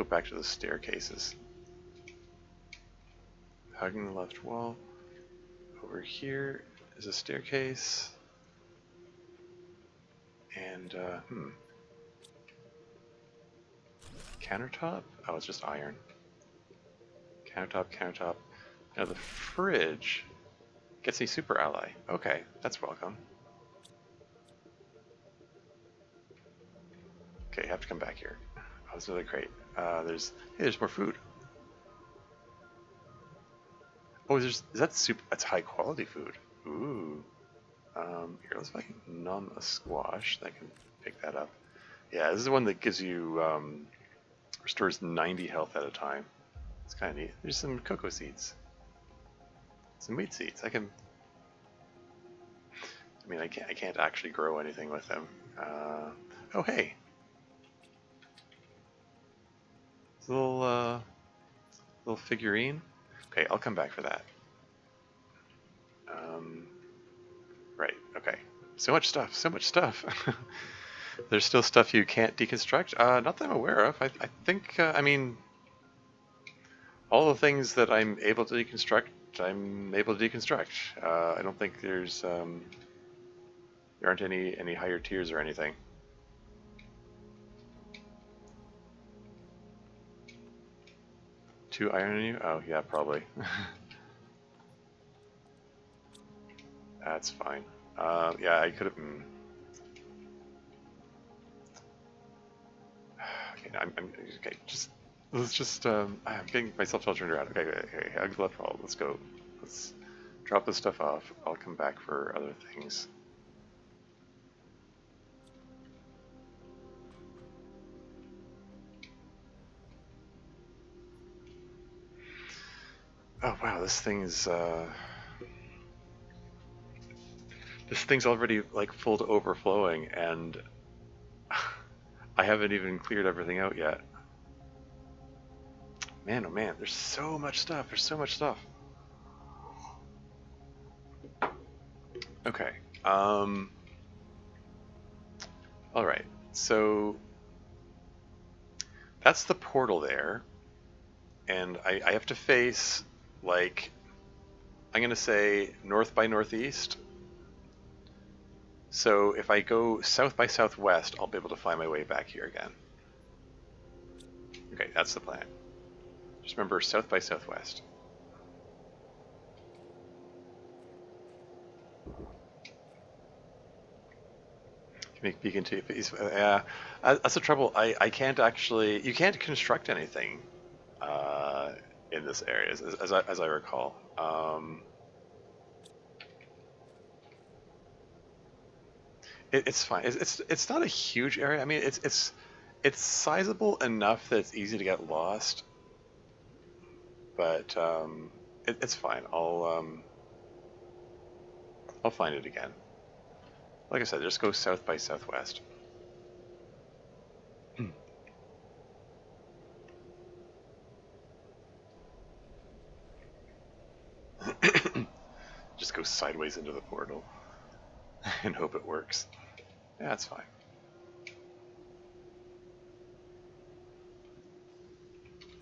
back to the staircases. Hugging the left wall. Over here is a staircase. And, countertop? Oh, it's just iron. Countertop, countertop. Now the fridge gets a super ally. Okay, that's welcome. Okay, you have to come back here. Oh, it's really great. There's more food. Oh, is that super? That's high quality food. Ooh. Here, let's like numb a squash. I can pick that up. Yeah, this is the one that gives you restores 90 health at a time. It's kind of neat. There's some cocoa seeds, some wheat seeds. I can't actually grow anything with them. Oh hey, it's a little figurine. Okay, I'll come back for that. Right. Okay. So much stuff. So much stuff. There's still stuff you can't deconstruct. Not that I'm aware of. I think. I mean, all the things that I'm able to deconstruct, I'm able to deconstruct. I don't think there aren't any higher tiers or anything. Two iron in you? Oh yeah, probably. That's fine. Yeah, I could have. Okay, okay. Let's just. I'm getting myself all turned around. Okay. Hugs left wall. Let's go. Let's drop this stuff off. I'll come back for other things. Oh wow, this thing's already like full to overflowing, and I haven't even cleared everything out yet. Man, oh man, there's so much stuff. There's so much stuff. Okay. All right. So that's the portal there, and I have to face like I'm gonna say north by northeast. So if I go south by southwest, I'll be able to find my way back here again. Okay, that's the plan. Just remember south by southwest. Make beacon to yeah, that's the trouble. I can't actually. You can't construct anything in this area, as I recall. It's fine. It's not a huge area. I mean, it's sizable enough that it's easy to get lost, but it's fine. I'll find it again. Like I said, just go south by southwest. Just go sideways into the portal and hope it works. Yeah, that's fine.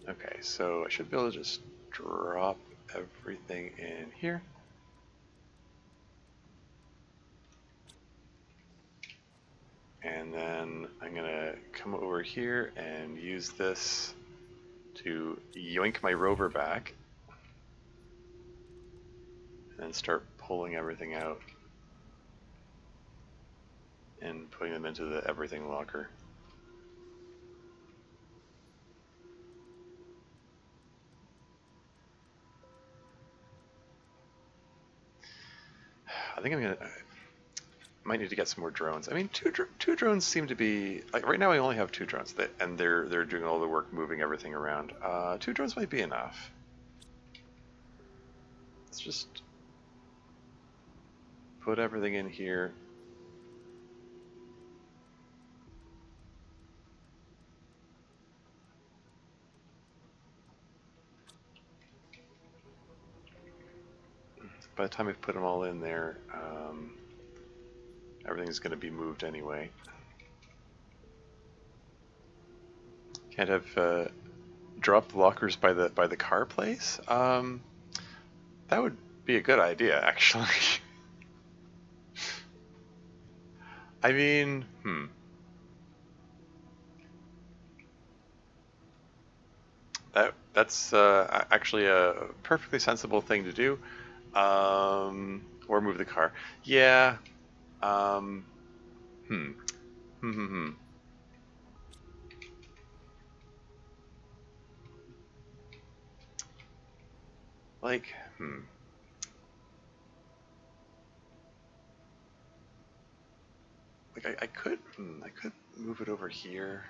Okay, so I should be able to just drop everything in here. And then I'm gonna come over here and use this to yoink my rover back and then start pulling everything out and putting them into the everything locker. I think might need to get some more drones. I mean, two drones seem to be like right now. I only have two drones, and they're doing all the work, moving everything around. Two drones might be enough. Let's just put everything in here. by the time I put them all in there, everything's going to be moved anyway. Can't have dropped lockers by the car place. That would be a good idea, actually. I mean, that's actually a perfectly sensible thing to do. Or move the car. Yeah. Um, hmm. Hmm. Hmm. Hmm. Like, Like I could move it over here.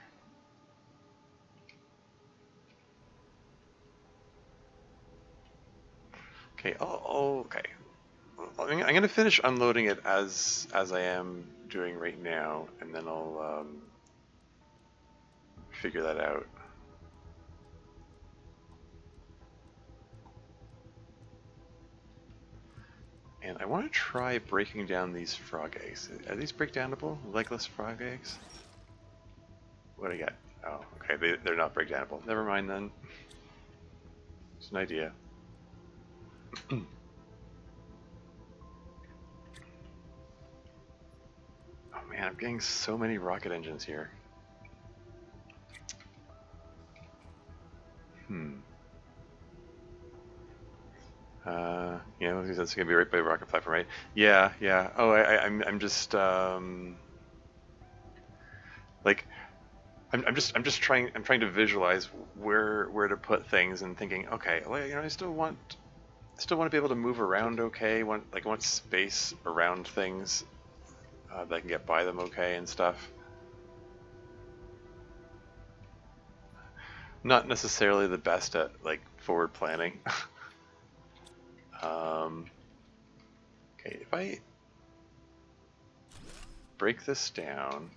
Okay. Okay. I'm gonna finish unloading it as I am doing right now, and then I'll figure that out. And I want to try breaking down these frog eggs. Are these breakdownable? Legless frog eggs? What do I got? Oh, okay. They're not breakdownable. Never mind then. It's an idea. Oh man, I'm getting so many rocket engines here. Yeah, that's gonna be right by rocket platform, right? Yeah, yeah. Oh, I'm just like I'm just trying to visualize where to put things and thinking, okay, well, I still want to be able to move around, okay? I want space around things that I can get by them, okay, and stuff. Not necessarily the best at like forward planning. Okay, if I break this down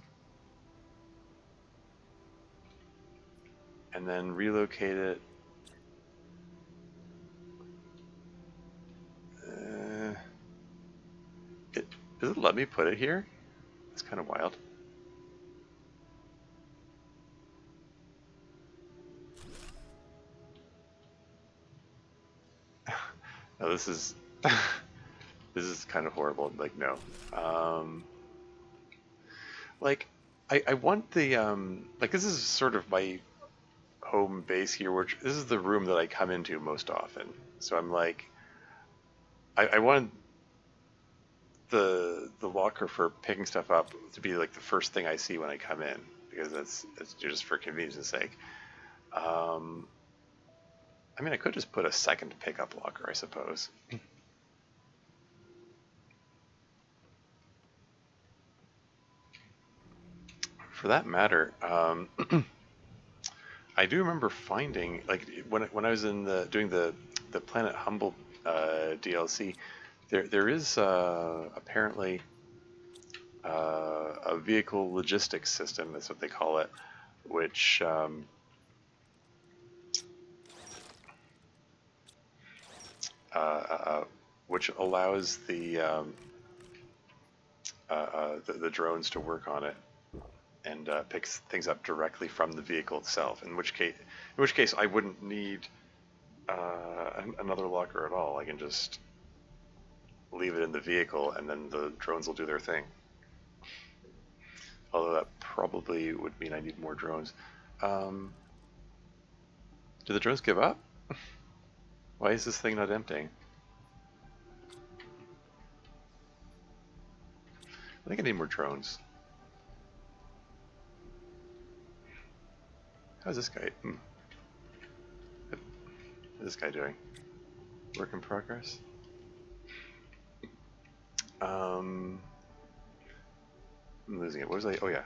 and then relocate it. Does it let me put it here? It's kind of wild. No, this is this is kind of horrible. Like, no. Like, I want the like this is sort of my home base here, which this is the room that I come into most often. So I'm like, I want the locker for picking stuff up to be like the first thing I see when I come in, because that's just for convenience sake. Um, I mean, I could just put a second pickup locker, I suppose. For that matter, I do remember finding, like, when I was in doing the Planet Humble DLC, there is apparently a vehicle logistics system. That's what they call it, which uh, uh, which allows the drones to work on it and picks things up directly from the vehicle itself. In which case, I wouldn't need another locker at all. I can just leave it in the vehicle, and then the drones will do their thing. Although that probably would mean I need more drones. Um, do the drones give up? Why is this thing not emptying? I think I need more drones. How's this guy? What is this guy doing? Work in progress? I'm losing it. What was I? Oh, yeah.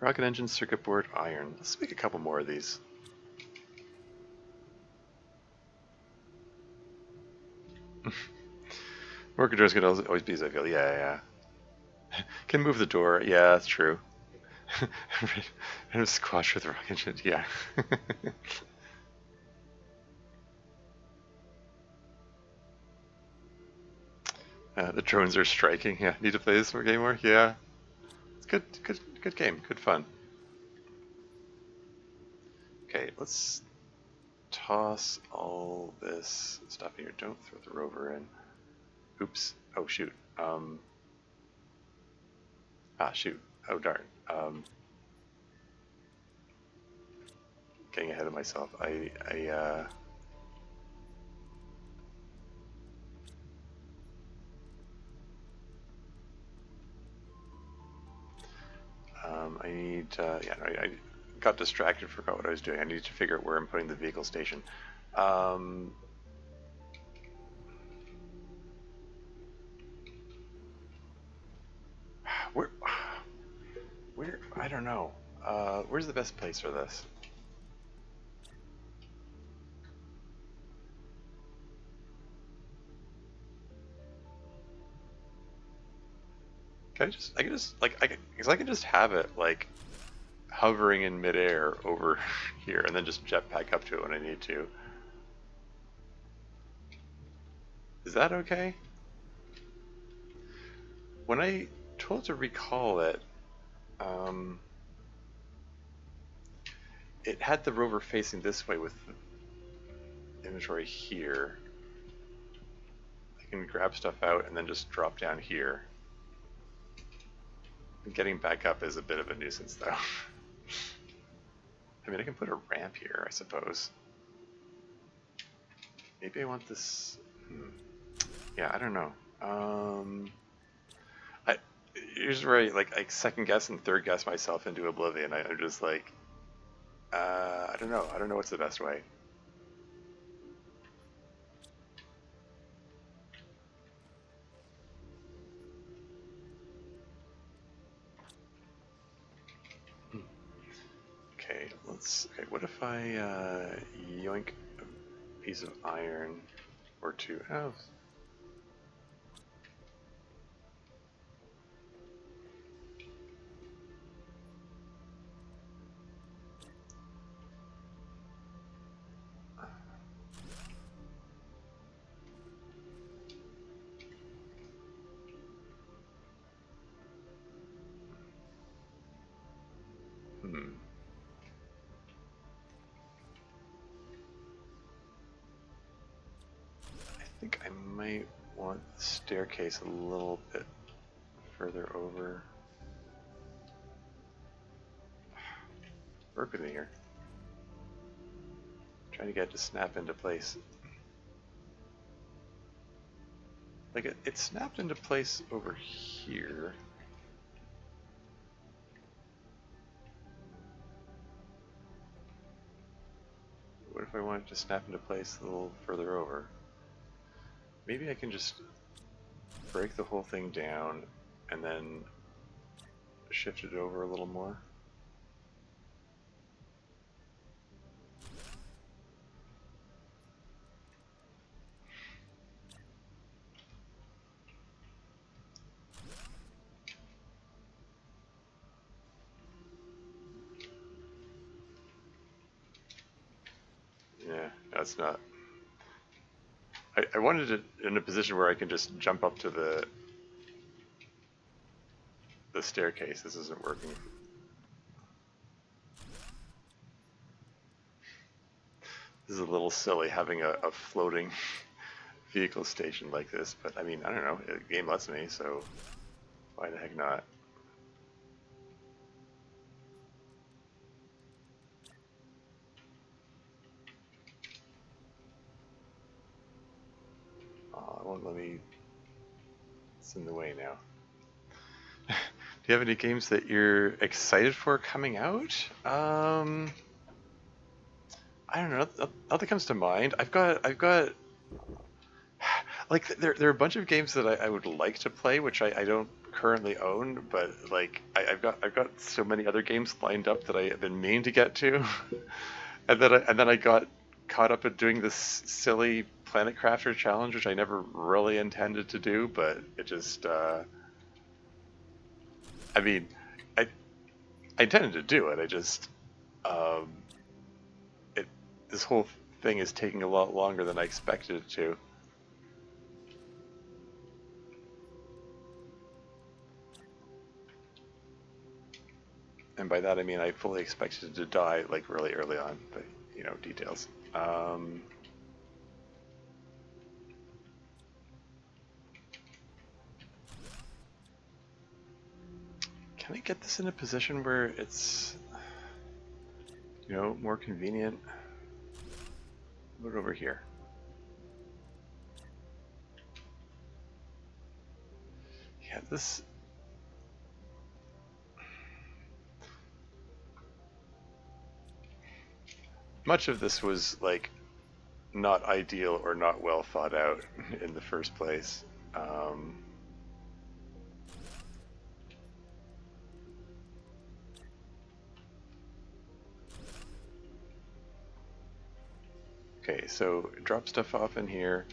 Rocket engine, circuit board, iron. Let's make a couple more of these. More controls can always be easy, I feel. Yeah, yeah. Can move the door. Yeah, that's true. Random squash with rocket ship, yeah. The drones are striking. Yeah, need to play this game more. Yeah, it's good game. Good fun. Okay, let's toss all this stuff in here. Don't throw the rover in. Oops. Oh shoot. Shoot. Oh darn. Getting ahead of myself. I need. Yeah, I got distracted. Forgot what I was doing. I need to figure out where I'm putting the vehicle station. Where? Where? I don't know. Where's the best place for this? I can just like because I can just have it like hovering in midair over here and then just jetpack up to it when I need to. Is that okay? When I told to recall it, um, it had the rover facing this way with the inventory here. I can grab stuff out and then just drop down here. Getting back up is a bit of a nuisance though. I mean, I can put a ramp here, I suppose. Maybe I want this... Yeah, I don't know. Here's where I second guess and third guess myself into oblivion. I'm just like, I don't know. I don't know what's the best way. Okay, okay, what if I yoink a piece of iron or two? Oh. I think I might want the staircase a little bit further over. Work with me here. Trying to get it to snap into place. Like it snapped into place over here. What if I wanted to snap into place a little further over? Maybe I can just break the whole thing down and then shift it over a little more. Yeah, that's not... I wanted it in a position where I can just jump up to the staircase. This isn't working. This is a little silly having a floating vehicle station like this, but I mean, I don't know, the game lets me, so why the heck not? Oh, it won't let me... It's in the way now. Do you have any games that you're excited for coming out? I don't know. Nothing comes to mind. I've got like there are a bunch of games that I would like to play, which I don't currently own, but like I've got so many other games lined up that I have been meaning to get to, and then I got caught up in doing this silly Planet Crafter challenge, which I never really intended to do, but it just I mean, I intended to do it. I just um, it this whole thing is taking a lot longer than I expected it to. And by that I mean I fully expected it to die like really early on, but you know, details. Can I get this in a position where it's, you know, more convenient? Look over here. Yeah, this. Much of this was like not ideal or not well thought out in the first place. Okay, so drop stuff off in here.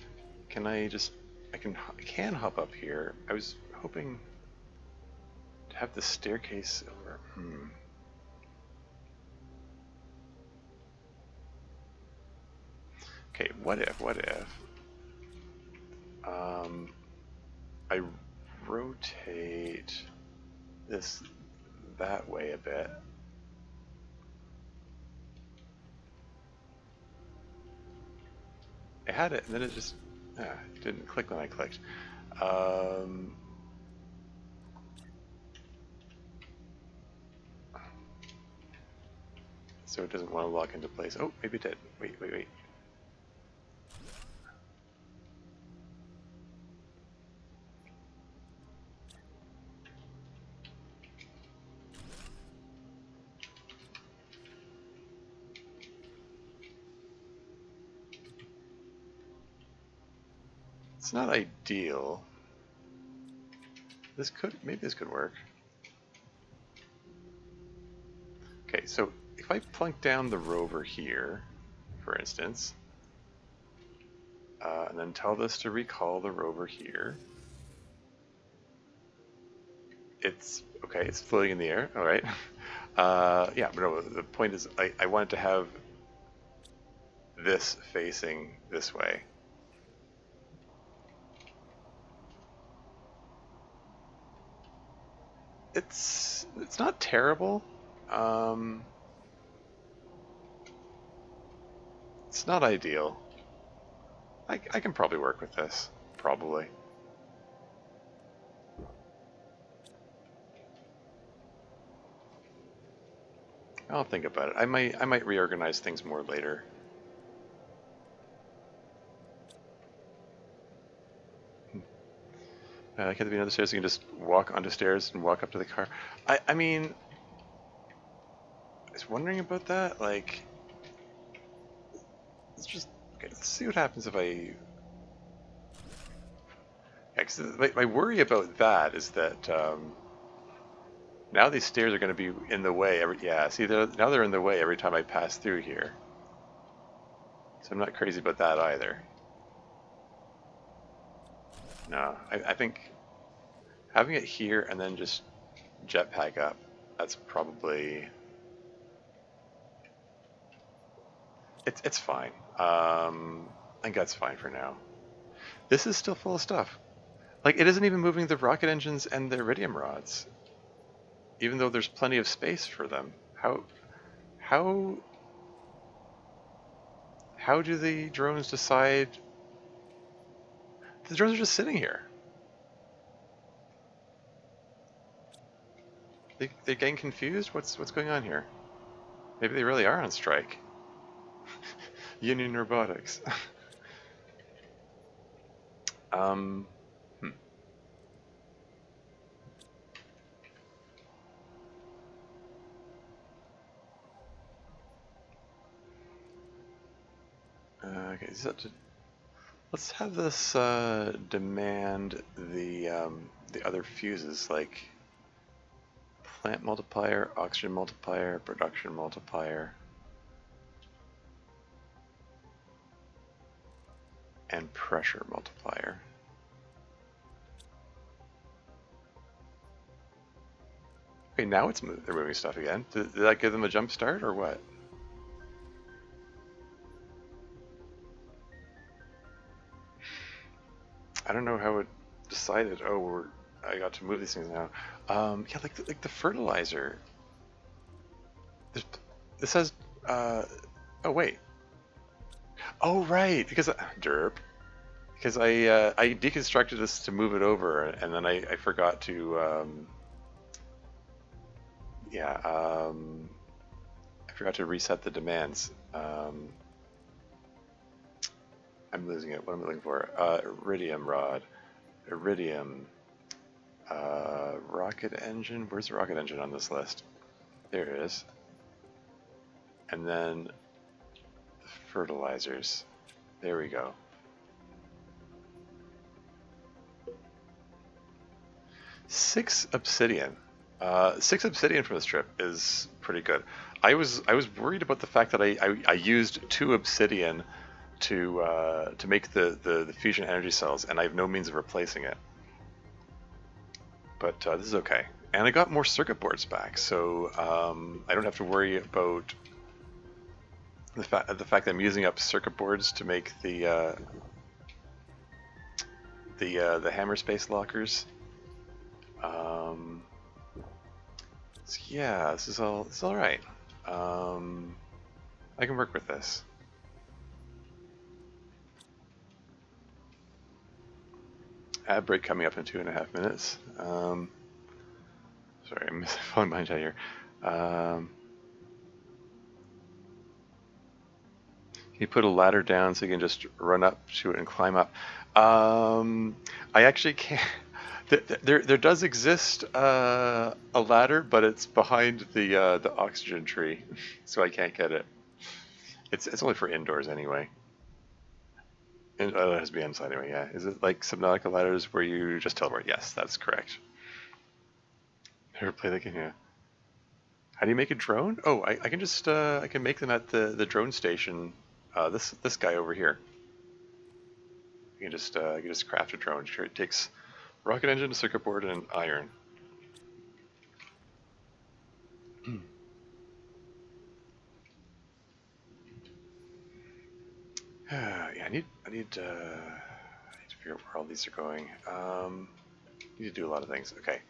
Can I just? I can hop up here. I was hoping to have the staircase over. Okay, what if? I rotate this that way a bit. I had it, and then it just it didn't click when I clicked. So it doesn't want to lock into place. Oh, maybe it did. Wait. It's not ideal. Maybe this could work. Okay, so if I plunk down the rover here, for instance, and then tell this to recall the rover here, it's okay. It's floating in the air. All right. Yeah, but no. The point is, I wanted to have this facing this way. It's not terrible. It's not ideal. I can probably work with this. Probably. I'll think about it. I might reorganize things more later. Can there be another stairs? You can just walk onto stairs and walk up to the car. I mean, I was wondering about that. Like, let's see what happens if I. Yeah, 'cause my worry about that is that now these stairs are going to be in the way. See, now they're in the way every time I pass through here. So I'm not crazy about that either. No, I think having it here and then just jetpack up, that's probably... It's fine. I think that's fine for now. This is still full of stuff. Like, it isn't even moving the rocket engines and the iridium rods, even though there's plenty of space for them. How do the drones decide? The drones are just sitting here. They're getting confused? What's going on here? Maybe they really are on strike. Union Robotics. Hmm. Okay, so let's have this demand the other fuses, like plant multiplier, oxygen multiplier, production multiplier, and pressure multiplier. Okay, now they're moving stuff again. Did that give them a jump start or what? I don't know how it decided. Oh, I got to move these things now. Yeah, like the fertilizer. This has. Oh wait. Oh right, because derp. Because I deconstructed this to move it over, and then I forgot to yeah I forgot to reset the demands. I'm losing it. What am I looking for? Iridium rod, iridium, rocket engine. Where's the rocket engine on this list? There it is. And then the fertilizers. There we go. 6 obsidian. 6 obsidian for this trip is pretty good. I was worried about the fact that I used 2 obsidian to make the fusion energy cells, and I have no means of replacing it. But this is okay. And I got more circuit boards back, so I don't have to worry about the fact that I'm using up circuit boards to make the hammer space lockers. So yeah, this is all right. I can work with this. Ad break coming up in 2.5 minutes. Sorry, I'm falling behind here. You put a ladder down so you can just run up to it and climb up. I actually can't. There does exist a ladder, but it's behind the oxygen tree, so I can't get it. It's only for indoors anyway. And, it has to be inside anyway. Yeah, is it like Subnautica ladders where you just teleport? Yes, that's correct. Never play that game. Yeah. How do you make a drone? Oh, I can just I can make them at the drone station. This guy over here. You can just craft a drone. Sure, it takes rocket engine, a circuit board, and iron. Yeah, I need to figure out where all these are going. Need to do a lot of things. Okay.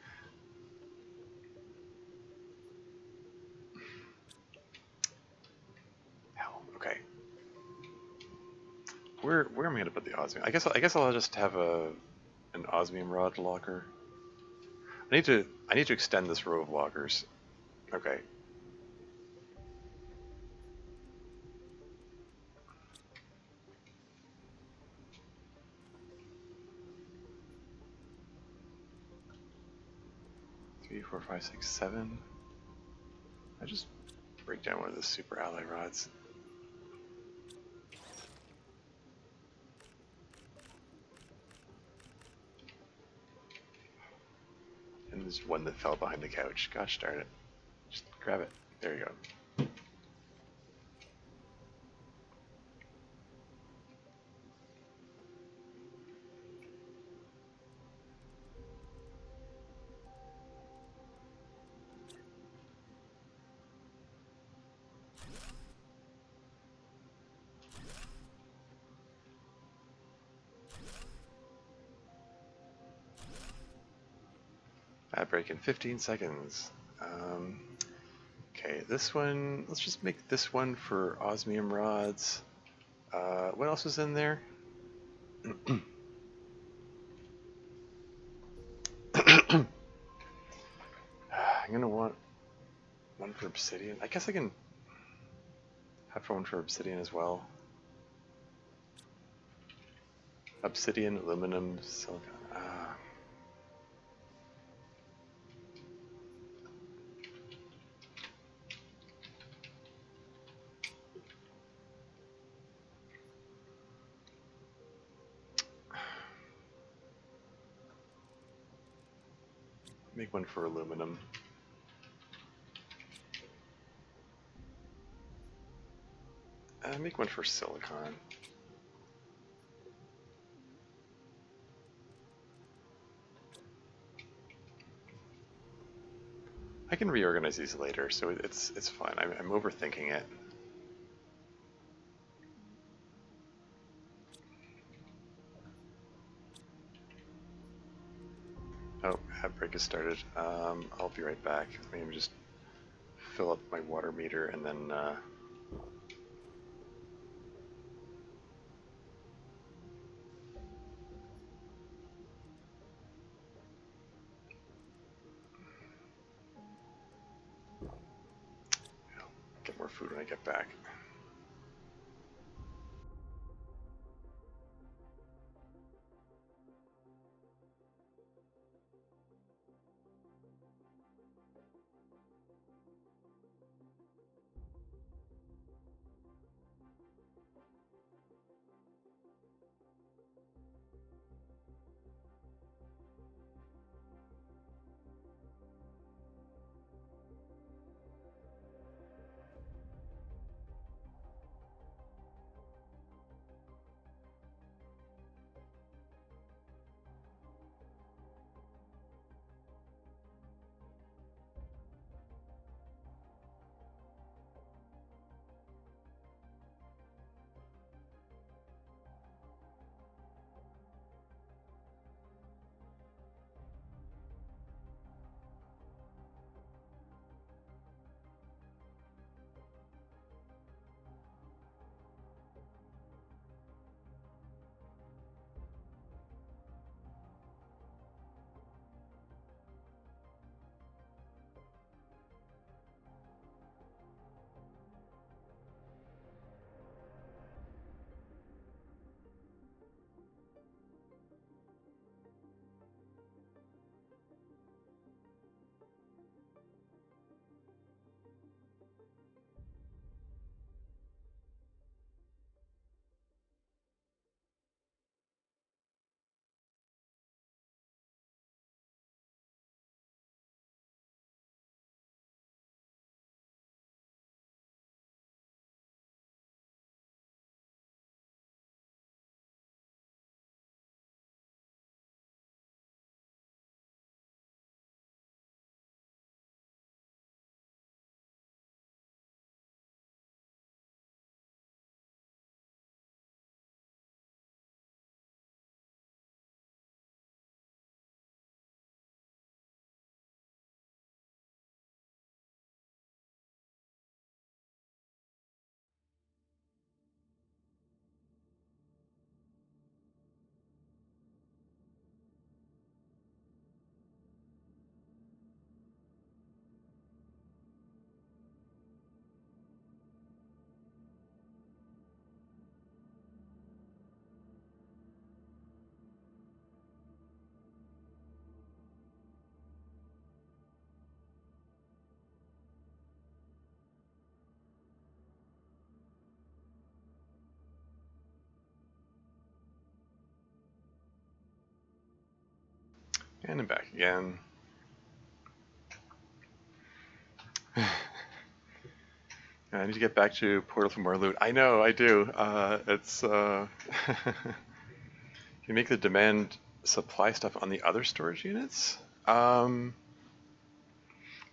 Hell. Okay. Where am I gonna put the osmium? I guess I'll just have an osmium rod locker. I need to extend this row of lockers. Okay. Three, four, five, six, 7. I just break down one of the super ally rods. And there's one that fell behind the couch. Gosh darn it. Just grab it. There you go. Ad break in 15 seconds. Okay, this one, let's just make this one for osmium rods. What else is in there? I'm gonna want one for obsidian. I guess I can have one for obsidian as well. Obsidian, aluminum, silicon. Make one for aluminum. Make one for silicon. I can reorganize these later, so it's fine. I'm overthinking it. Oh, ad break has started. I'll be right back. Let me just fill up my water meter and then get more food when I get back. And I'm back again. I need to get back to Portal for more loot. I know, I do. Can you make the demand supply stuff on the other storage units? I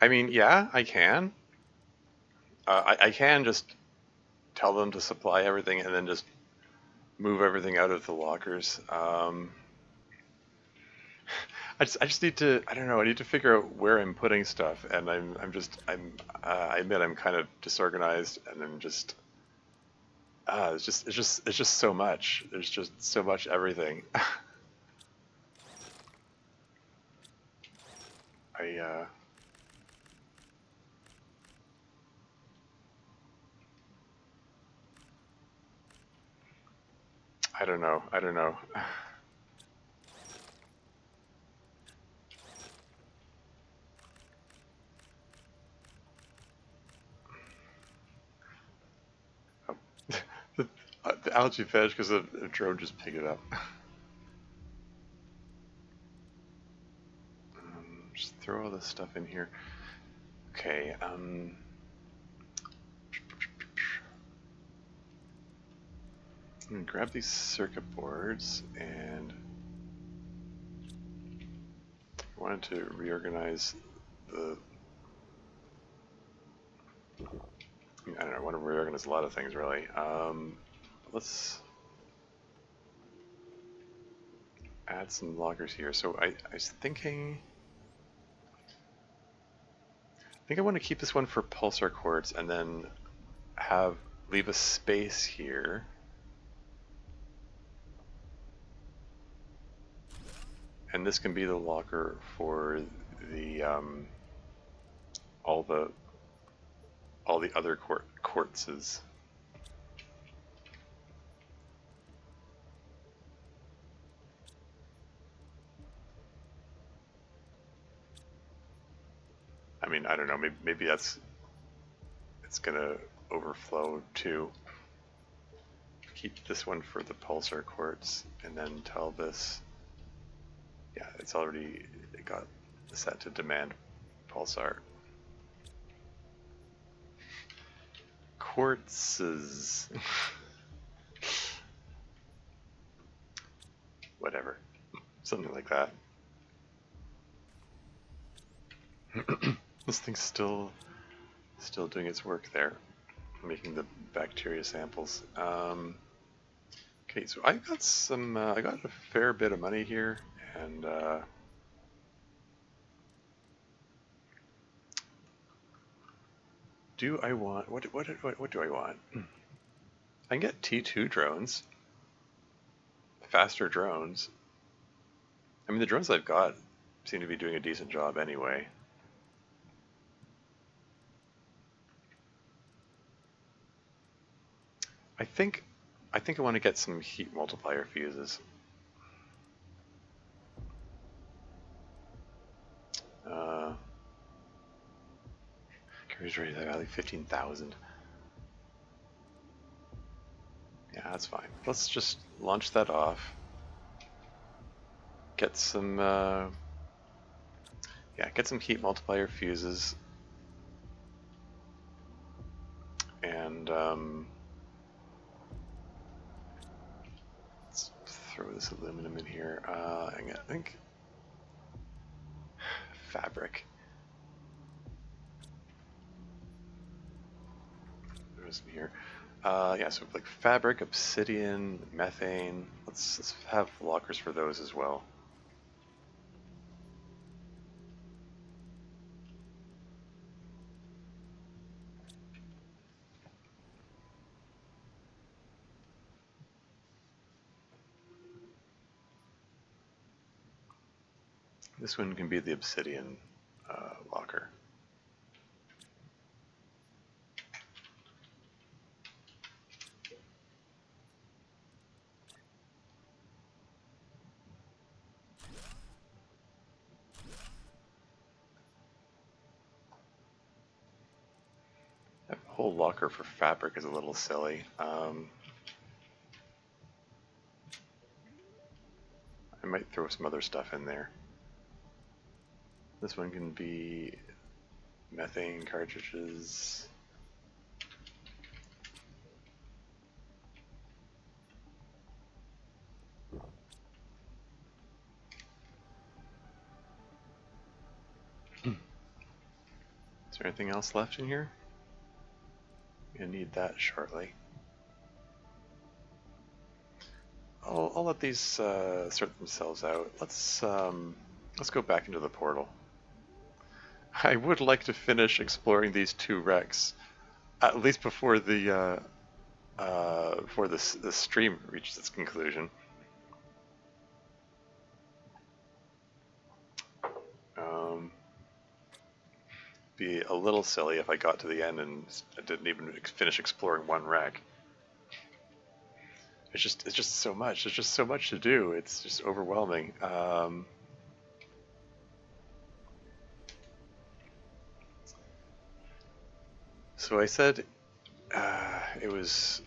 mean, yeah, I can. I can just tell them to supply everything and then just move everything out of the lockers. I just need to, I don't know, I need to figure out where I'm putting stuff, and I admit I'm kind of disorganized, and I'm just, it's just so much. There's just so much everything. I, I don't know, I don't know. the, the algae veg because the drone just picked it up. Just throw all this stuff in here. Okay, I'm gonna grab these circuit boards, and I wanted to reorganize the I don't know, I want to reorganize a lot of things, really. Let's add some lockers here. So I was thinking... I think I want to keep this one for pulsar quartz and then leave a space here. And this can be the locker for the all the other quartzes. I mean, I don't know. Maybe it's gonna overflow too. Keep this one for the pulsar quartz, and then tell this. Yeah, it's already got set to demand pulsar. Quartzes. Whatever. Something like that. This thing's still doing its work there, making the bacteria samples. Okay, so I got some. I got a fair bit of money here, and do I want what do I want? I can get T2 drones, faster drones. I mean, the drones I've got seem to be doing a decent job anyway. I think I want to get some heat multiplier fuses. Carries rate value 15,000. Yeah, that's fine. Let's just launch that off. Get some get some heat multiplier fuses. And let's throw this aluminum in here. I think fabric. There's some here. Yeah, so like fabric, obsidian, methane. Let's have lockers for those as well. This one can be the obsidian locker. That whole locker for fabric is a little silly. I might throw some other stuff in there. This one can be methane cartridges. Is there anything else left in here? Gonna need that shortly. I'll let these sort themselves out. Let's go back into the portal. I would like to finish exploring these two wrecks, at least before the stream reaches its conclusion. Be a little silly if I got to the end and I didn't even finish exploring one wreck. It's just so much. There's just so much to do. It's just overwhelming. So I said it was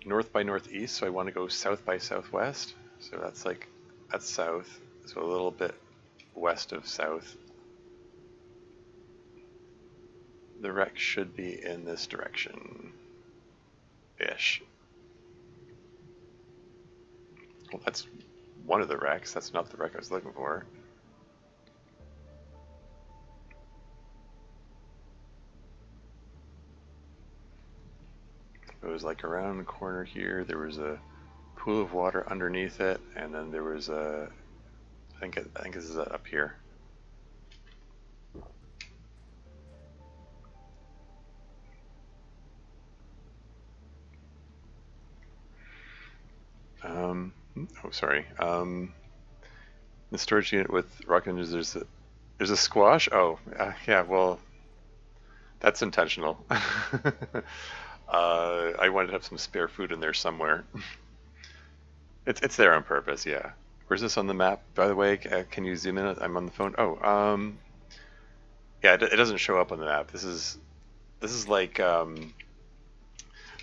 north by northeast, so I want to go south by southwest. So that's south, so a little bit west of south. The wreck should be in this direction-ish. Well, that's one of the wrecks. That's not the wreck I was looking for. was like around the corner here. There was a pool of water underneath it, and then there was a. I think this is up here. Oh, sorry. The storage unit with rock engines. There's a squash. Oh, yeah. Well, that's intentional. I wanted to have some spare food in there somewhere. It's there on purpose. Yeah. Where's this on the map, by the way? Can you zoom in? I'm on the phone. Oh, yeah. It doesn't show up on the map. This is like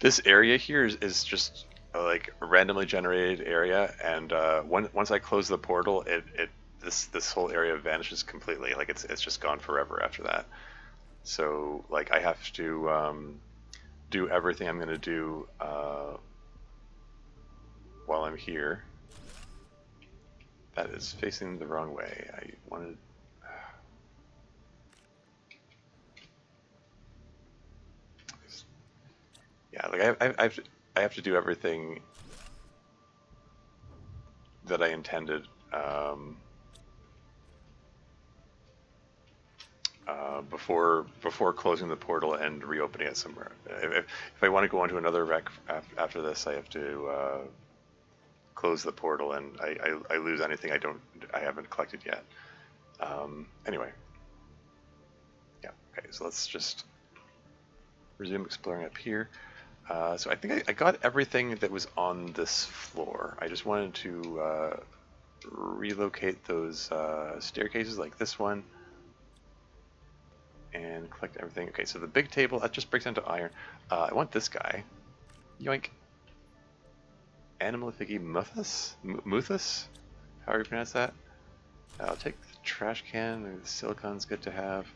this area here is just like a randomly generated area, and once I close the portal, this whole area vanishes completely. Like it's just gone forever after that. So like I have to do everything I'm gonna do while I'm here. That is facing the wrong way. I wanted. Yeah, like I have to do everything that I intended before closing the portal and reopening it somewhere. If I want to go onto another wreck after this, I have to close the portal, and I lose anything I haven't collected yet. Anyway, yeah. Okay, so let's just resume exploring up here. So I think I got everything that was on this floor. I just wanted to relocate those staircases like this one and collect everything. Okay, so the big table, that just breaks down to iron. I want this guy. Yoink. Animalifigi Muthus? Muthus? How do you pronounce that? I'll take the trash can. The silicon's good to have.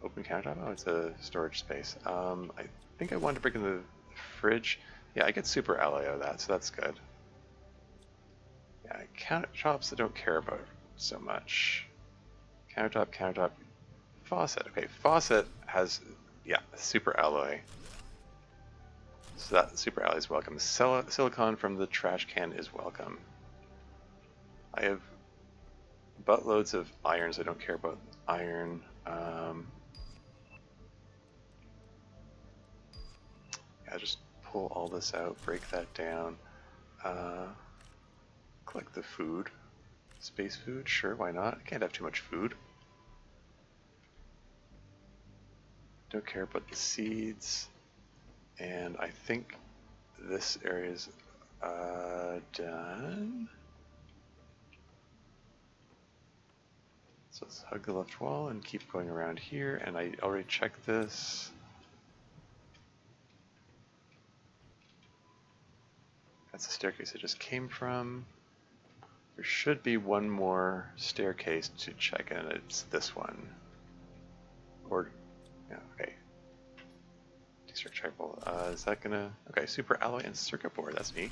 Open countertop? Oh, it's a storage space. I think I wanted to break in the fridge. Yeah, I get super alloy out of that, so that's good. Yeah, countertops I don't care about so much. Countertop, faucet. Okay, faucet has, yeah, super alloy. So that super alloy is welcome. Silicon from the trash can is welcome. I have buttloads of irons. I don't care about iron. Yeah, just pull all this out, break that down. Collect the food. Space food, sure, why not? I can't have too much food. Don't care about the seeds. And I think this area is done. So let's hug the left wall and keep going around here. And I already checked this. That's the staircase I just came from. There should be one more staircase to check, and it's this one. Or, yeah, okay. Destroy checkable. Is that gonna... Okay, super alloy and circuit board, that's neat.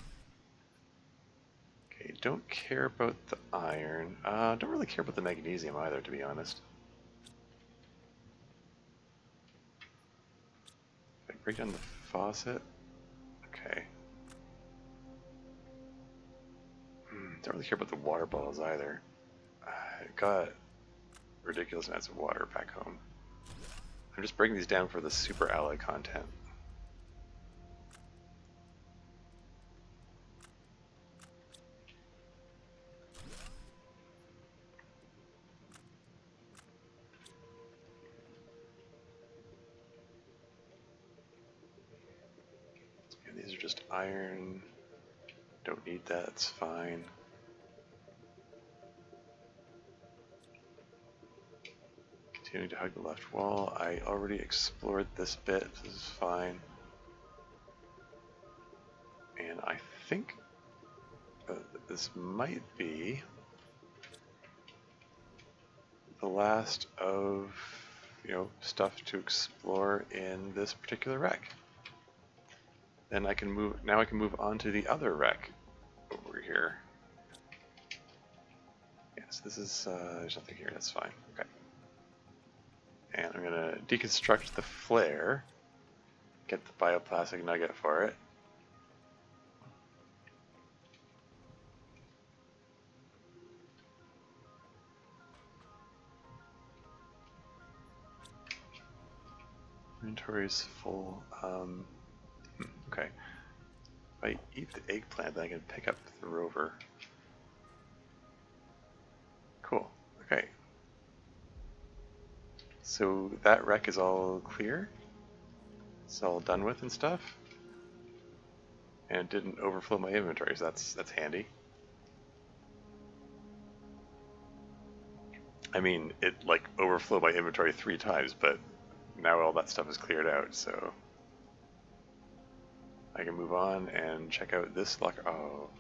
Okay, don't care about the iron. Don't really care about the magnesium either, to be honest. If I break down the faucet. Okay. Don't really care about the water bottles either. I got ridiculous amounts of water back home. I'm just breaking these down for the super alloy content. And these are just iron. Don't need that, it's fine. Continuing to hug the left wall. I already explored this bit, this is fine. And I think this might be the last of, stuff to explore in this particular wreck. Then I can move on to the other wreck over here. Yes, this is, there's nothing here, that's fine, okay. And I'm gonna deconstruct the flare, get the bioplastic nugget for it. Inventory's full. Okay. If I eat the eggplant, then I can pick up the rover. Cool. Okay. So that wreck is all clear. It's all done with and stuff. And it didn't overflow my inventory, so that's handy. I mean, it like overflowed my inventory 3 times, but now all that stuff is cleared out, so I can move on and check out this locker. Oh,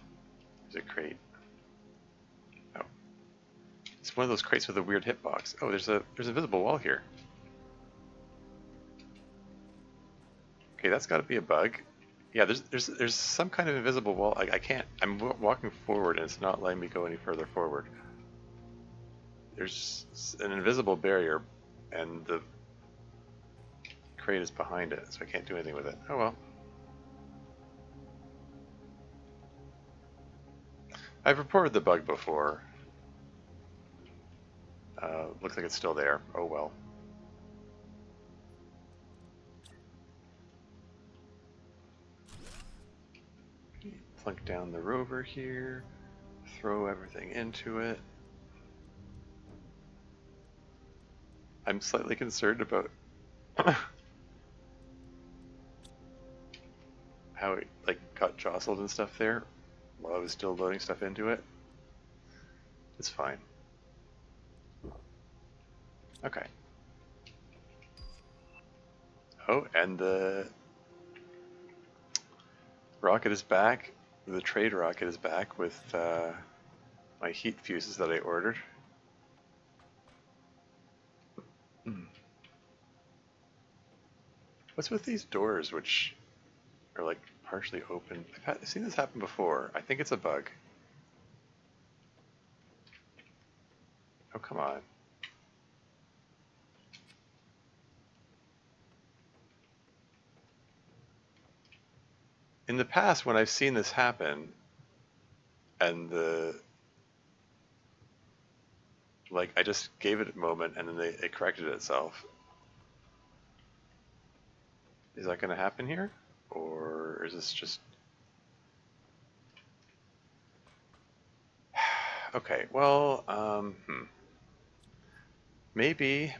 there's a crate. Oh, it's one of those crates with a weird hitbox. Oh, there's a visible wall here. Okay, that's got to be a bug. Yeah, there's some kind of invisible wall. I can't. I'm walking forward and it's not letting me go any further forward. There's an invisible barrier, and the crate is behind it, so I can't do anything with it. Oh well. I've reported the bug before. Looks like it's still there. Oh well. Plunk down the rover here. Throw everything into it. I'm slightly concerned about how it like got jostled and stuff there while I was still loading stuff into it. It's fine. Okay. Oh, and the rocket is back. The trade rocket is back with my heat fuses that I ordered. What's with these doors which are like partially open? I've seen this happen before. I think it's a bug. Oh, come on. In the past, when I've seen this happen, and I just gave it a moment and then it corrected itself. Is that going to happen here? Or is this just... Okay, well, maybe,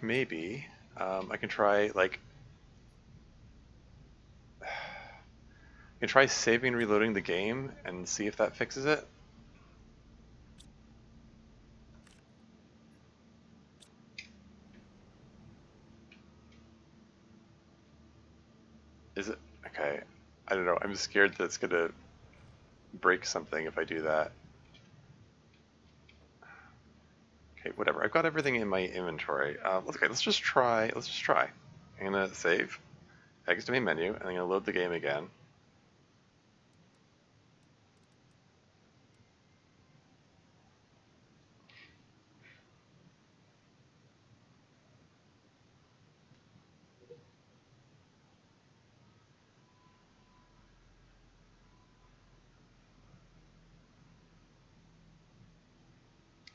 I can try, like... I can try saving and reloading the game and see if that fixes it. Is it? Okay. I don't know. I'm scared that it's going to break something if I do that. Okay, whatever. I've got everything in my inventory. Okay, let's just try. I'm going to save, exit main menu, and I'm going to load the game again.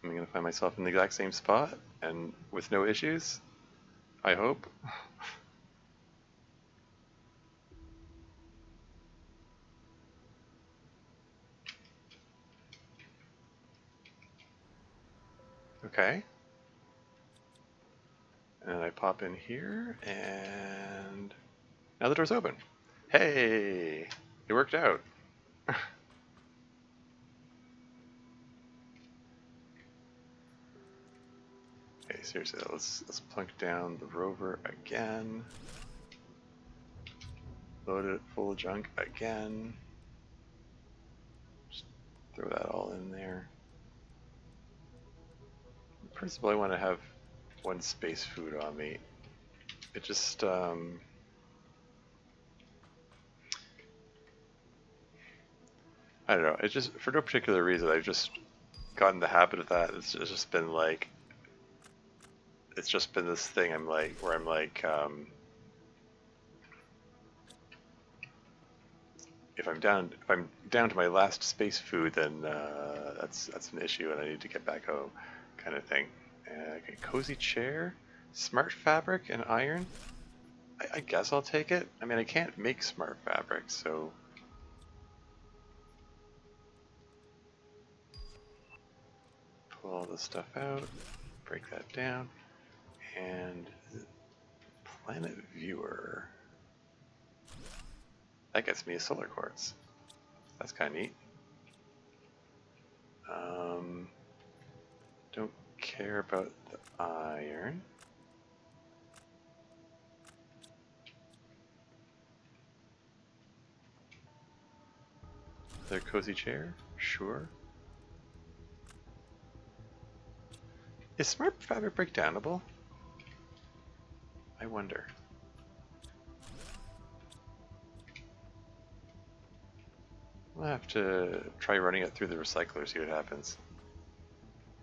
I'm going to find myself in the exact same spot and with no issues, I hope. Okay. And I pop in here, and now the door's open. Hey, it worked out. Okay, seriously, let's plunk down the rover again. Load it full of junk again. Just throw that all in there. In principle, I want to have one space food on me. It just, I don't know, it's just, for no particular reason, I've just gotten the habit of that. It's just been like, it's just been this thing where I'm like, if I'm down to my last space food, then that's an issue, and I need to get back home, kind of thing. Okay, cozy chair, smart fabric, and iron. I guess I'll take it. I mean, I can't make smart fabric, so pull all this stuff out, break that down, and planet viewer. That gets me a solar quartz. That's kind of neat. Don't care about the iron. Their cozy chair? Sure. Is smart fabric breakdownable? I wonder. I'll have to try running it through the recycler, see what happens.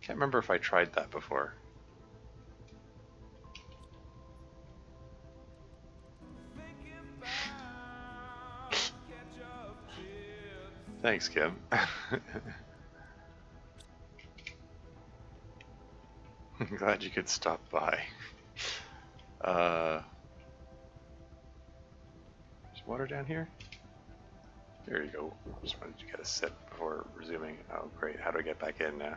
Can't remember if I tried that before. Thanks, Kim. I'm glad you could stop by. There's water down here? There you go. Just wanted to get a sip before resuming. Oh, great. How do I get back in now?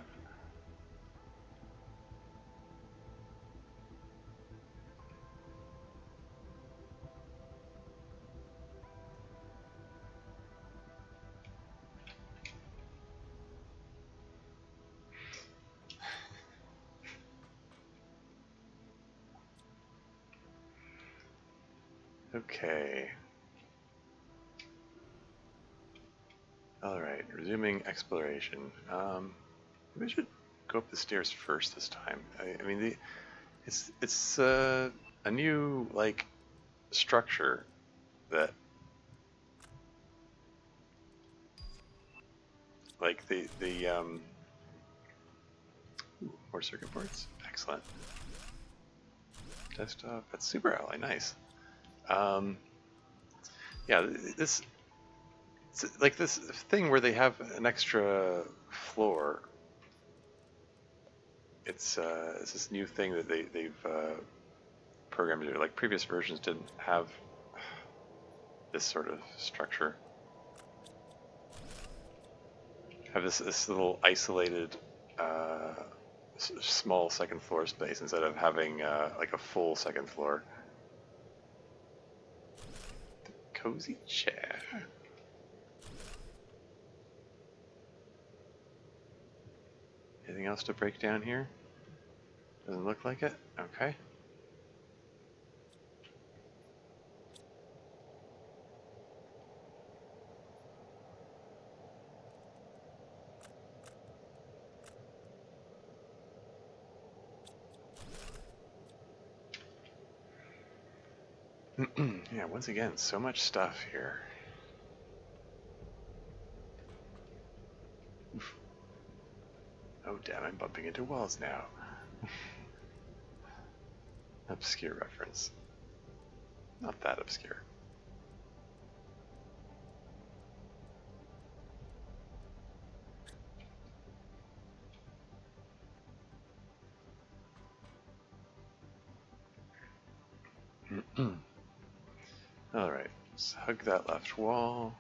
Okay. Alright, resuming exploration. Maybe I should go up the stairs first this time. I mean, it's a new, like, structure that, like, ooh, more circuit boards? Excellent. Desktop, that's Super Ally, nice. Yeah, it's like this thing where they have an extra floor. It's this new thing that they've programmed to do. Like previous versions didn't have this sort of structure. Have this little isolated small second floor space instead of having like a full second floor. The cozy chair. Anything else to break down here? Doesn't look like it. Okay. Yeah, once again, so much stuff here. Oof. Oh damn, I'm bumping into walls now. Obscure reference. Not that obscure. Alright, let's hug that left wall.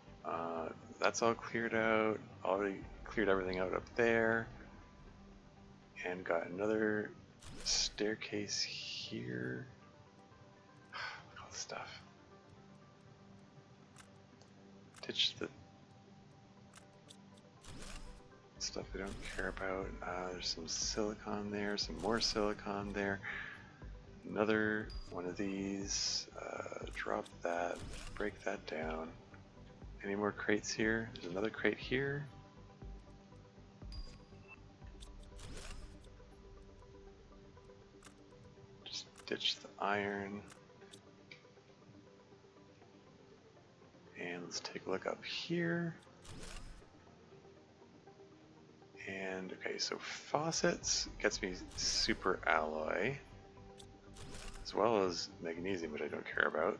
That's all cleared out. Already cleared everything out up there. And got another staircase here. Look at all this stuff. Ditch the stuff we don't care about. There's some silicon there, some more silicon there. Another one of these. Drop that, break that down. Any more crates here? There's another crate here. Just ditch the iron. And let's take a look up here. And okay, so faucets gets me super alloy, as well as magnesium, which I don't care about.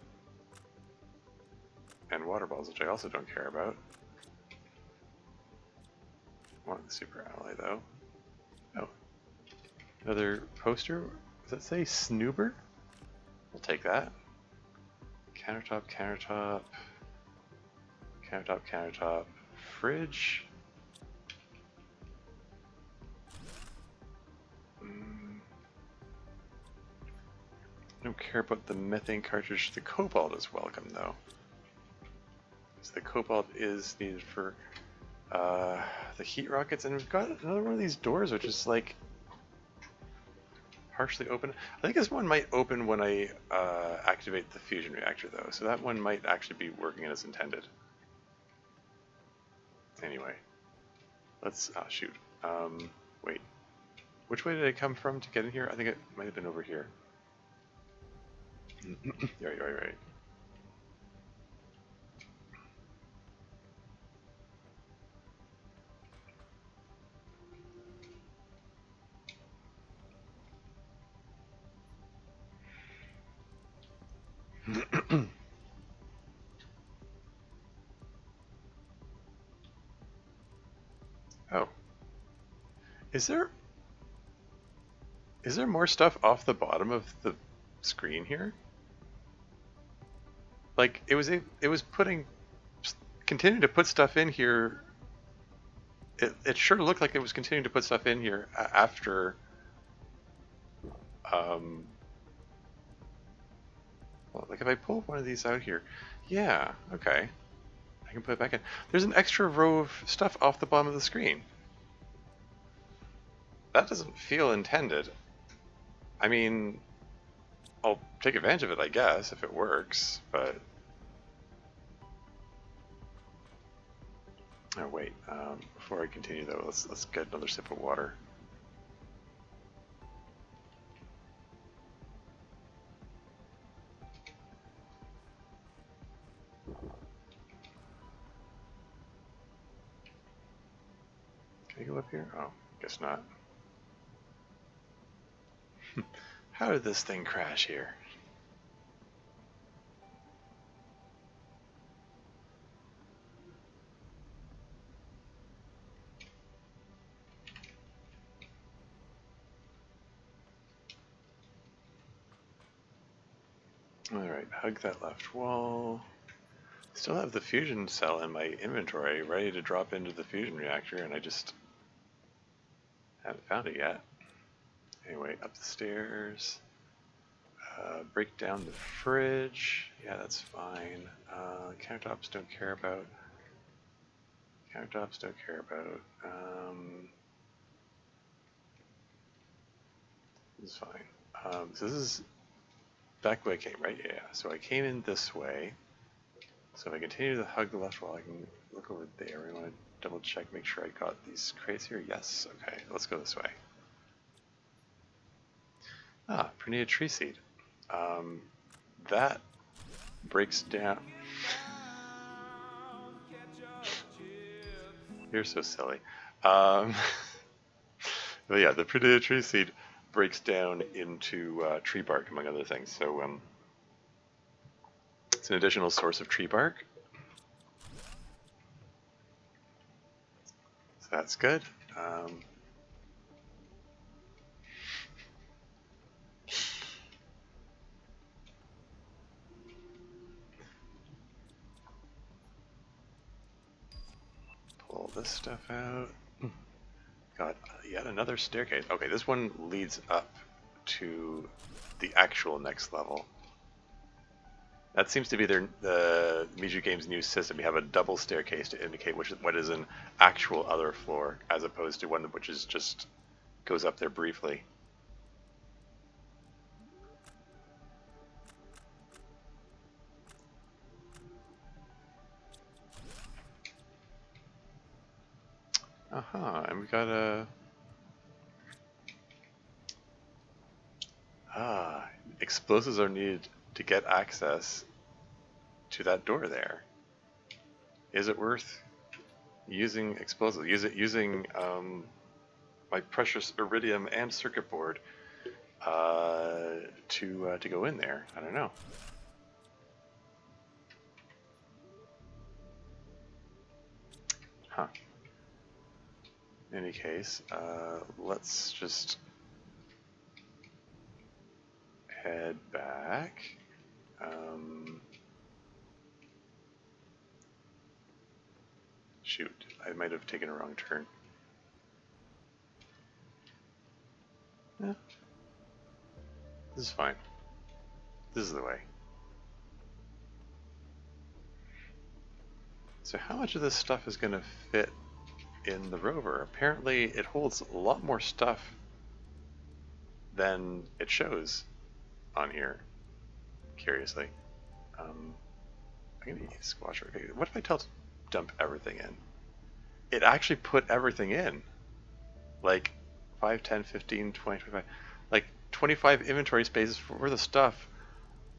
and water balls, which I also don't care about. I want the super ally though. Oh, another poster. Does that say Snoober? We'll take that. Countertop, countertop, countertop, countertop, fridge. I don't care about the methane cartridge. The cobalt is welcome though. So the cobalt is needed for the heat rockets, and we've got another one of these doors which is like partially open. I think this one might open when I activate the fusion reactor though, so that one might actually be working as intended. Anyway, let's, oh shoot, wait, which way did I come from to get in here? I think it might have been over here. Right. Oh. Is there more stuff off the bottom of the screen here? Like it was continuing to put stuff in here. It sure looked like it was continuing to put stuff in here after well, like if I pull one of these out here, yeah, okay. I can put it back in. There's an extra row of stuff off the bottom of the screen. That doesn't feel intended. I mean, I'll take advantage of it, I guess, if it works, but... Oh, wait. Before I continue, though, let's get another sip of water. Can I go up here? Oh, guess not. How did this thing crash here? Alright, hug that left wall. Still have the fusion cell in my inventory ready to drop into the fusion reactor, and I just haven't found it yet. Anyway, up the stairs. Break down the fridge. Yeah, that's fine. Countertops don't care about. Countertops don't care about. This is fine. So this is back where I came, right? Yeah. So I came in this way. So if I continue to hug the left wall, I can look over there. We want to double check, make sure I got these crates here. Yes. Okay. Let's go this way. Ah, Pernilla tree seed. That breaks down. You're so silly. But yeah, the Pernilla tree seed breaks down into tree bark, among other things. So it's an additional source of tree bark. So that's good. Pull this stuff out. Got yet another staircase. Okay, this one leads up to the actual next level. That seems to be the Miju Games' new system. You have a double staircase to indicate what is an actual other floor, as opposed to one which is just goes up there briefly. And we got a... explosives are needed to get access to that door there. Is it worth using explosives? Using my precious iridium and circuit board to go in there? I don't know. Huh. In any case, let's just head back. Shoot, I might have taken a wrong turn. Yeah. This is fine. This is the way. So how much of this stuff is going to fit in the rover? Apparently it holds a lot more stuff than it shows on here, curiously. I'm going to use squash. Okay, what if I tell it to dump everything in? It actually put everything in. Like 5, 10, 15, 20, 25. Like 25 inventory spaces for the stuff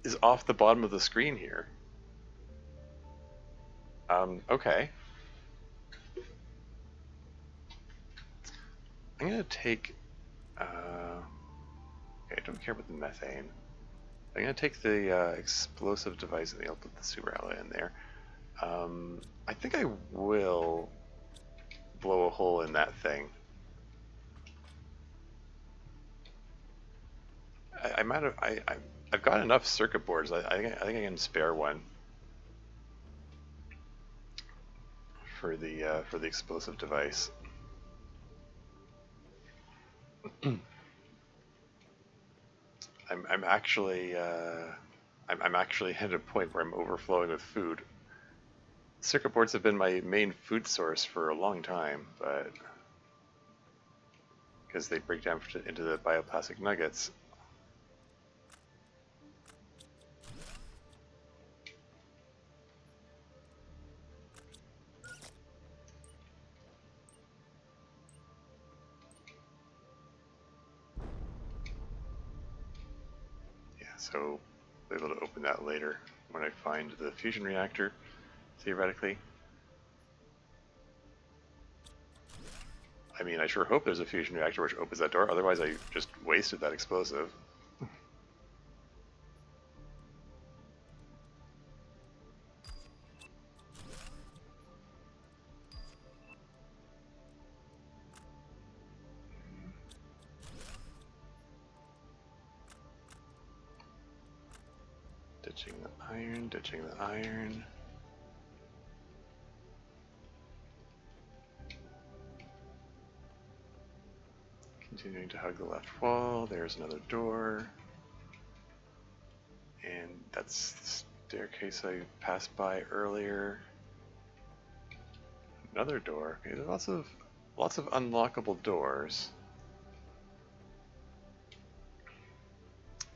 is off the bottom of the screen here. Okay. I'm going to take... okay, I don't care about the methane. I'm going to take the explosive device and I'll put the super alloy in there. I think I will blow a hole in that thing. I've got enough circuit boards. I think I can spare one for the explosive device. I'm actually I'm actually at a point where I'm overflowing with food. Circuit boards have been my main food source for a long time, but because they break down into the bioplastic nuggets. Yeah, so I'll be able to open that later when I find the fusion reactor, theoretically. I mean, I sure hope there's a fusion reactor which opens that door, otherwise I just wasted that explosive. Ditching the iron, ditching the iron. Continuing to hug the left wall, there's another door. And that's the staircase I passed by earlier. Another door. Okay, there's lots of unlockable doors.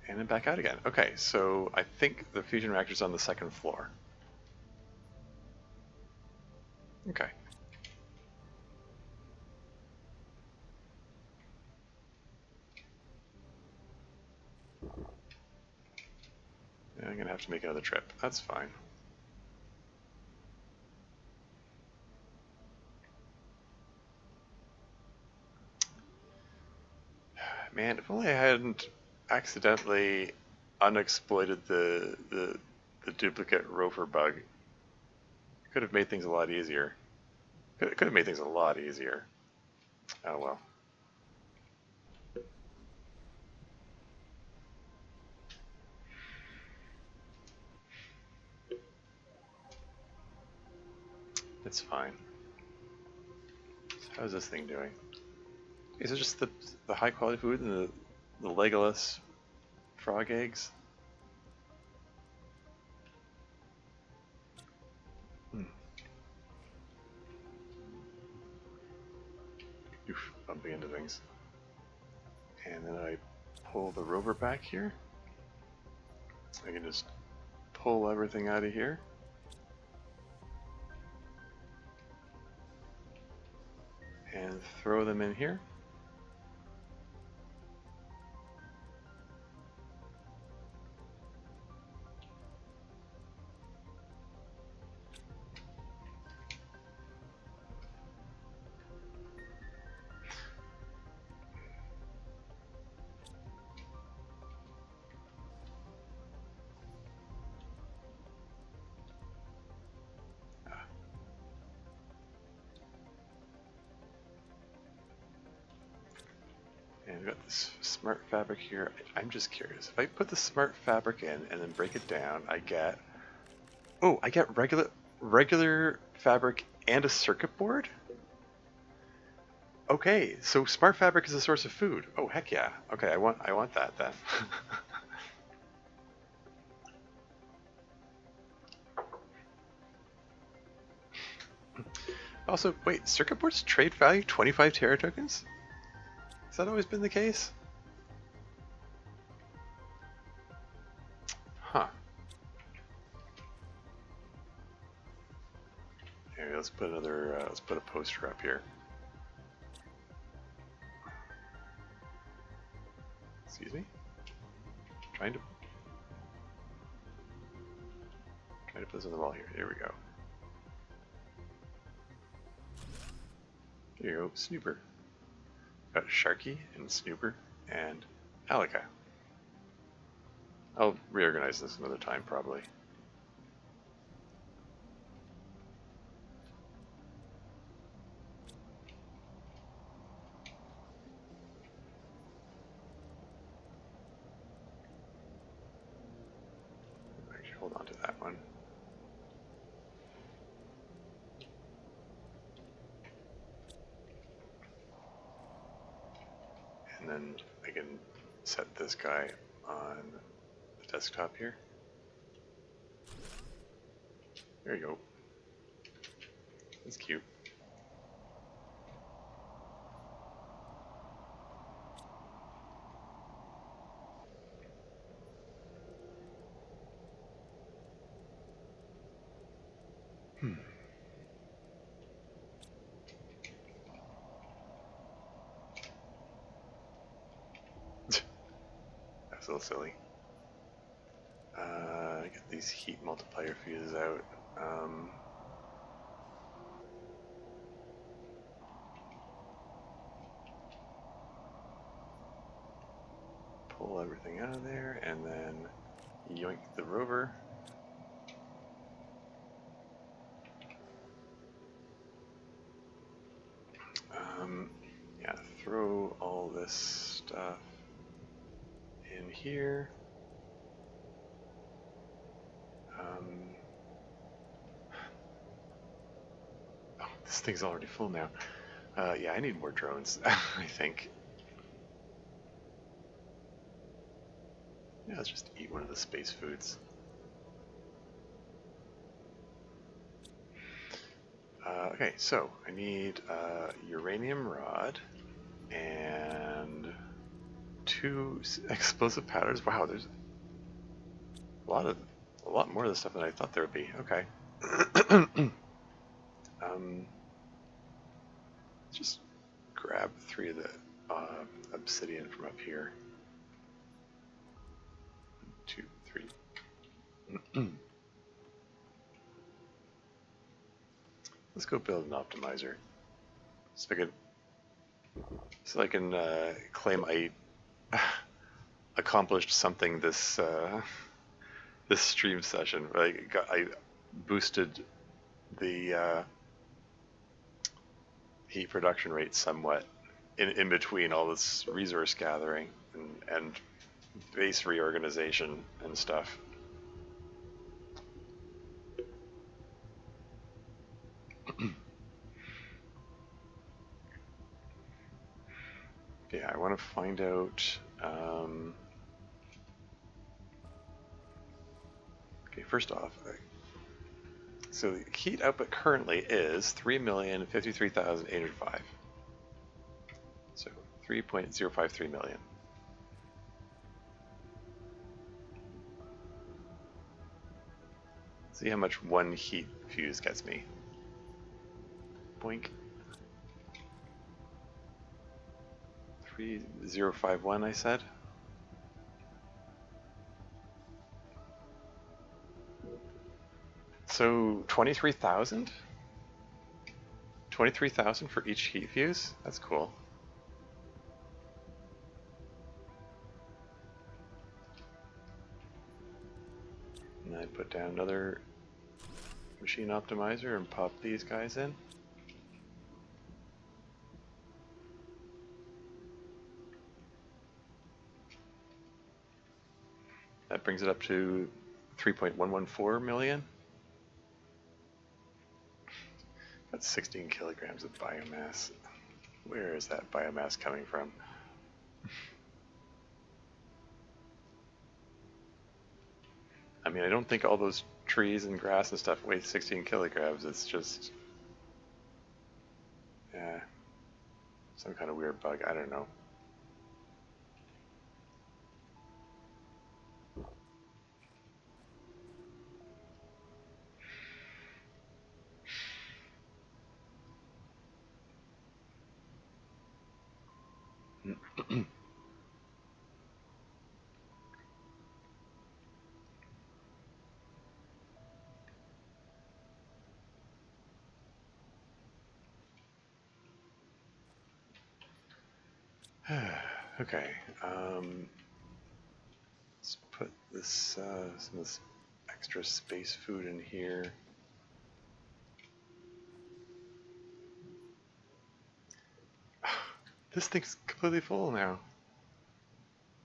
And then back out again. Okay, so I think the fusion reactor's on the second floor. Okay. Yeah, I'm gonna have to make another trip. That's fine. Man, if only I hadn't accidentally unexploited the duplicate rover bug. Could have made things a lot easier. Could have made things a lot easier. Oh well. It's fine. So how's this thing doing? Is it just the high quality food and the Legolas frog eggs? Oof, bumping into things. And then I pull the rover back here. I can just pull everything out of here. And throw them in here. I've got this smart fabric here. I'm just curious. If I put the smart fabric in and then break it down, I get... Oh, I get regular fabric and a circuit board? Okay, so smart fabric is a source of food. Oh, heck yeah. Okay, I want that then. Also, wait, circuit boards trade value 25 Terra tokens? Has that always been the case? Huh. Here, let's put let's put a poster up here. Excuse me? Trying to put this on the wall here. There we go. There you go, Snooper. Got Sharky and Snooper and Alika. I'll reorganize this another time, probably. Actually, hold on to that one. And then I can set this guy on the desktop here. There you go. That's cute. That's a little silly. Get these heat multiplier fuses out. Pull everything out of there, and then yoink the rover. Yeah, throw all this stuff in here. Oh, this thing's already full now. Yeah, I need more drones, I think. Yeah, let's just eat one of the space foods. Okay, so I need uranium rod and 2 explosive powders. Wow, there's a lot more of this stuff than I thought there would be. Okay. Just grab 3 of the obsidian from up here. 1, 2, 3. Let's go build an optimizer. So I can claim I accomplished something this this stream session. I boosted the heat production rate somewhat in between all this resource gathering and base reorganization and stuff. Yeah, I want to find out. Okay, first off, so the heat output currently is 3,053,805. So 3.053 million. See how much one heat fuse gets me. Boink. 3051, I said. So 23,000? 23,000 for each heat fuse? That's cool. And I'd put down another machine optimizer and pop these guys in. That brings it up to 3.114 million. That's 16 kilograms of biomass. Where is that biomass coming from? I mean, I don't think all those trees and grass and stuff weigh 16 kilograms. It's just, yeah, some kind of weird bug. I don't know. Okay, let's put this some of this extra space food in here. This thing's completely full now.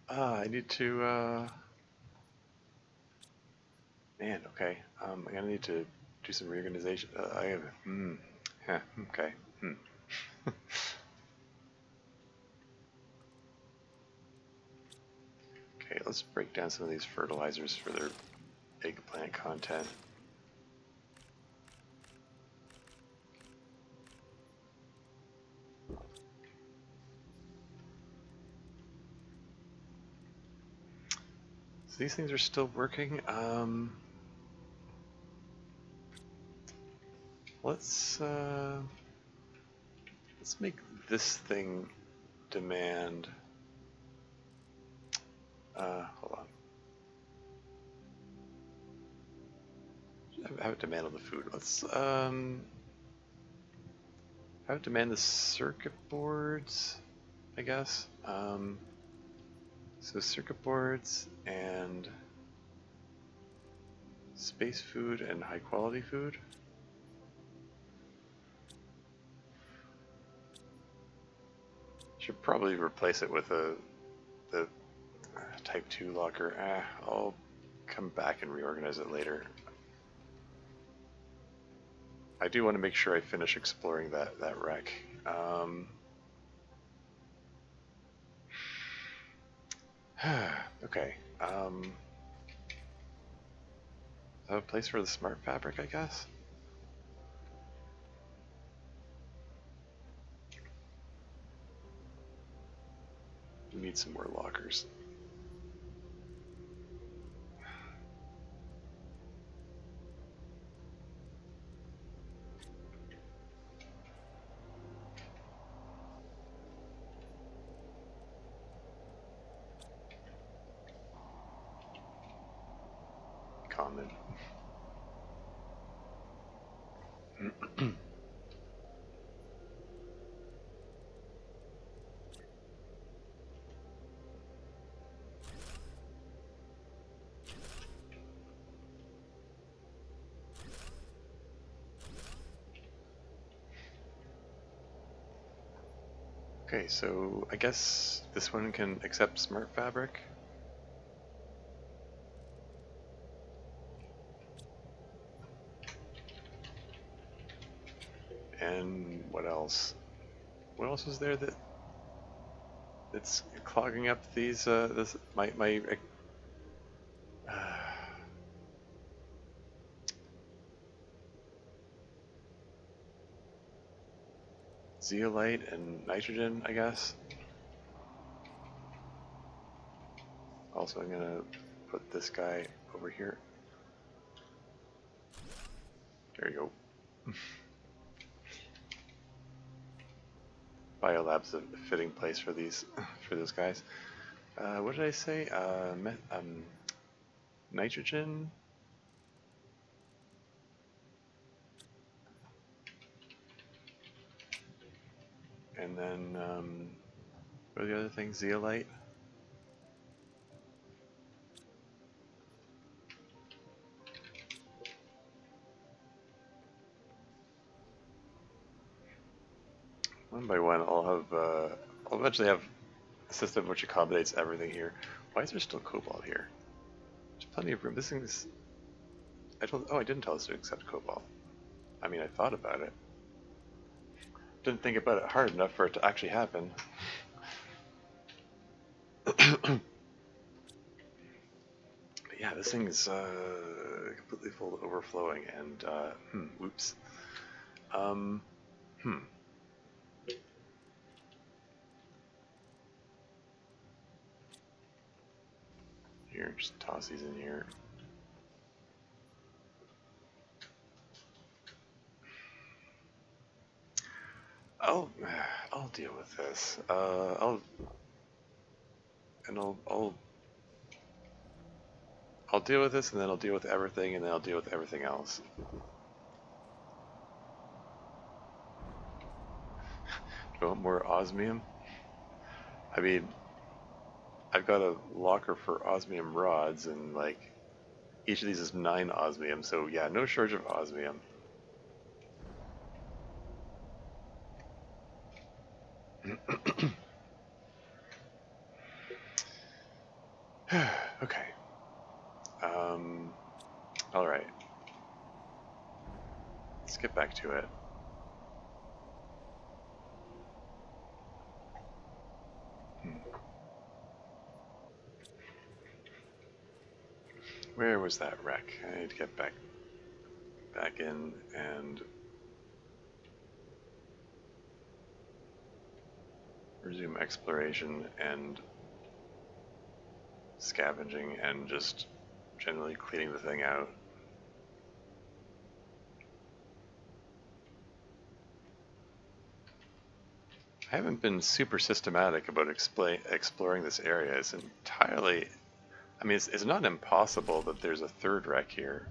I need to, man, okay. I'm gonna need to do some reorganization. I have, yeah, okay. Okay, let's break down some of these fertilizers for their eggplant content. So these things are still working. Let's make this thing demand. Hold on. Have it demand on the food. Let's have it demand the circuit boards, I guess. So circuit boards and space food and high quality food. Should probably replace it with the type 2 locker. I'll come back and reorganize it later. I do want to make sure I finish exploring that wreck. Okay. I have a place for the smart fabric, I guess. We need some more lockers. Common. Okay, so I guess this one can accept smart fabric. And what else? What else is there that it's clogging up these this my zeolite and nitrogen, I guess. Also, I'm gonna put this guy over here. There you go. Biolab's a fitting place for these for those guys. What did I say? Nitrogen. And then what are the other things? Zeolite. One by one, I'll eventually have a system which accommodates everything here. Why is there still cobalt here? There's plenty of room. This thing's... I didn't tell us to accept cobalt. I mean, I thought about it. Didn't think about it hard enough for it to actually happen. But yeah, this thing is completely full to overflowing, and whoops. Here, just toss these in here. I'll deal with this. I'll deal with this, and then I'll deal with everything, and then I'll deal with everything else. Do you want more osmium? I mean, I've got a locker for osmium rods, and like each of these is 9 osmium, so yeah, no shortage of osmium. Okay. Alright. Let's get back to it. Where was that wreck? I need to get back in and resume exploration and scavenging and just generally cleaning the thing out. I haven't been super systematic about exploring this area. It's entirely... I mean, it's not impossible that there's a third wreck here.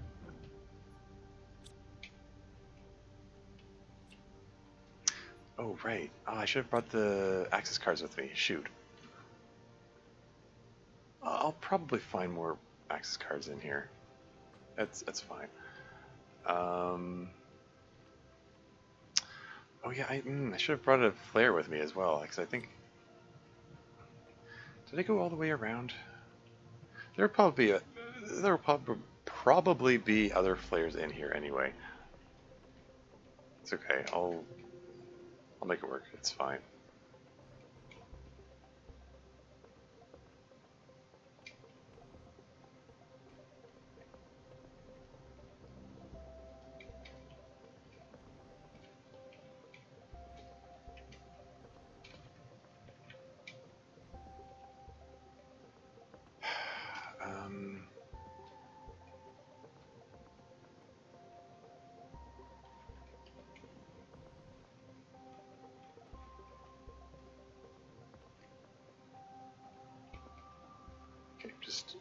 Oh, right. Oh, I should have brought the access cards with me. Shoot. I'll probably find more access cards in here. That's fine. Oh yeah, I should have brought a flare with me as well, because I think... Did I go all the way around? There will probably be other flares in here anyway. It's okay. I'll make it work. It's fine. Okay, just...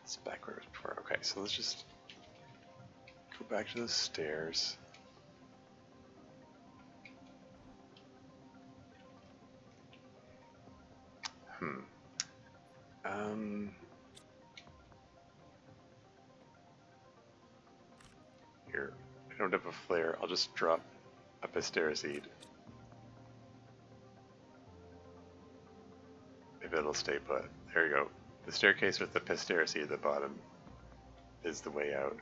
It's back where it was before. Okay, so let's just go back to the stairs. Here, I don't have a flare. I'll just drop a Pistera seed. Maybe it'll stay put. There you go. The staircase with the Pistera seed at the bottom is the way out.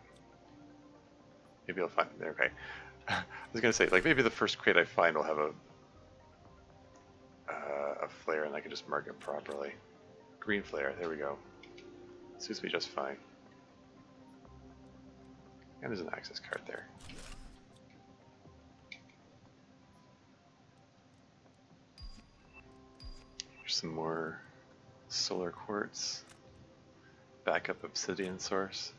Maybe I'll find... Okay. I was gonna say, like, maybe the first crate I find will have a flare and I can just mark it properly. Green flare, there we go. Suits me just fine. And there's an access card there. There's some more solar quartz. Backup obsidian source.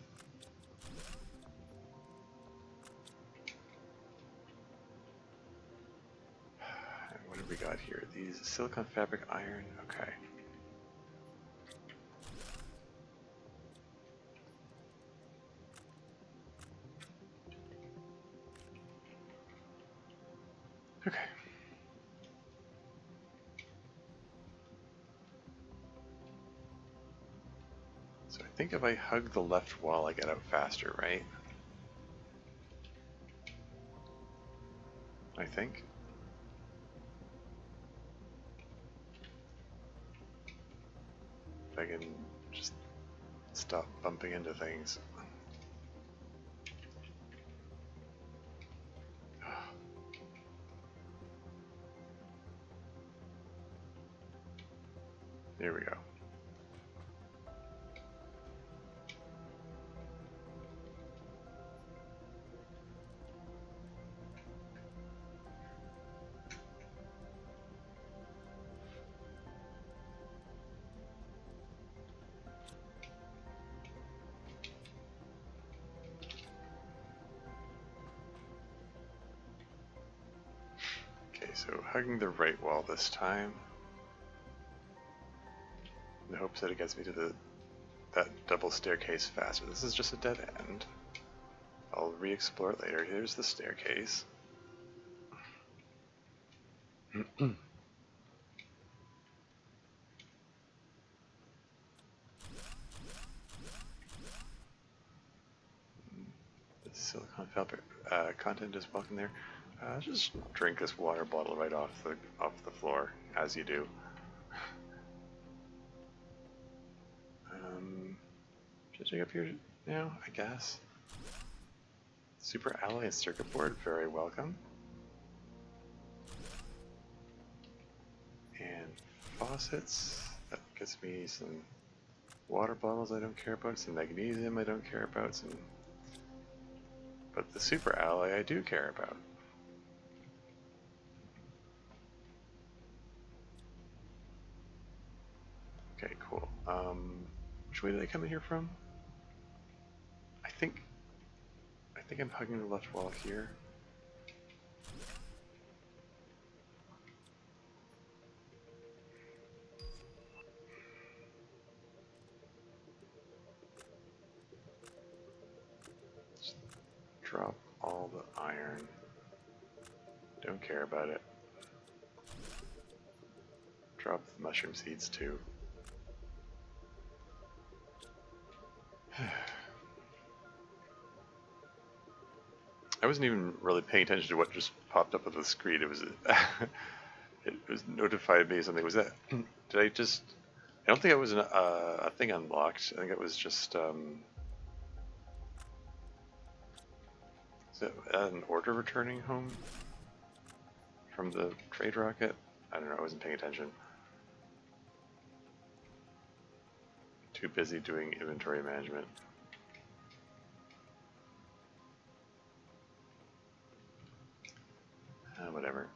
And what have we got here? These silicon fabric iron. Okay. Okay. So I think if I hug the left wall, I get out faster, right? I think. I can just stop bumping into things. There we go. Okay, so hugging the right wall this time, in the hopes that it gets me to that double staircase faster. This is just a dead end. I'll re-explore it later. Here's the staircase. The silicone fabric content is welcome there. Just drink this water bottle right off the floor, as you do. Should I check up here now? I guess. Super alloy and circuit board, very welcome. And faucets, that gets me some water bottles I don't care about, some magnesium I don't care about, but the super alloy I do care about. Okay, cool. Which way did I come in here from? I think I'm hugging the left wall here. Just drop all the iron. Don't care about it. Drop the mushroom seeds too. I wasn't even really paying attention to what just popped up on the screen. It was it was notified me something. Was that? Did I just? I don't think it was a thing unlocked. I think it was just. Is it an order returning home from the trade rocket? I don't know. I wasn't paying attention. Too busy doing inventory management. Whatever.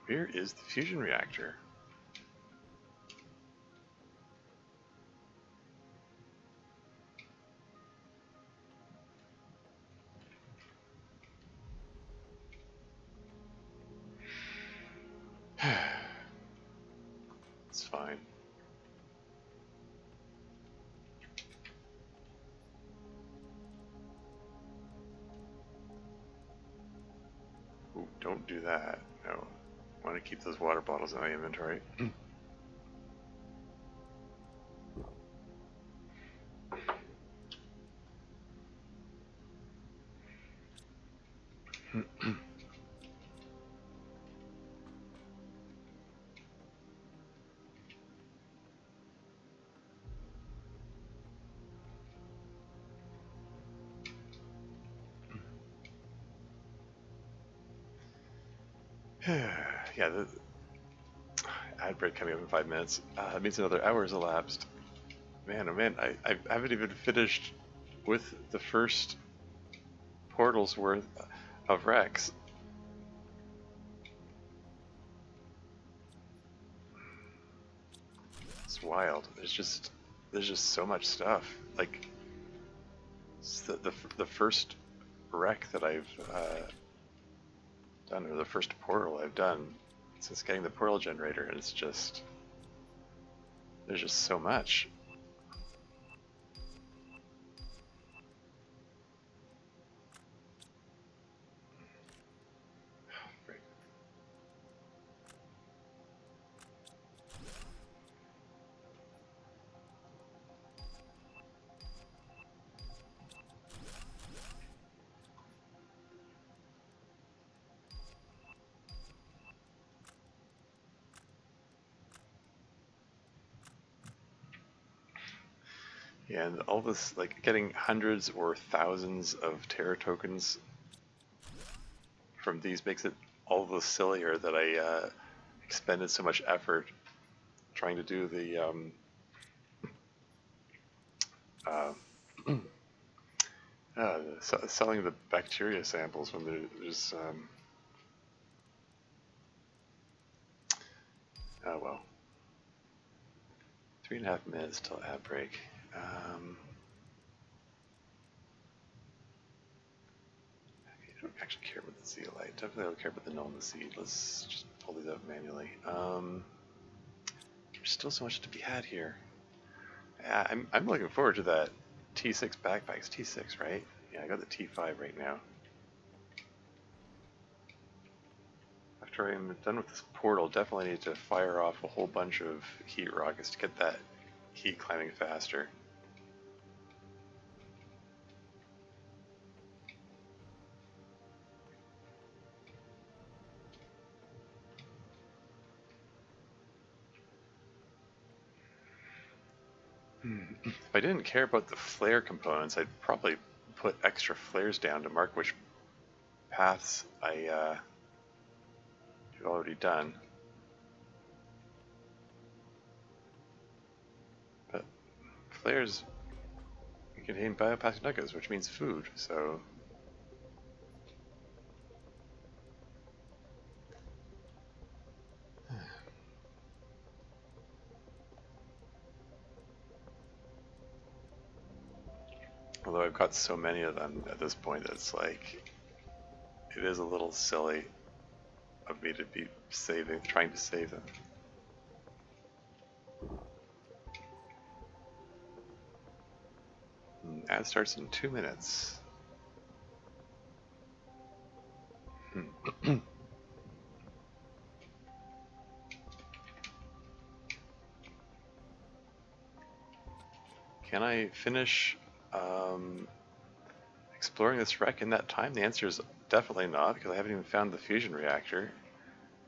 Where is the fusion reactor? It's fine. Ooh, don't do that. No. I want to keep those water bottles in my inventory. Yeah, the ad break coming up in 5 minutes. It means another hour has elapsed. Man, oh man, I haven't even finished with the first portal's worth of Rex. It's wild. There's just so much stuff. Like it's the first wreck that I've done, or the first portal I've done since getting the portal generator, and it's just there's just so much. Yeah, and all this, like, getting hundreds or thousands of terror tokens from these makes it all the sillier that I expended so much effort trying to do the uh, selling the bacteria samples when there's oh well, 3.5 minutes till ad break. I don't actually care about the zeolite. Definitely don't care about the null and the seed. Let's just pull these out manually. There's still so much to be had here. Yeah, I'm looking forward to that T6 backpack. It's T6, right? Yeah, I got the T5 right now. After I'm done with this portal, definitely need to fire off a whole bunch of heat rockets to get that heat climbing faster. If I didn't care about the flare components, I'd probably put extra flares down to mark which paths I have already done. But flares contain biopathic nuggets, which means food, so... Although I've got so many of them at this point, it's like... It is a little silly of me to be trying to save them. Ad starts in 2 minutes. Can I finish exploring this wreck in that time? The answer is definitely not, because I haven't even found the fusion reactor.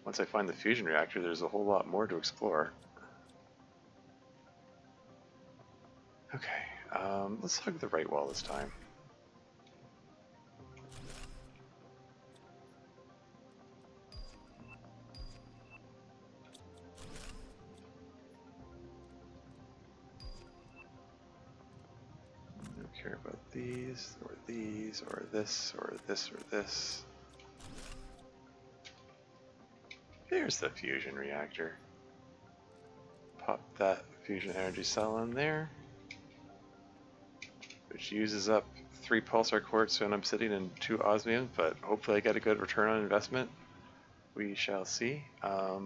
Once I find the fusion reactor, there's a whole lot more to explore. Okay, let's hug the right wall this time. I don't care about these, or these, or this, or this, or this. There's the fusion reactor. Pop that fusion energy cell in there, which uses up 3 pulsar quartz and obsidian and 2 osmium, but hopefully I get a good return on investment. We shall see. I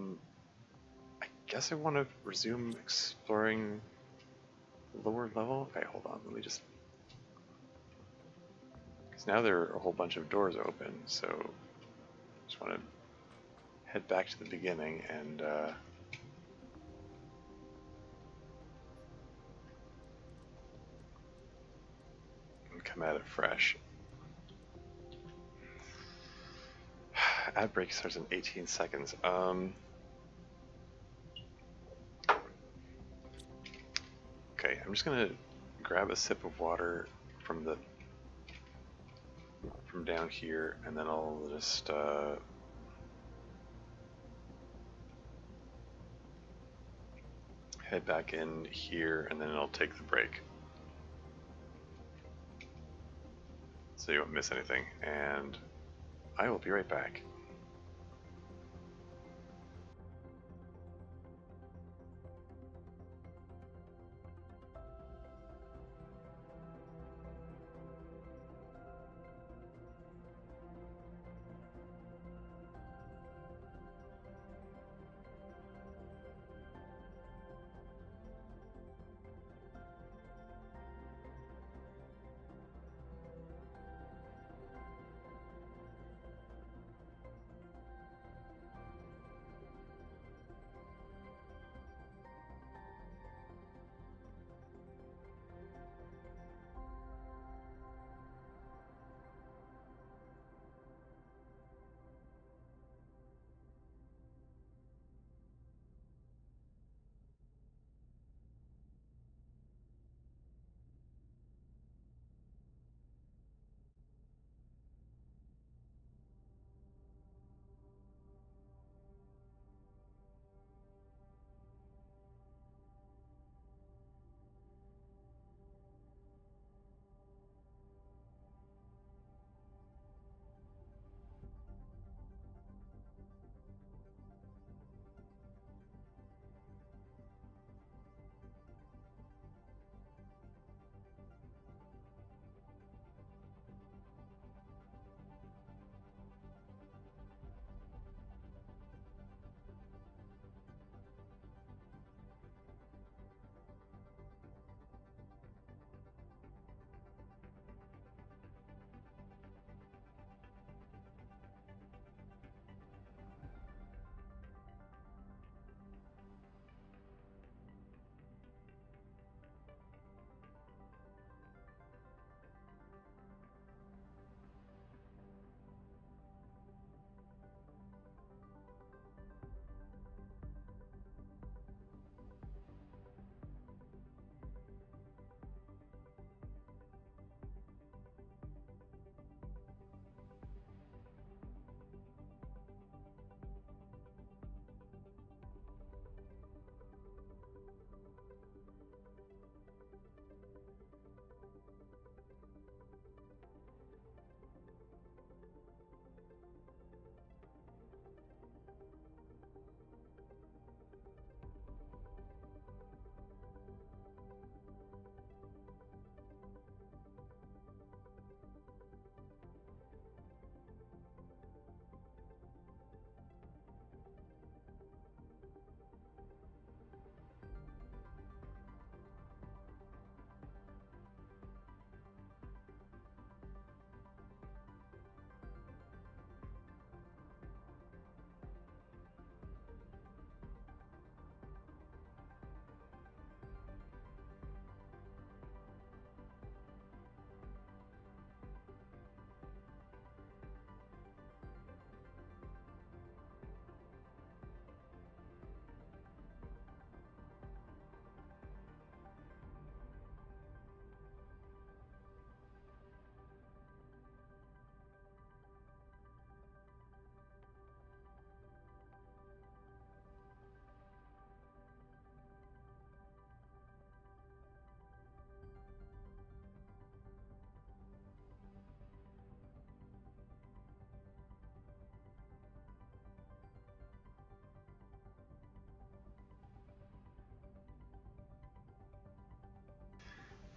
guess I want to resume exploring the lower level. Okay, hold on, let me just... Because now there are a whole bunch of doors open, so just want to head back to the beginning and come at it fresh. Ad break starts in 18 seconds. Okay, I'm just gonna grab a sip of water from down here, and then I'll just head back in here, and then I'll take the break, so you won't miss anything. And I will be right back.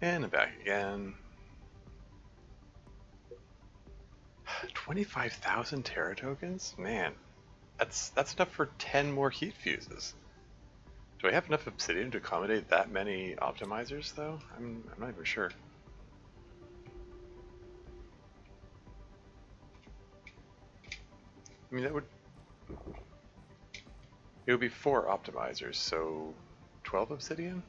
And back again. 25,000 Terra tokens? Man, that's enough for 10 more heat fuses. Do I have enough obsidian to accommodate that many optimizers, though? I'm not even sure. I mean, it would be 4 optimizers, so 12 obsidian?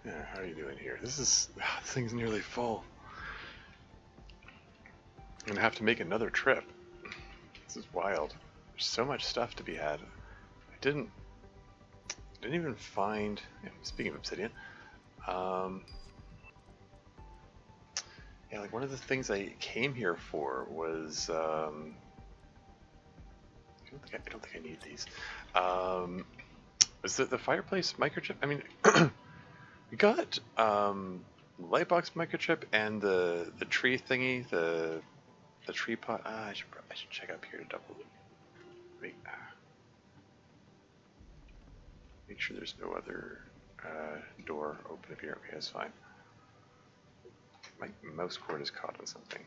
Yeah, how are you doing here? This thing's nearly full. I'm gonna have to make another trip. This is wild. There's so much stuff to be had. I didn't even find. Yeah, speaking of obsidian, yeah, like one of the things I came here for was. I don't think I need these. Was the fireplace microchip? I mean, we got lightbox microchip and the tree thingy, the tree pot. I should check up here to double. Make sure there's no other door open up here. Okay, that's fine. My mouse cord is caught on something.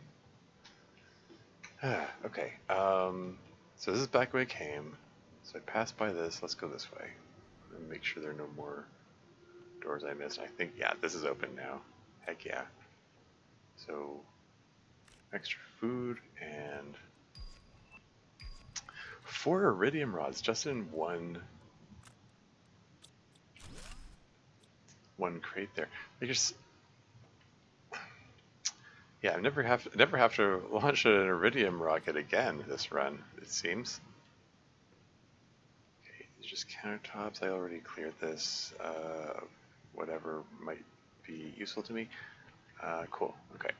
Okay. So this is back where I came. So I passed by this. Let's go this way. And make sure there are no more doors I missed. I think, yeah, this is open now. Heck yeah. So, extra food and 4 iridium rods just in one crate there. I just, yeah, I never have to launch an iridium rocket again this run. It seems. Okay, these are just countertops. I already cleared this. Whatever might be useful to me. Cool. Okay.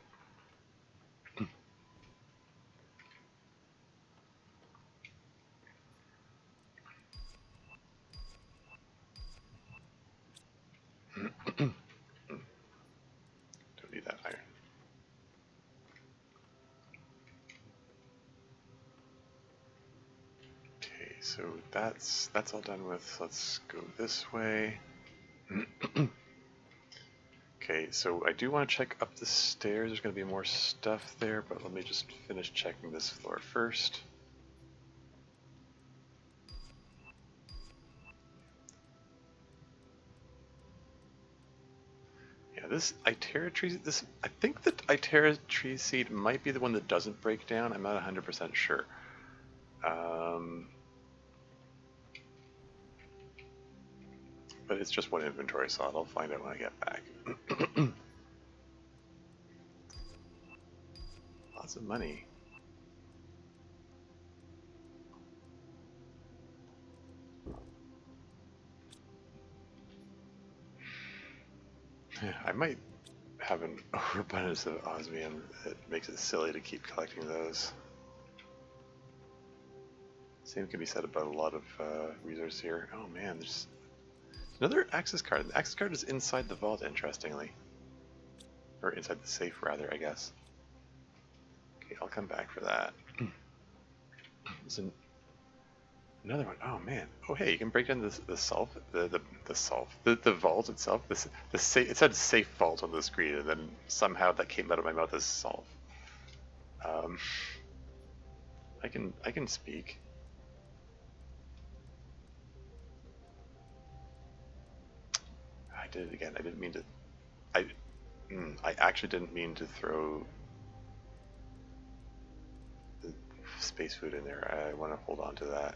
Don't need that iron. Okay, so that's all done with. Let's go this way. Okay, so I do want to check up the stairs. There's going to be more stuff there, but let me just finish checking this floor first. Yeah, this Itera tree, I think that Itera tree seed might be the one that doesn't break down. I'm not 100% sure. But it's just one inventory slot. I'll find out when I get back. Lots of money. Yeah, I might have an overabundance of osmium that makes it silly to keep collecting those. Same can be said about a lot of resources here. Oh man, there's another access card. The access card is inside the vault, interestingly. Or inside the safe, rather, I guess. Okay, I'll come back for that. There's another one. Oh man. Oh hey, you can break down the vault itself. It said safe vault on the screen, and then somehow that came out of my mouth as solve. I can speak. I did it again. I didn't mean to. I actually didn't mean to throw the space food in there. I want to hold on to that.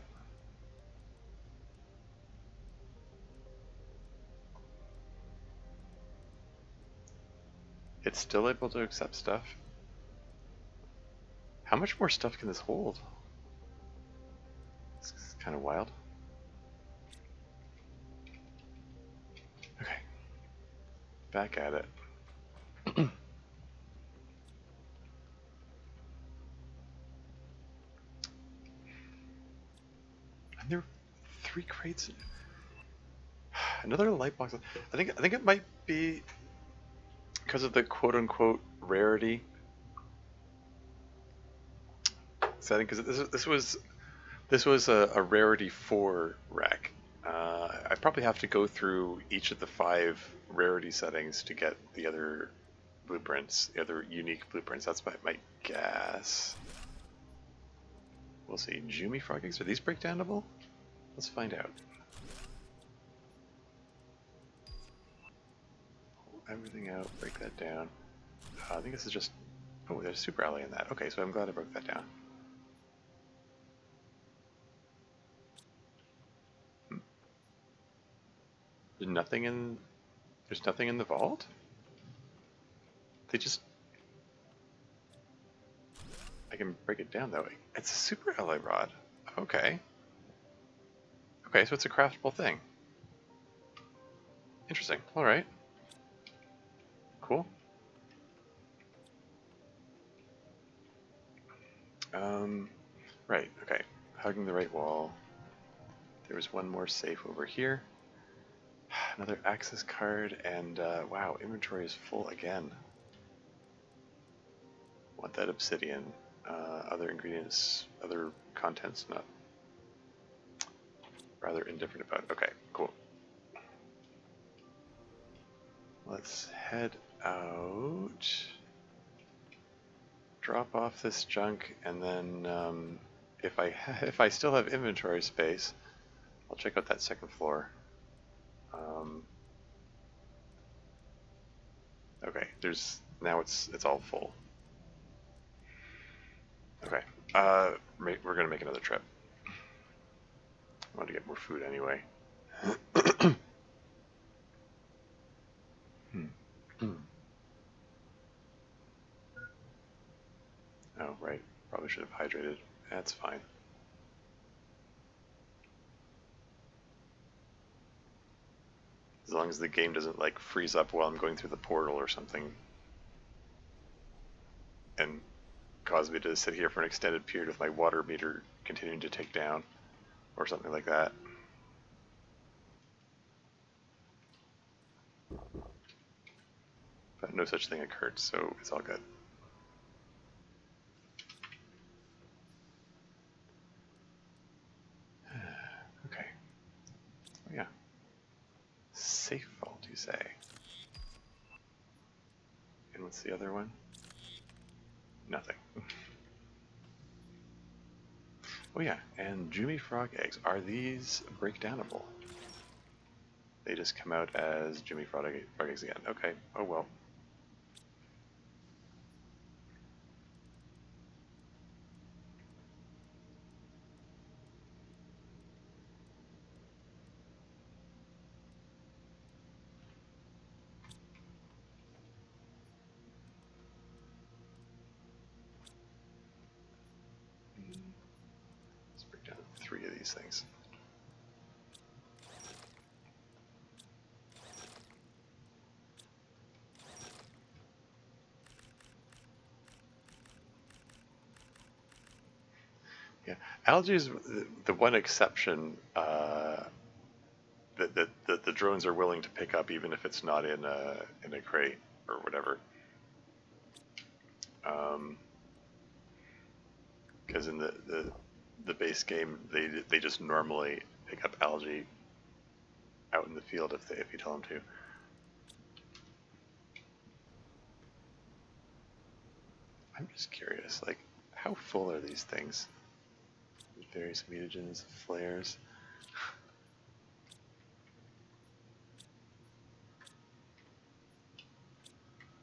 It's still able to accept stuff. How much more stuff can this hold? It's kind of wild. Okay. Back at it. And there are 3 crates. Another light box. I think it might be because of the quote-unquote rarity. setting because this was a rarity 4 wreck. I probably have to go through each of the 5 rarity settings to get the other blueprints, the other unique blueprints. That's my guess. We'll see. Jumi frog eggs, are these breakdownable? Let's find out. Pull everything out, break that down. I think this is just... Oh, there's a super alley in that. Okay, so I'm glad I broke that down. There's nothing in the vault? They just... I can break it down though. It's a super alloy rod. Okay. Okay, so it's a craftable thing. Interesting. Alright. Cool. Right, okay. Hugging the right wall. There was one more safe over here. Another access card, and wow, inventory is full again. Want that obsidian. Other ingredients, other contents, not rather indifferent about. Okay, cool. Let's head out. Drop off this junk, and then if I still have inventory space, I'll check out that second floor. Okay, now it's all full. Okay, we're gonna make another trip. I want to get more food anyway. Oh, right. Probably should have hydrated. That's fine. As long as the game doesn't like freeze up while I'm going through the portal or something and cause me to sit here for an extended period with my water meter continuing to tick down or something like that. But no such thing occurred, so it's all good. Okay. Oh yeah. Safe vault, you say? And what's the other one? Nothing. Oh yeah, and Jumi frog eggs. Are these breakdownable? They just come out as Jumi frog eggs again. Okay, oh well. Let's break down 3 of these things. Yeah, algae is the one exception that the drones are willing to pick up, even if it's not in a crate or whatever. Because in the base game, they just normally pick up algae out in the field if you tell them to. I'm just curious, like, how full are these things? Various mutagens, flares.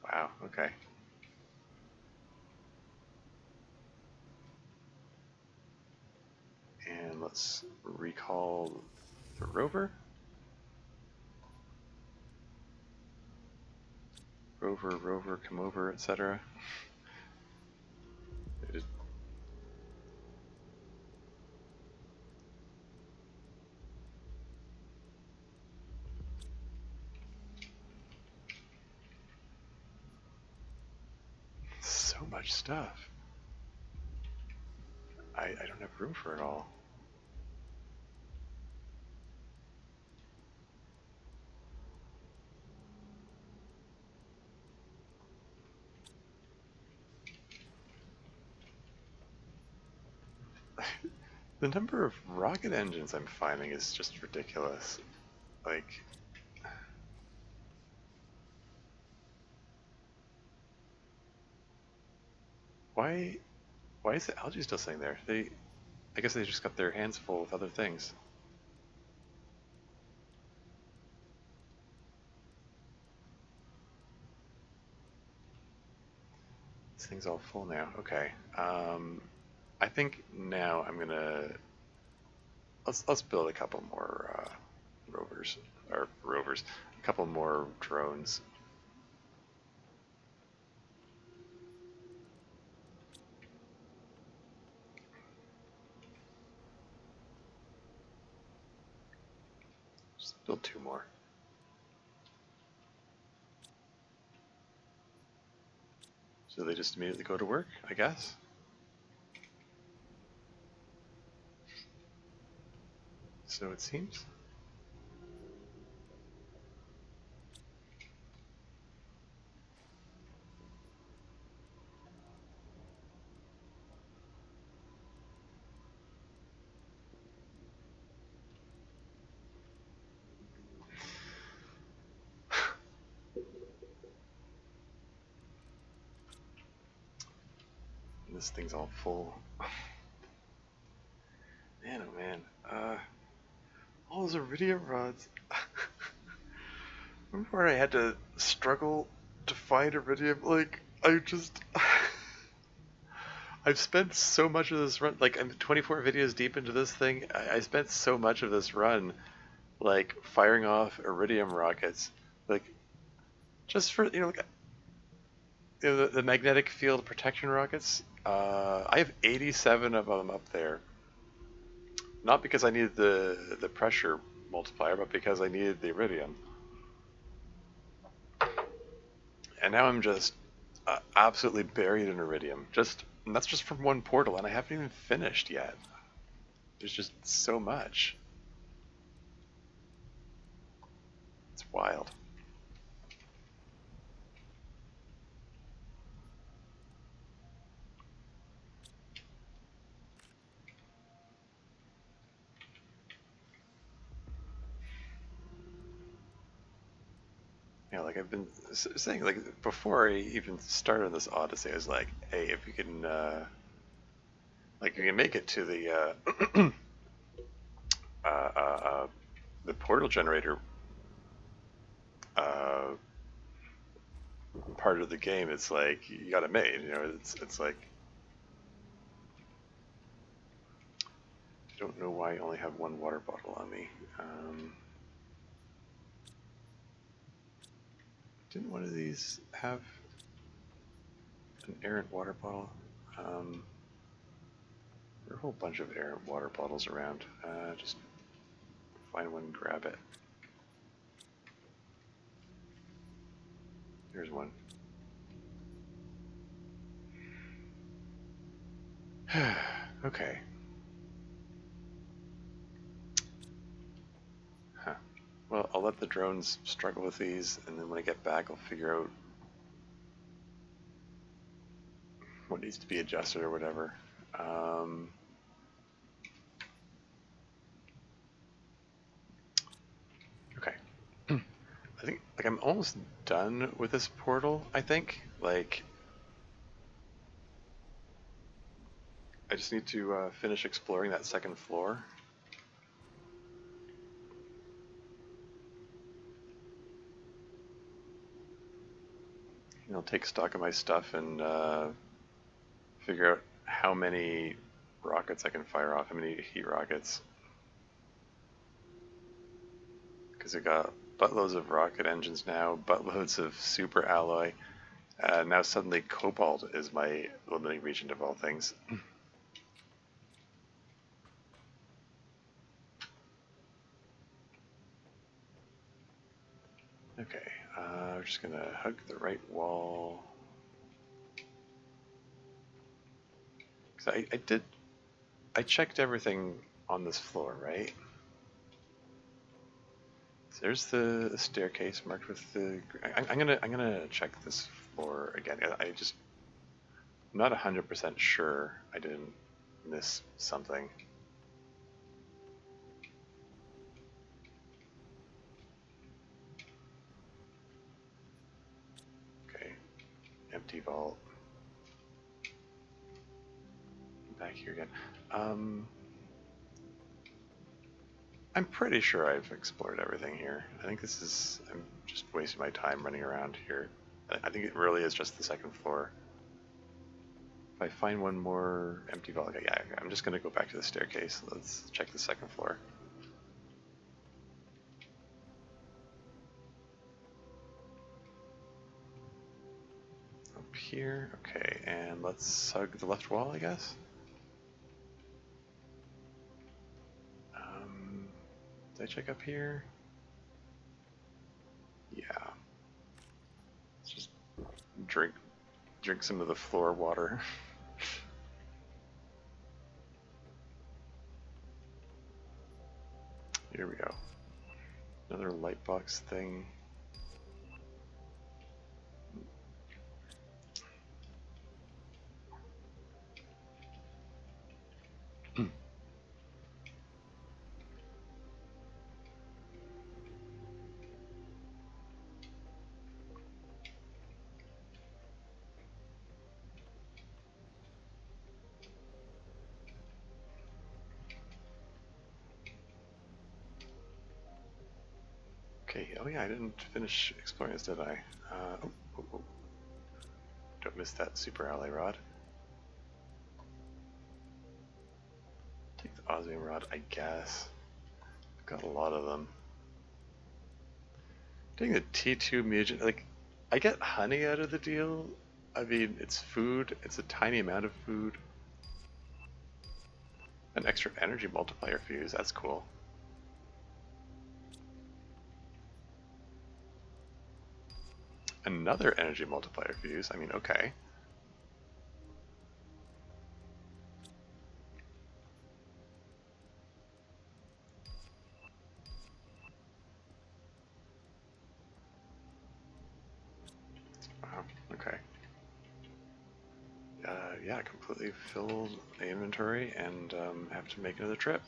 Wow, okay. And let's recall the rover. Rover, come over, etc. So much stuff. I don't have room for it all. The number of rocket engines I'm finding is just ridiculous. Like, why why is the algae still sitting there? I guess they just got their hands full with other things. This thing's all full now. Okay. I think now I'm gonna let's build a couple more rovers, a couple more drones. Just build two more. So they just immediately go to work, I guess. So it seems. This thing's all full. Man, oh man. All those iridium rods. Remember where I had to struggle to find iridium? Like, I've spent so much of this run, like I'm 24 videos deep into this thing. I spent so much of this run, like firing off iridium rockets, like just for like the magnetic field protection rockets. I have 87 of them up there. Not because I needed the pressure multiplier, but because I needed the iridium. And now I'm just absolutely buried in iridium. And that's just from one portal, and I haven't even finished yet. There's just so much. It's wild. Yeah, like I've been saying, like before I even started this odyssey, I was like, hey, if you can, like, you can make it to uh, uh, the portal generator uh, part of the game, it's like you got it made. You know, it's like I don't know why I only have one water bottle on me. Didn't one of these have an errant water bottle? There are a whole bunch of errant water bottles around. Just find one and grab it. Here's one. Okay. Huh. Well, I'll let the drones struggle with these, and then when I get back, I'll figure out what needs to be adjusted or whatever. Okay. I think, like, I'm almost done with this portal, I think. Like, I just need to finish exploring that second floor. And I'll take stock of my stuff and figure out how many rockets I can fire off, how many heat rockets. Because I got buttloads of rocket engines now, buttloads of super alloy. Now suddenly cobalt is my limiting region of all things. Okay, we're just gonna hug the right wall. Because I checked everything on this floor, right? So there's the staircase marked with the. I'm gonna check this floor again. I'm not 100% sure I didn't miss something. empty vault. Back here again. I'm pretty sure I've explored everything here. I think this is... I'm just wasting my time running around here. I think it really is just the second floor. If I find one more empty vault... Yeah, I'm just going to go back to the staircase. Let's check the second floor. Up here. Okay, and let's hug the left wall, I guess. Did I check up here? Yeah. Let's just drink some of the floor water. Here we go. Another light box thing. Okay, oh yeah, I didn't finish exploring this, did I? Oh. Don't miss that super ally rod. Take the osmium rod, I guess. I've got a lot of them. Doing the T2 mutagen, like, I get honey out of the deal. I mean, it's food, it's a tiny amount of food. An extra energy multiplier fuse, that's cool. Another energy multiplier fuse, I mean, okay. Wow, okay. Yeah, completely filled the inventory and have to make another trip.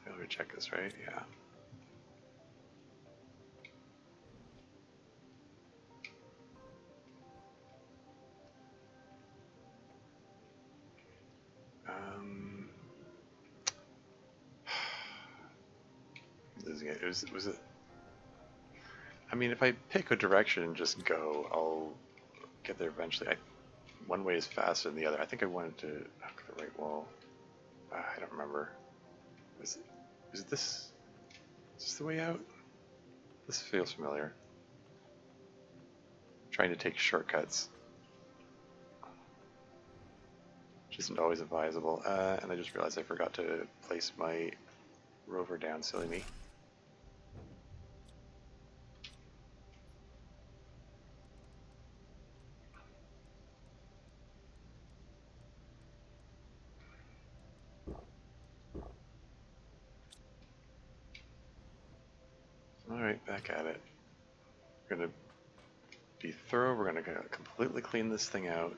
Let me check this, right? Yeah. Losing it. Was it? I mean, if I pick a direction and just go, I'll get there eventually. One way is faster than the other. I think I wanted to hook the right wall. I don't remember. Is this? Is this the way out? This feels familiar. Trying to take shortcuts, which isn't always advisable. And I just realized I forgot to place my rover down. Silly me. Alright, back at it. We're gonna be thorough, we're gonna completely clean this thing out.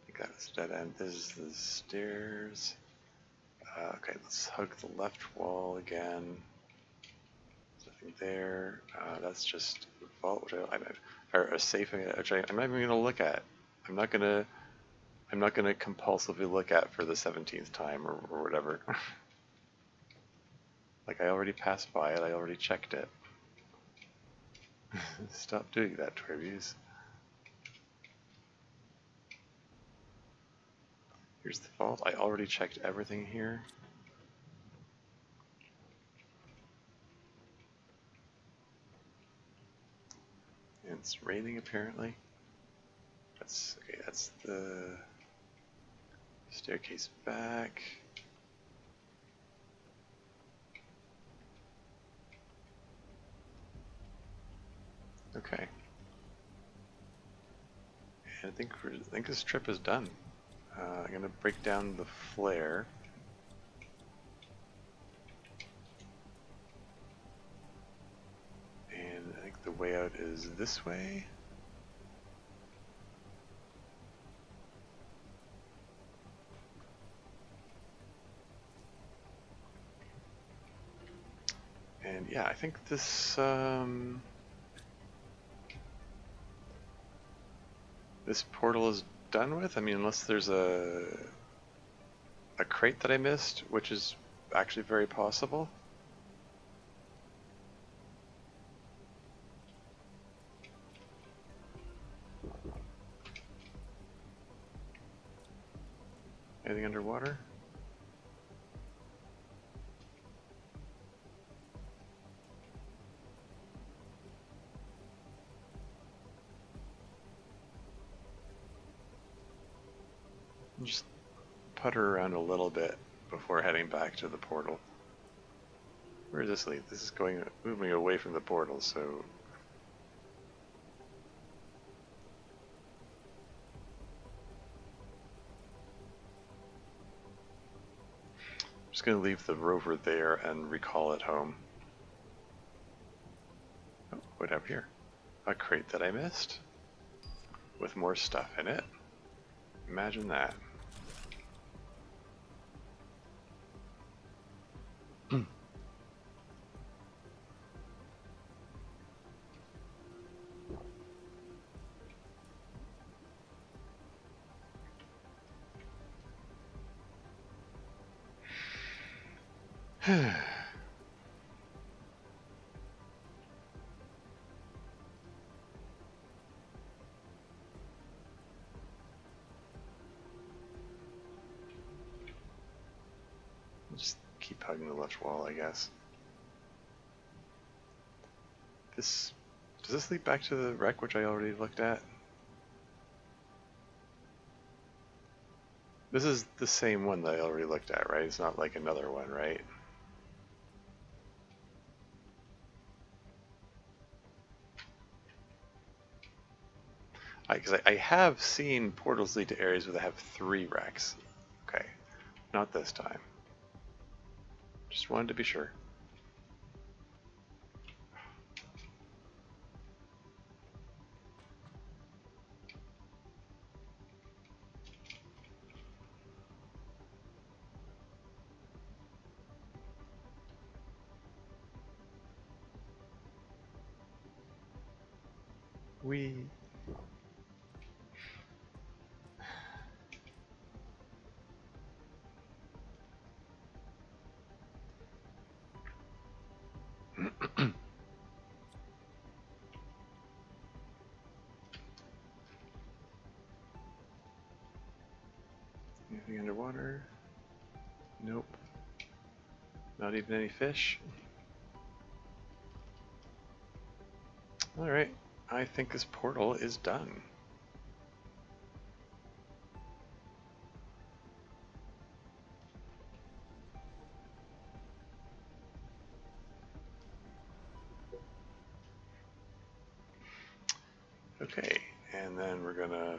I think that's dead end. This is the stairs. Okay, let's hug the left wall again. There's nothing there. That's just a vault, which or a safe, which I'm not even gonna look at. I'm not gonna compulsively look at for the 17th time or whatever. Like, I already passed by it, I already checked it. Stop doing that, Twerbies. Here's the vault. I already checked everything here. And it's raining, apparently. That's okay, that's the staircase back. Okay. And I think this trip is done. I'm going to break down the flare. And I think the way out is this way. And yeah, I think this this portal is done with. I mean, unless there's a crate that I missed, which is actually very possible. Anything underwater? Just putter around a little bit before heading back to the portal. Where does this lead? This is moving away from the portal, so I'm just going to leave the rover there and recall it home. Oh, what do we have here? A crate that I missed with more stuff in it. Imagine that. Just keep hugging the left wall, I guess. Does this lead back to the wreck, which I already looked at? This is the same one that I already looked at, right? It's not like another one, right? Because I have seen portals lead to areas where they have 3 wrecks. Okay, not this time. Just wanted to be sure. We... Anything underwater? Nope. Not even any fish? Alright, I think this portal is done. Okay, and then we're gonna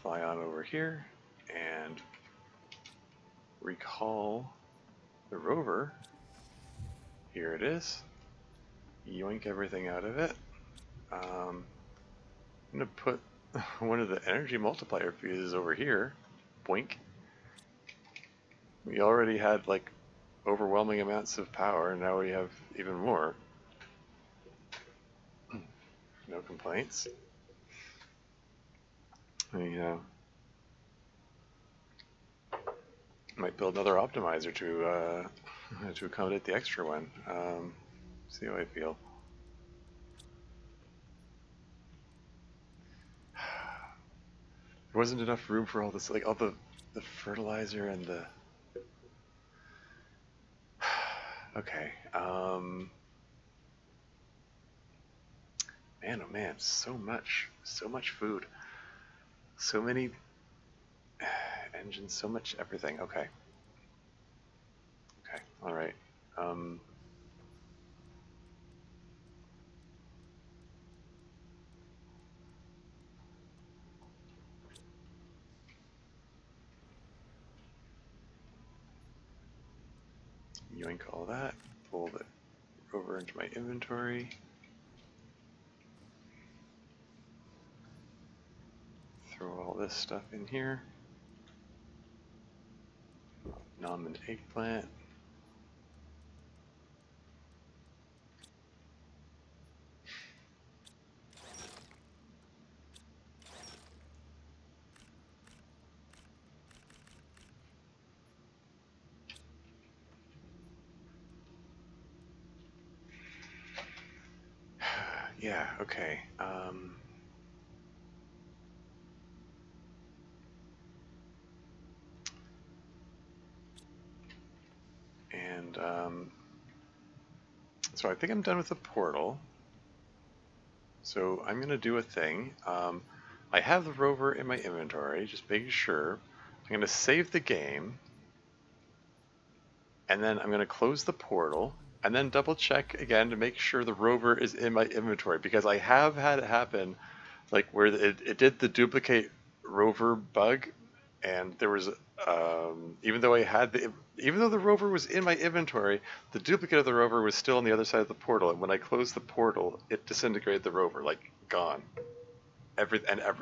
fly on over here and recall the rover. Here it is. Yoink everything out of it. I'm gonna put one of the energy multiplier fuses over here. Boink. We already had like overwhelming amounts of power, and now we have even more. No complaints. Might build another optimizer to accommodate the extra one. See how I feel. There wasn't enough room for all this, like all the fertilizer and the... Okay. Man, oh man, so much food. So many engines, so much everything. Okay. Okay, alright. yoink all that, pull the rover into my inventory. Throw all this stuff in here. Nom and eggplant. Yeah, okay. So I think I'm done with the portal. So I'm going to do a thing. I have the rover in my inventory, just making sure. I'm going to save the game. And then I'm going to close the portal. And then double check again to make sure the rover is in my inventory. Because I have had it happen, like where it did the duplicate rover bug. And there was, even though the rover was in my inventory, the duplicate of the rover was still on the other side of the portal. And when I closed the portal, it disintegrated the rover, like gone.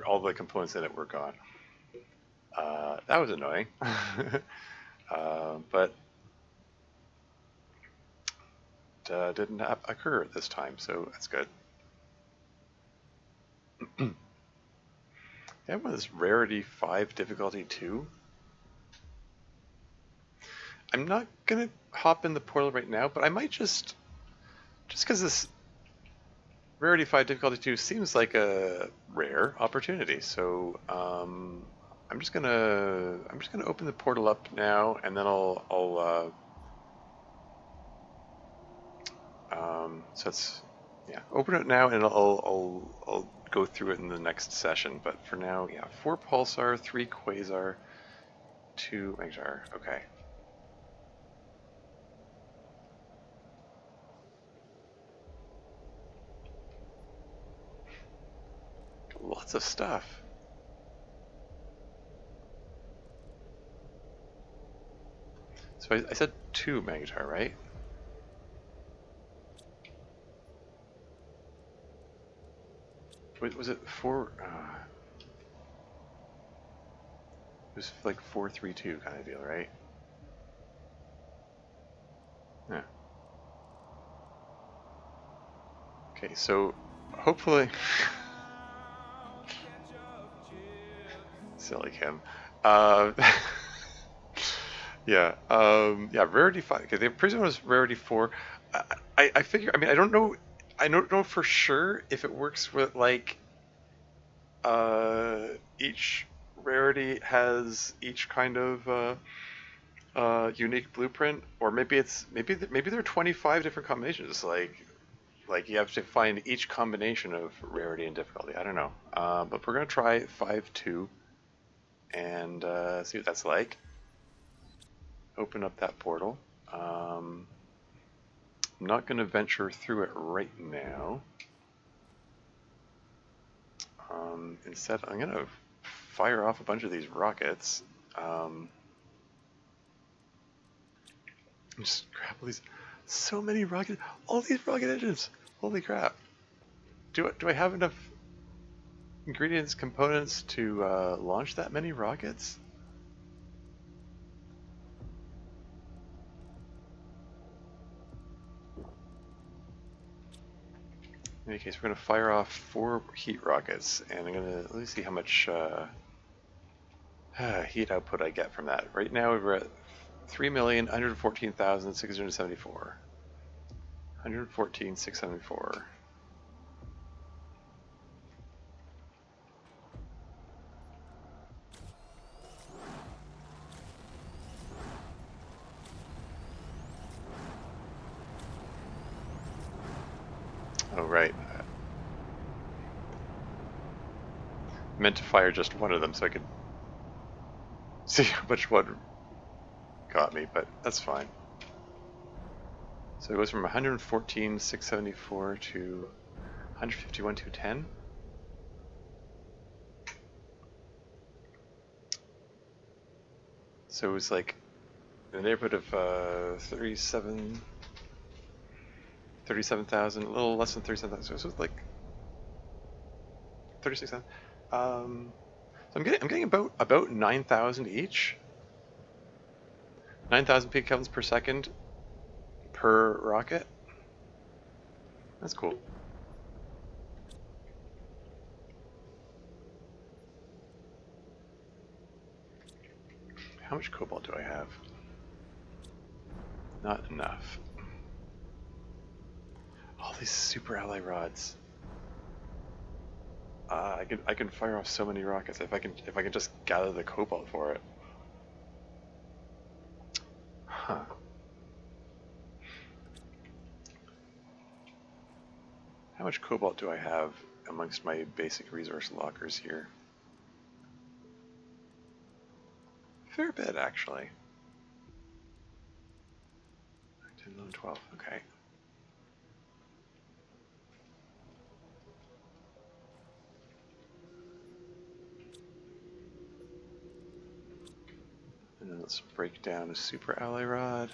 All the components in it were gone. That was annoying, but didn't occur this time, so that's good. I have one of this rarity 5 difficulty 2. I'm not gonna hop in the portal right now, but I might just because this rarity 5 difficulty 2 seems like a rare opportunity. So I'm just gonna open the portal up now, and then I'll so that's, yeah, open it now, and I'll go through it in the next session. But for now, yeah, 4 pulsar, 3 quasar, 2 magjar. Okay. Lots of stuff. So I said 2 magjar, right? Was it 4? It was like 4-3-2 kind of deal, right? Yeah. Okay, so hopefully, silly Kim. Uh, yeah, yeah, rarity 5. Okay, the previous one was rarity 4. I figure. I mean, I don't know. I don't know for sure if it works with like each rarity has each kind of unique blueprint, or maybe there are 25 different combinations. Like you have to find each combination of rarity and difficulty. I don't know, but we're gonna try 5-2 and see what that's like. Open up that portal. I'm not gonna venture through it right now. Instead, I'm gonna fire off a bunch of these rockets. Just grab all these, so many all these rocket engines. Holy crap! Do I have enough ingredients, components to launch that many rockets? In any case, we're going to fire off 4 heat rockets, and I'm going to, let me see how much heat output I get from that. Right now we're at 3,114,674. 114,674. Oh, right. I meant to fire just one of them so I could see how much one got me, but that's fine. So it goes from 114,674 to 151,210. So it was like in the neighborhood of 37,000, a little less than 37,000. So it's like 36,000. So I'm getting about 9,000 each. 9,000 picokevels per second per rocket. That's cool. How much cobalt do I have? Not enough. All these super ally rods. I can fire off so many rockets if I can just gather the cobalt for it. Huh. How much cobalt do I have amongst my basic resource lockers here? Fair bit, actually. 10, 11, 12. Okay. And then let's break down a super ally rod.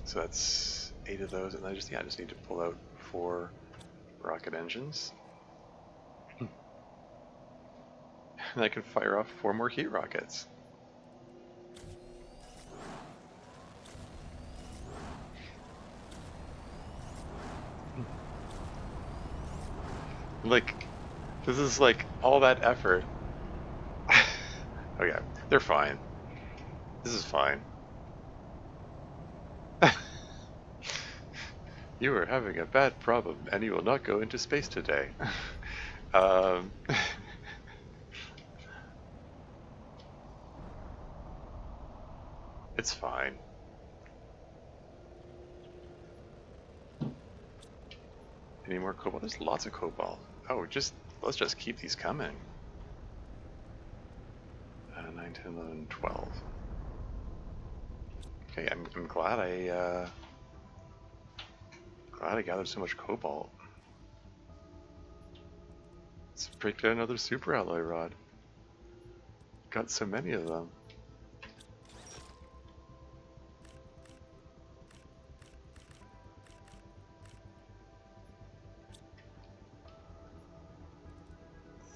So that's 8 of those, and I just need to pull out 4 rocket engines. And I can fire off 4 more heat rockets. Like, this is like all that effort. Okay, they're fine. This is fine. You are having a bad problem, and you will not go into space today. um, it's fine. Any more cobalt? There's lots of cobalt. Oh, let's just keep these coming. 9, 10, 11, 12. Okay, I'm glad I gathered so much cobalt. Let's break down another super alloy rod. Got so many of them.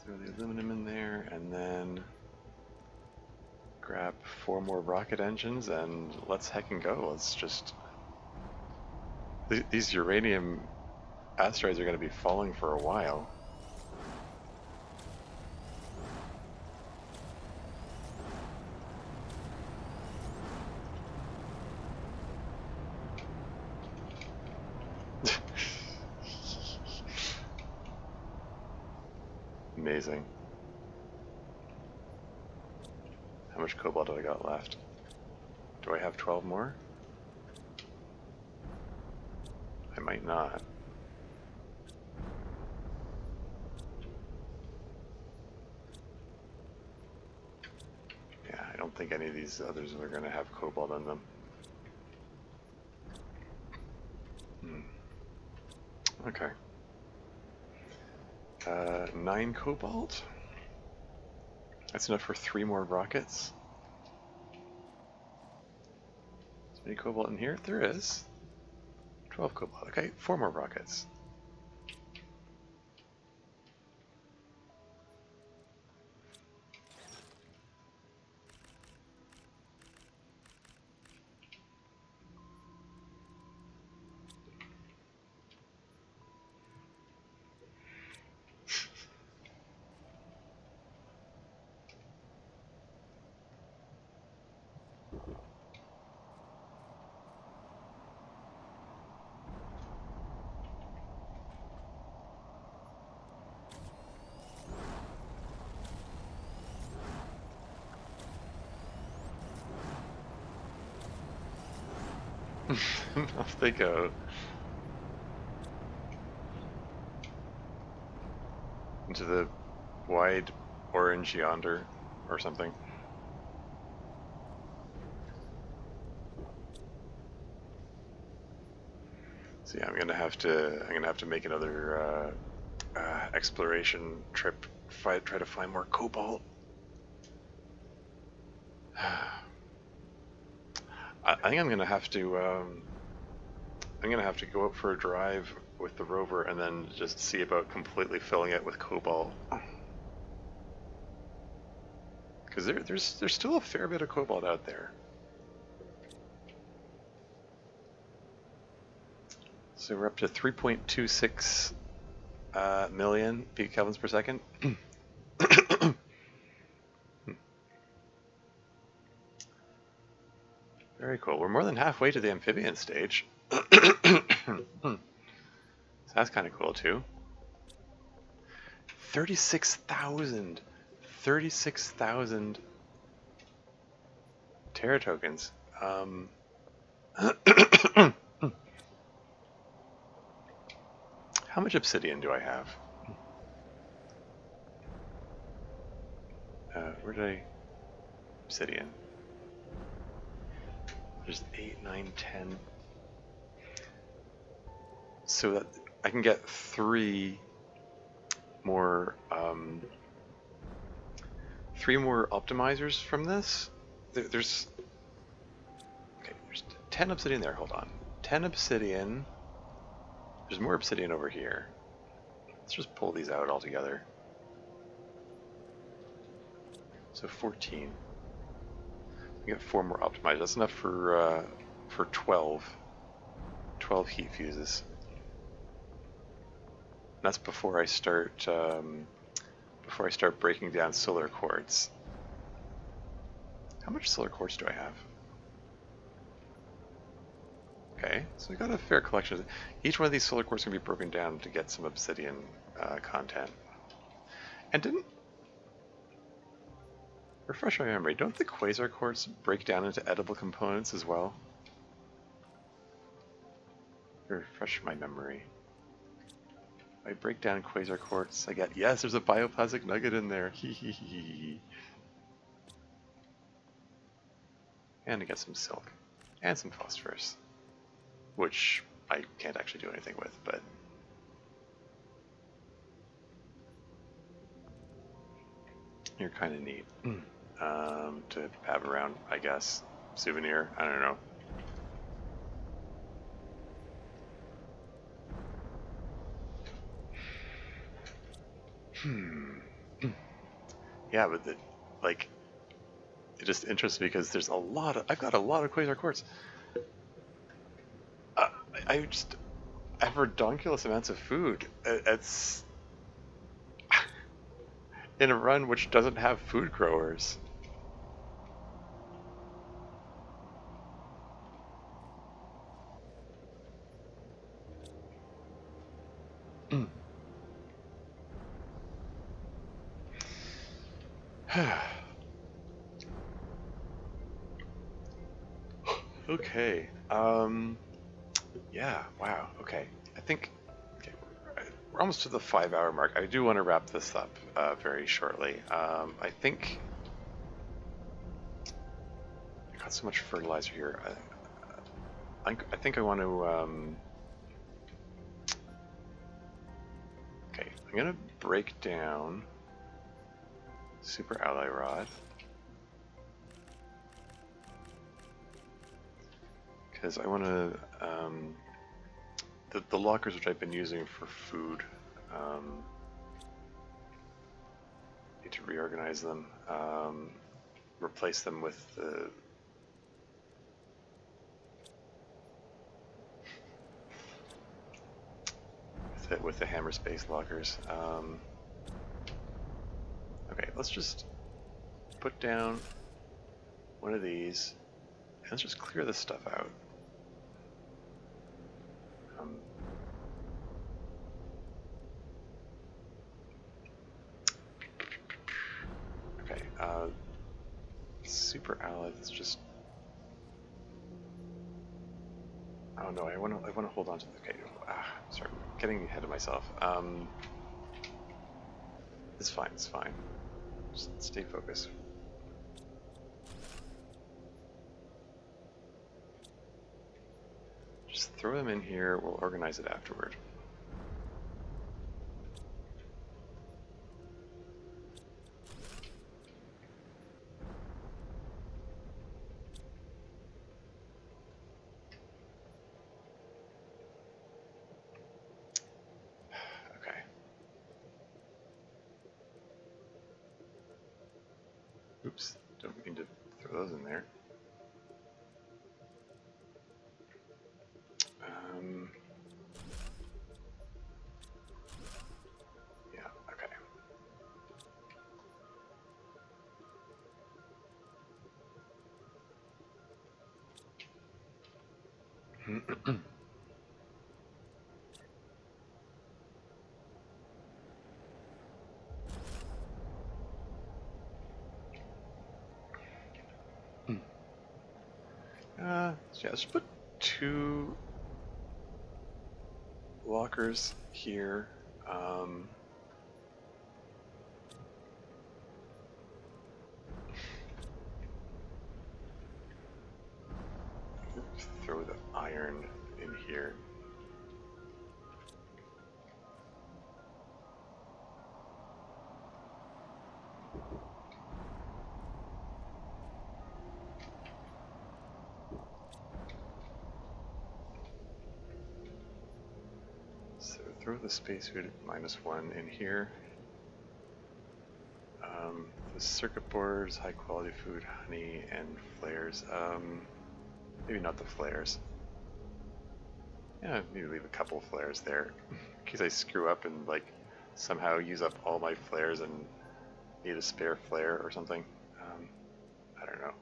Throw the aluminum in there, and then grab 4 more rocket engines, and let's heckin' go. Let's just... These uranium asteroids are going to be falling for a while. Amazing. How much cobalt do I got left? Do I have 12 more? I might not. Yeah, I don't think any of these others are going to have cobalt in them. Okay. 9 cobalt. That's enough for 3 more rockets. Is there any cobalt in here? There is. 12 cobalt. Okay, 4 more rockets. Off they go. Into the wide orange yonder or something. So yeah, I'm gonna have to make another exploration trip. Try to find more cobalt. I think I'm gonna have to. I'm gonna have to go out for a drive with the rover and then just see about completely filling it with cobalt. Because there's still a fair bit of cobalt out there. So we're up to 3.26 million pekelvins per second. Very cool. We're more than halfway to the amphibian stage. So that's kind of cool too. 36,000 Terra tokens. How much obsidian do I have? Where did I... Obsidian. There's 8, 9, 10. So that I can get 3 more... 3 more optimizers from this. There's... Okay, there's 10 obsidian there, hold on. 10 obsidian. There's more obsidian over here. Let's just pull these out all together. So 14. We got 4 more optimized. That's enough for 12 heat fuses. And that's before I start breaking down solar quartz. How much solar quartz do I have? Okay, so we got a fair collection. Each one of these solar quartz can be broken down to get some obsidian content. And didn't... Refresh my memory, don't the quasar quartz break down into edible components as well? Refresh my memory. I break down quasar quartz, I get... Yes, there's a bioplastic nugget in there! Hee hee hee hee. And I get some silk. And some phosphorus. Which I can't actually do anything with, but... You're kind of neat. To have around, I guess. Souvenir, I don't know. Yeah, but like, it just interests me because there's a lot of... I've got a lot of quasar quartz. I have redonkulous amounts of food. It's... in a run which doesn't have food growers. Okay. Yeah, wow, okay. I think... Okay, we're almost to the 5-hour mark. I do want to wrap this up very shortly. I think... I got so much fertilizer here. I think I want to... Okay, I'm going to break down Super Ally Rod. Because I want to... the lockers which I've been using for food, need to reorganize them, replace them with the hammer space lockers. Okay, let's just put down one of these and let's just clear this stuff out. Okay, Super Ally, let's just... Oh no, I want to hold on to the... Okay, sorry, I'm getting ahead of myself. It's fine, it's fine. Just stay focused. Just throw them in here, we'll organize it afterward. Okay. Oops, don't mean to throw those in there. Yeah, okay. So yeah, let's put 2 lockers here. Throw the iron in here. So throw the space food -1 in here. The circuit boards, high quality food, honey, and flares. Maybe not the flares. Yeah, maybe leave a couple flares there in case I screw up and like somehow use up all my flares and need a spare flare or something. I don't know.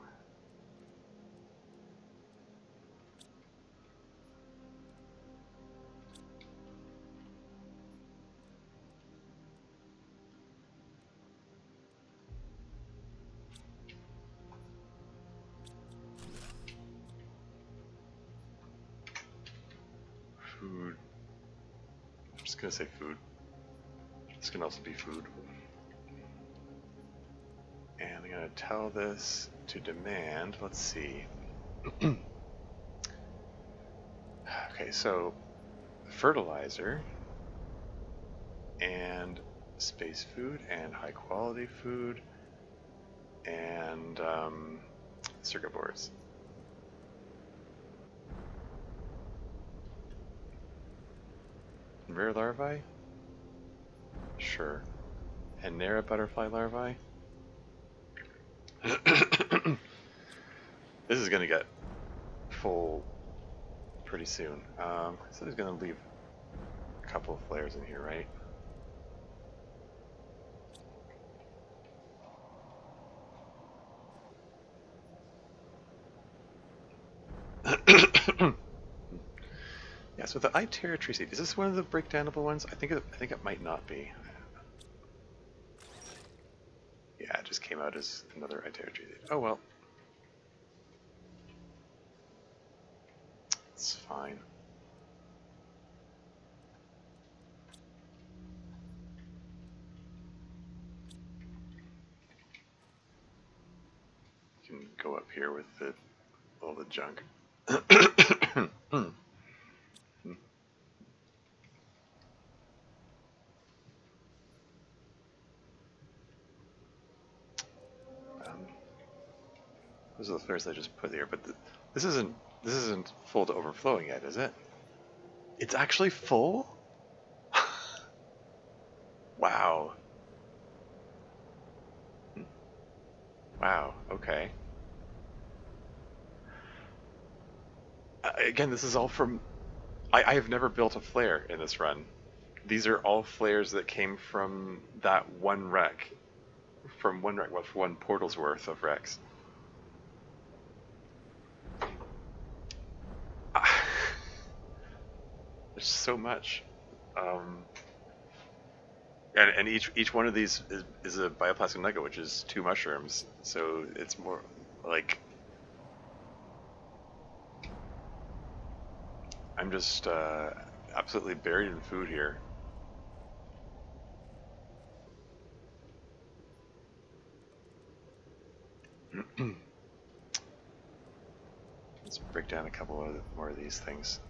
Food. I'm just gonna say food. This can also be food. And I'm gonna tell this to demand, let's see. Okay, so fertilizer and space food and high quality food and circuit boards. Rare larvae? Sure. And Nera butterfly larvae? This is gonna get full pretty soon. So he's gonna leave a couple of flares in here, right? Yeah, so the Iterra seed, is this one of the breakdownable ones? I think it might not be. Yeah, it just came out as another Iterra seed. Oh well. It's fine. You can go up here with all the junk. Those are the flares I just put here, but this isn't full to overflowing yet, is it? It's actually full? Wow. Wow, okay. Again, this is all from... I have never built a flare in this run. These are all flares that came from that one wreck. From one wreck, well, for one portal's worth of wrecks. There's so much. And each one of these is a bioplastic nugget, which is 2 mushrooms. So it's more like... I'm just absolutely buried in food here. Let's break down a couple of more of these things.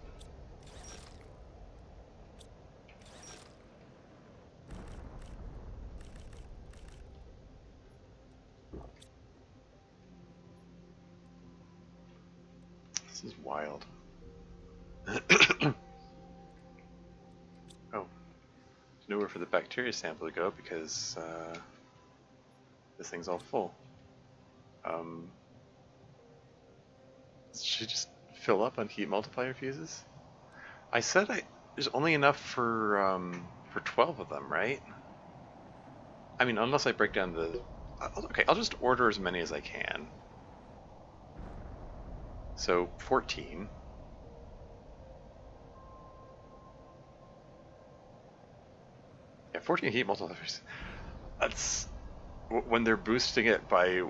This is wild. Oh, nowhere for the bacteria sample to go because this thing's all full. Should just fill up on heat multiplier fuses? I said there's only enough for 12 of them, right? I mean, unless I break down the... Okay, I'll just order as many as I can. So, 14. Yeah, 14 heat multipliers. That's... When they're boosting it by,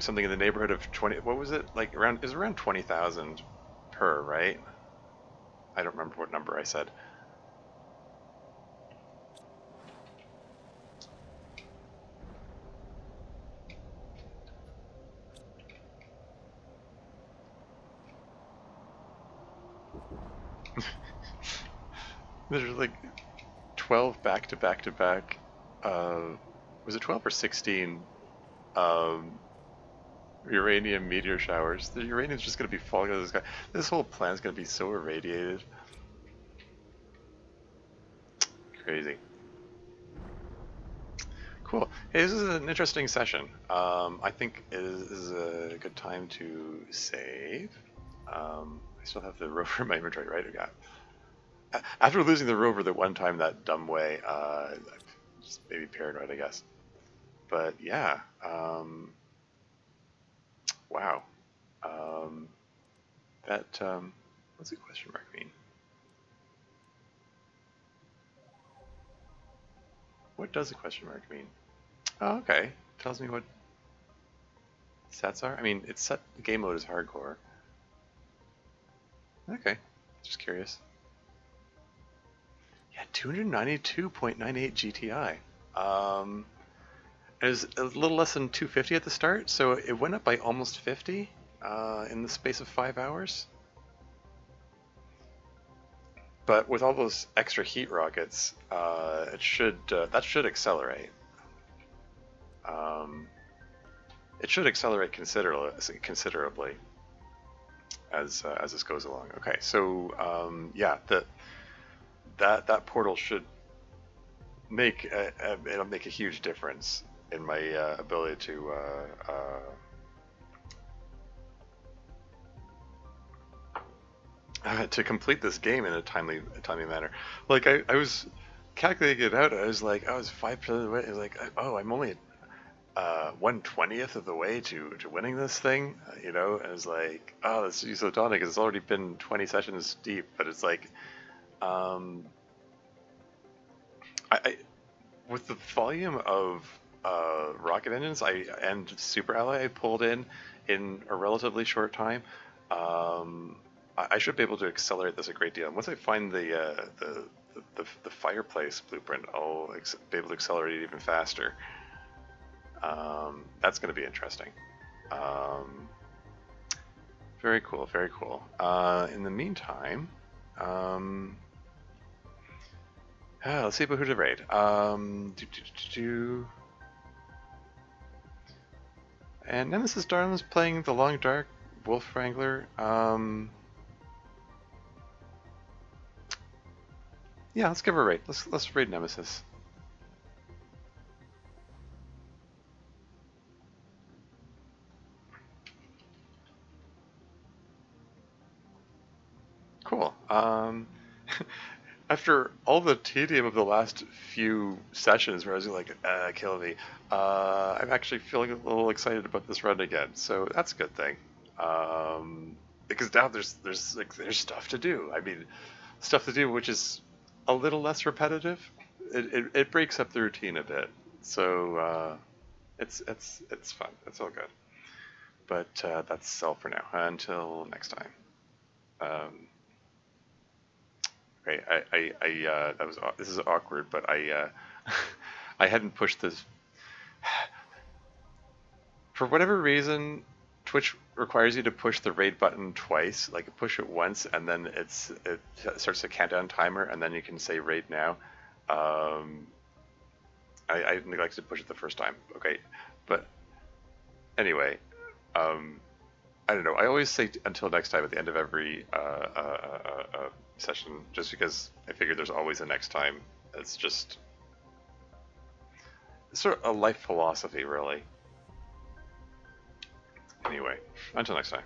something in the neighborhood of 20... What was it? Like, around... It was around 20,000 per, right? I don't remember what number I said. There's like 12 back to back to back. Was it 12 or 16 um, uranium meteor showers? The uranium's just going to be falling out of the sky. This whole planet's going to be so irradiated. Crazy. Cool. Hey, this is an interesting session. I think it is a good time to save. I still have the rover in my inventory, right? I got. After losing the rover the one time that dumb way, just maybe paranoid, I guess. But yeah, wow. What's the question mark mean? What does a question mark mean? Oh, okay. Tells me what stats are. I mean, it's set, game mode is hardcore. Okay, just curious. Yeah, 292.98 GTI. It was a little less than 250 at the start, so it went up by almost 50 in the space of 5 hours. But with all those extra heat rockets, that should accelerate. It should accelerate considerably as this goes along. Okay, so yeah, that portal should it'll make a huge difference in my ability to complete this game in a timely manner. Like I was calculating it out. I was like, I was 5% of the way. I was like, oh, I'm only 1/20th of the way to winning this thing. And I was like, oh, this is so daunting because it's already been 20 sessions deep. But it's like, I with the volume of rocket engines and super alloy I pulled in a relatively short time, I should be able to accelerate this a great deal. And once I find the fireplace blueprint, I'll be able to accelerate it even faster. That's going to be interesting. Very cool, very cool. In the meantime, let's see about who to raid. And Nemesis Darlin's playing the Long Dark Wolf Wrangler. Yeah, let's give her a raid. Let's raid Nemesis. Cool. After all the tedium of the last few sessions where I was like, kill me, I'm actually feeling a little excited about this run again. So that's a good thing. Because now there's stuff to do. I mean, stuff to do which is a little less repetitive. It breaks up the routine a bit. So it's fun. It's all good. But that's all for now. Until next time. Okay, this is awkward, but I hadn't pushed this. For whatever reason, Twitch requires you to push the raid button twice. Like push it once, and then it starts a countdown timer, and then you can say raid now. I neglected to push it the first time. Okay, but anyway, I don't know. I always say until next time at the end of every session, just because I figure there's always a next time. It's just sort of a life philosophy, really. Anyway, until next time.